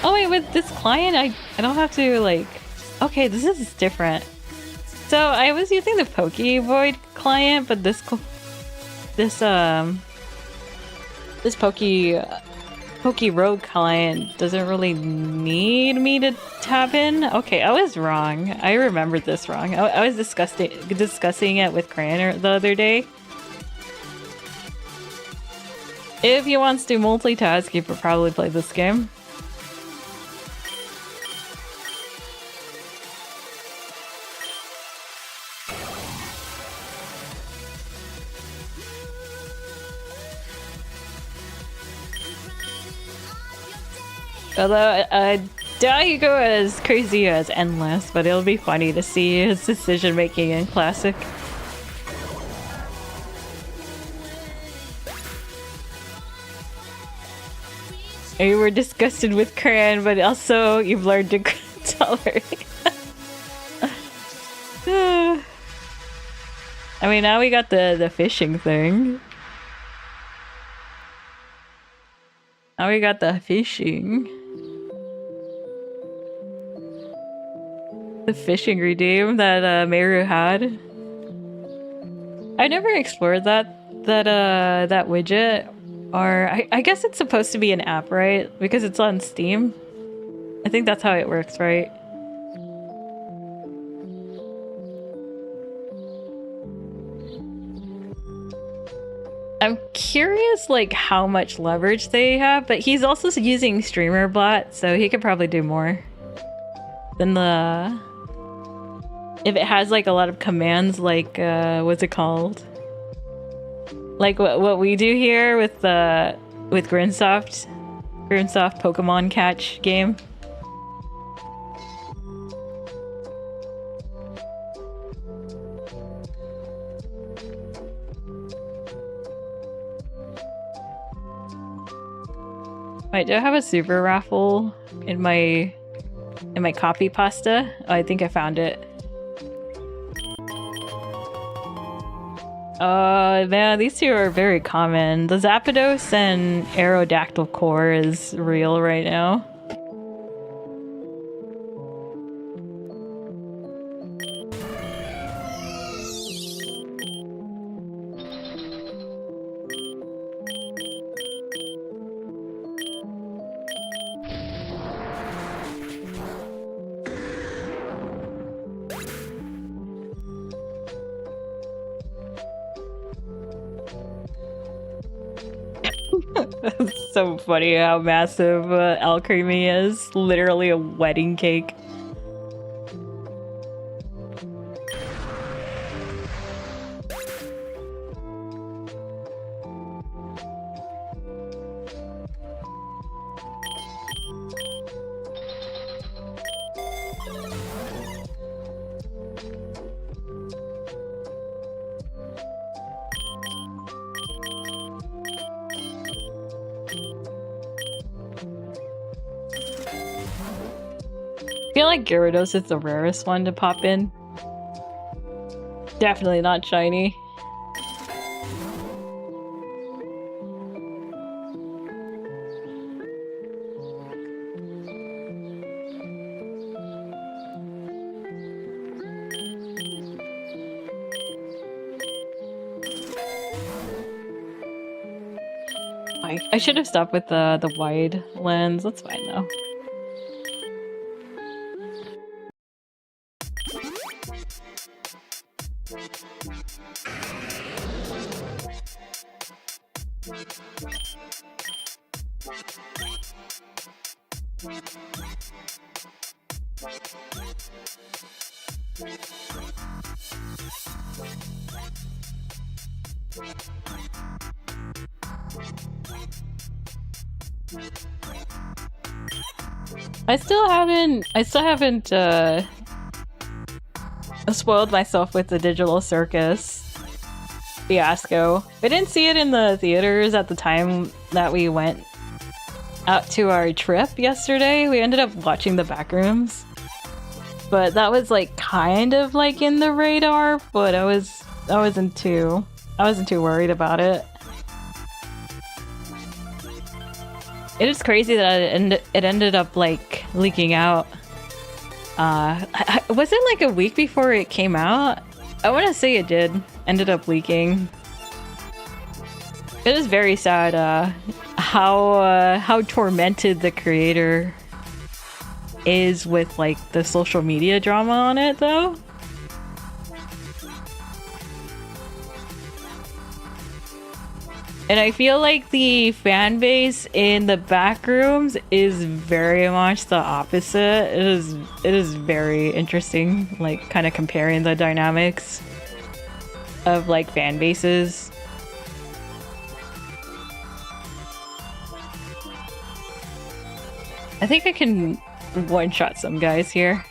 Oh wait, with this client, I don't have to like... Okay, this is different. So I was using the Void client, but this Rogue client doesn't really need me to tap in. Okay, I was wrong. I remembered this wrong. I was discussing it with Cran the other day. If he wants to multitask, he could probably play this game. Although I doubt you go as crazy as Endless, but it'll be funny to see his decision making in Classic. And you were disgusted with Cran, but also you've learned to tolerate. I mean, now we got the fishing thing. Now we got the fishing. The fishing redeem that Meru had. I never explored that widget, or I guess it's supposed to be an app, right? Because it's on Steam. I think that's how it works, right? I'm curious, like, how much leverage they have, but he's also using Streamer Bot, so he could probably do more than the... If it has, like, a lot of commands, like, what's it called? Like what we do here with Grinsoft Pokemon Catch game. Wait, do I have a super raffle in my copy pasta? Oh, I think I found it. Man, these two are very common. The Zapdos and Aerodactyl Core is real right now. It's so funny how massive Alcremie is. Literally a wedding cake. I feel like Gyarados is the rarest one to pop in. Definitely not shiny. I should have stopped with the wide lens. That's fine though. I still haven't spoiled myself with the Digital Circus fiasco. I didn't see it in the theaters at the time that we went out to our trip yesterday. We ended up watching the back rooms. But that was like kind of like in the radar, but I wasn't too worried about it. It is crazy that it ended up like leaking out. Was it like a week before it came out? I want to say it did. Ended up leaking. It is very sad how tormented the creator is with like the social media drama on it though. And I feel like the fan base in the back rooms is very much the opposite. It is very interesting, like kind of comparing the dynamics of like fan bases. I think I can one-shot some guys here.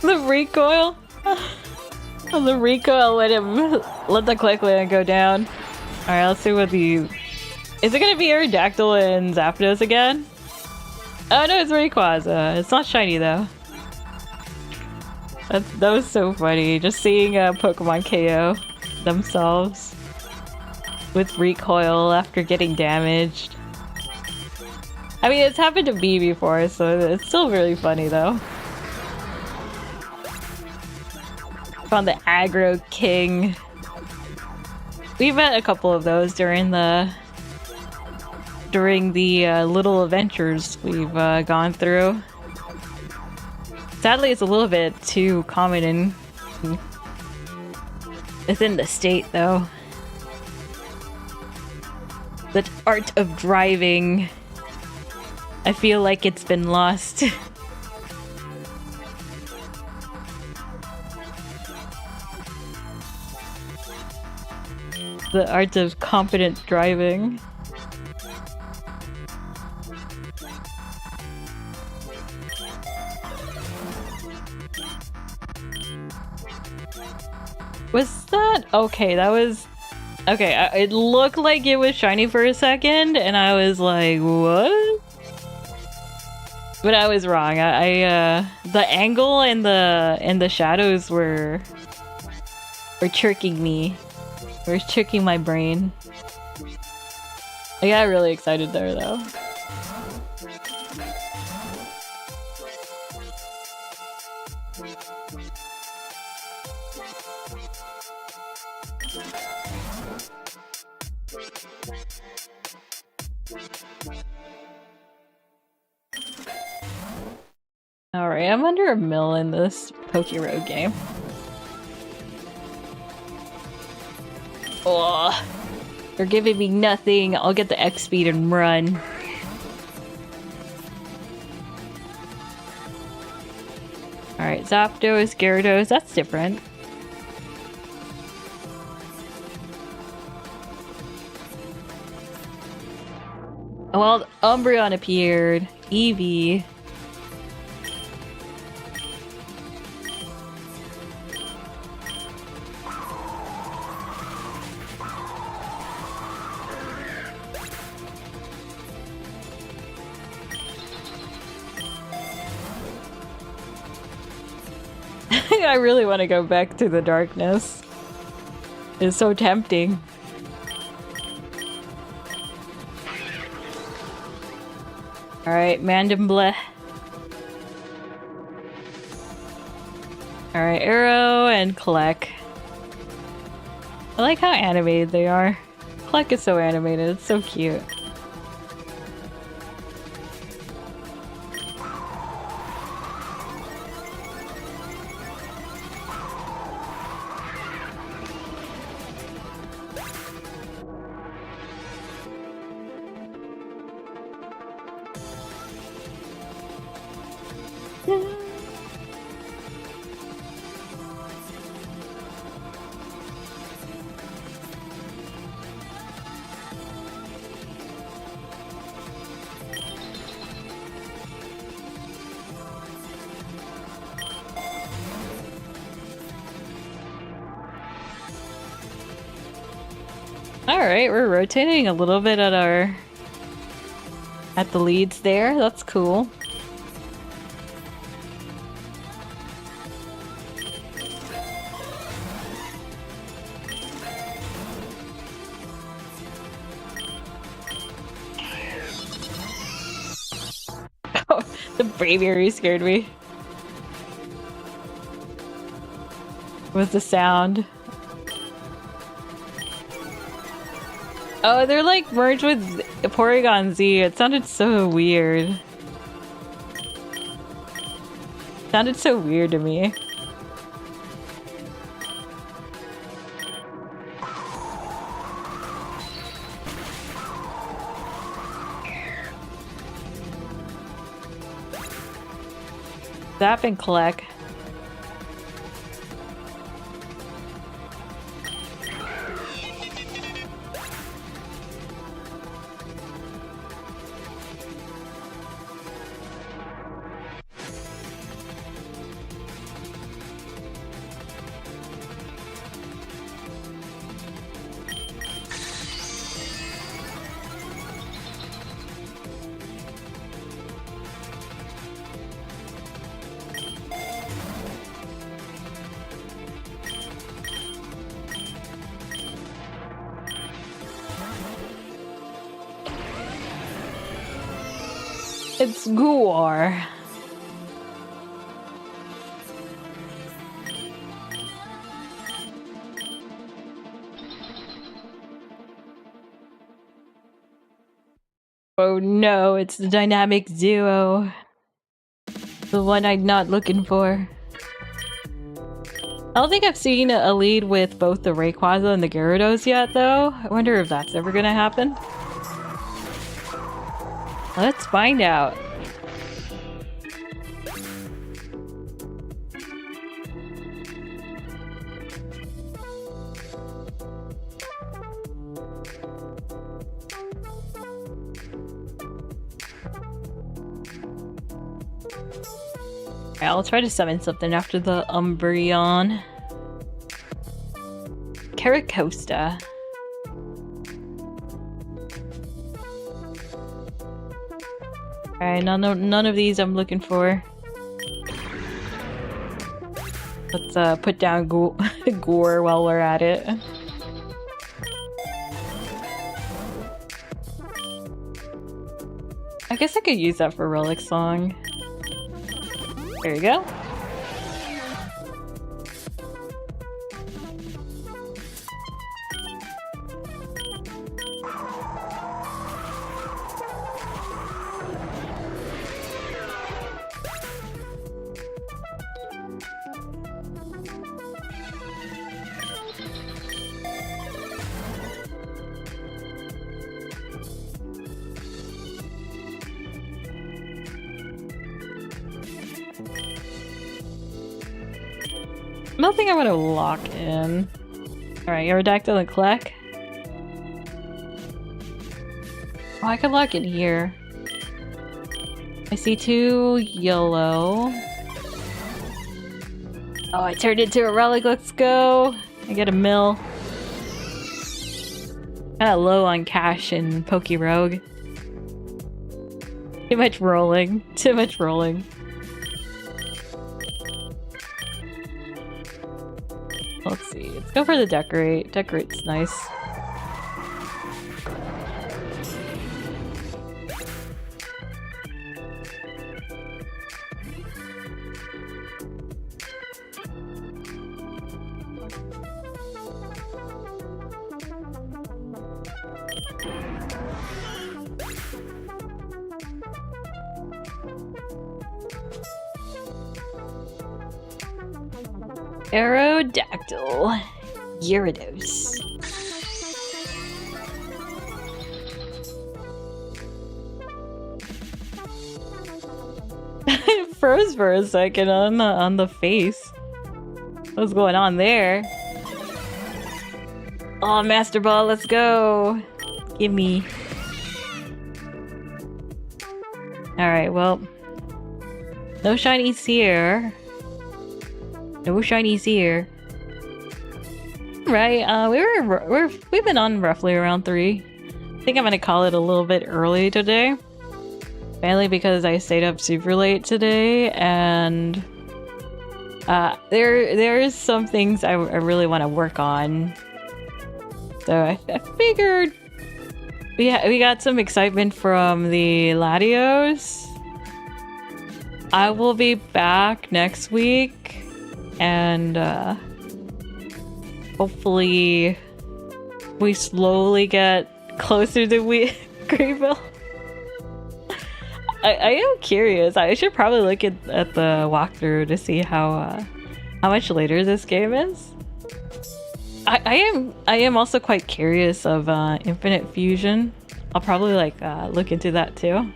The recoil? The recoil let the click land go down. Alright, let's see what the... Is it gonna be Aerodactyl and Zapdos again? Oh no, it's Rayquaza. It's not shiny though. That was so funny. Just seeing Pokemon KO themselves with recoil after getting damaged. I mean, it's happened to me before, so it's still really funny though. Found the Aggro King. We met a couple of those during the little adventures we've gone through. Sadly, it's a little bit too common within the state, though. The art of driving, I feel like it's been lost. The art of competent driving. Was that okay? That was okay. It looked like it was shiny for a second, and I was like, "What?" But I was wrong. The angle and the shadows were tricking me. We're tricking my brain. I got really excited there, though. Alright, I'm under a mil in this Pokeroad game. Oh, they're giving me nothing. I'll get the X speed and run. Alright, Zapdos, Gyarados, that's different. Oh, well, Umbreon appeared. Eevee. I really want to go back to the darkness. It's so tempting. Alright, Mandiblet. Alright, Arrow and Kleck. I like how animated they are. Kleck is so animated, it's so cute. Alright, we're rotating a little bit at the leads there. That's cool. Oh, the braviary scared me. With the sound. Oh, they're like merged with Porygon Z. It sounded so weird. It sounded so weird to me. Zap and Kleck. It's Guar. Oh no, it's the dynamic duo. The one I'm not looking for. I don't think I've seen a lead with both the Rayquaza and the Gyarados yet, though. I wonder if that's ever gonna happen. Let's find out. Alright, I'll try to summon something after the Umbreon. Caracosta. Alright, none of these I'm looking for. Let's put down Gore while we're at it. I guess I could use that for Relic Song. There you go. Nothing I want to lock in. Alright, Aerodactyl and Kleck. Oh, I could lock in here. I see 2 yellow. Oh, I turned into a relic. Let's go. I get a mill. Kinda low on cash in Pokerogue. Too much rolling. Too much rolling. Let's see. Let's go for the decorate. Decorate's nice. Aerodactyl. Gyarados. It froze for a second on the face. What's going on there? Oh, Master Ball, let's go. Gimme. Alright, well. No shinies here. No shinies here. Right, we've been on roughly around 3. I think I'm gonna call it a little bit early today. Mainly because I stayed up super late today, and there's some things I really want to work on. So I figured we got some excitement from the Latios. I will be back next week, and hopefully we slowly get closer to Greenville. I am curious. I should probably look at the walkthrough to see how much later this game is. I am also quite curious of Infinite Fusion. I'll probably look into that too.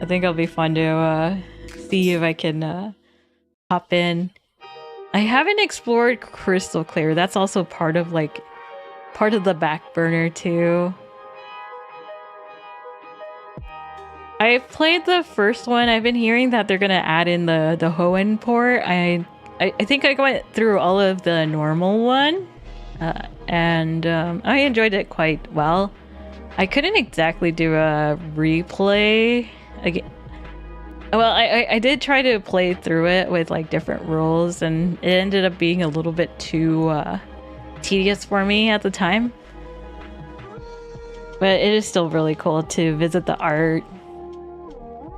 I think it'll be fun to see if I can hop in. I haven't explored Crystal Clear. That's also part of the back burner too. I've played the first one. I've been hearing that they're gonna add in the Hoenn port. I think I went through all of the normal one, and I enjoyed it quite well. I couldn't exactly do a replay again. Well, I did try to play through it with different rules, and it ended up being a little bit too tedious for me at the time. But it is still really cool to visit the art.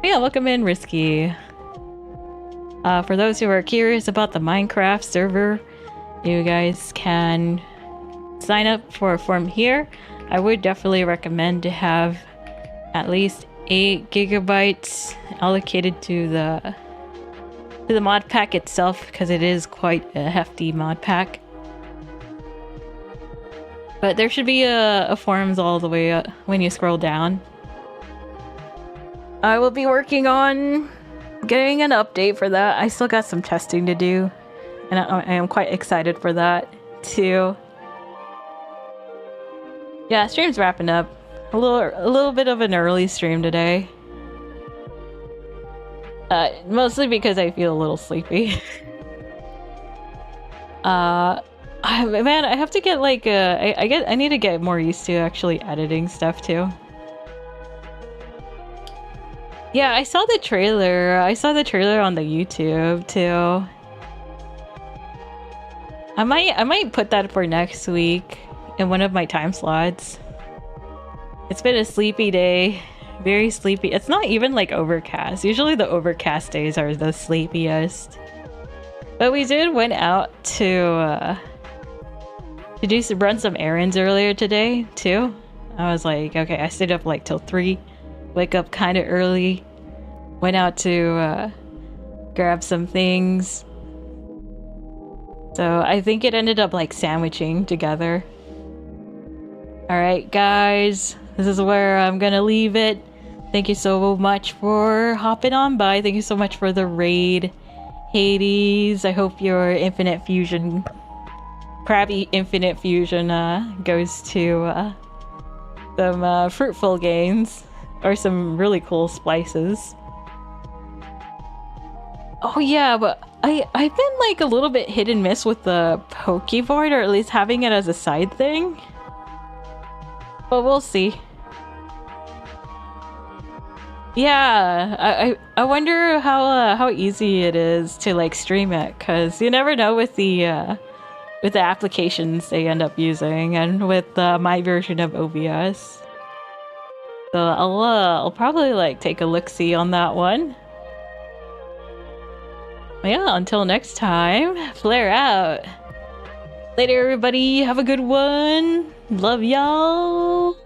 Yeah, welcome in, Risky. For those who are curious about the Minecraft server, you guys can sign up for a form here. I would definitely recommend to have at least 8 gigabytes allocated to the mod pack itself, because it is quite a hefty mod pack. But there should be a forums all the way up when you scroll down. I will be working on getting an update for that. I still got some testing to do, and I am quite excited for that too. Yeah, stream's wrapping up. A little bit of an early stream today. Mostly because I feel a little sleepy. Man, I have to get I need to get more used to actually editing stuff too. Yeah, I saw the trailer. I saw the trailer on the YouTube too. I might put that for next week in one of my time slots. It's been a sleepy day. Very sleepy. It's not even overcast. Usually the overcast days are the sleepiest. But we went out to run some errands earlier today too. I was like, okay, I stayed up till 3. Wake up kind of early. Went out to grab some things. So I think it ended up sandwiching together. Alright guys, this is where I'm gonna leave it. Thank you so much for hopping on by. Thank you so much for the raid, Hades. I hope your Infinite Fusion, Krabby Infinite Fusion goes to some fruitful gains. Or some really cool splices. Oh yeah, but I've been a little bit hit and miss with the Pokevoid, or at least having it as a side thing. But we'll see. Yeah, I wonder how easy it is to stream it, cause you never know with the with the applications they end up using and with my version of OBS. So I'll probably like take a look-see on that one. Yeah, until next time, flare out. Later, everybody. Have a good one. Love y'all.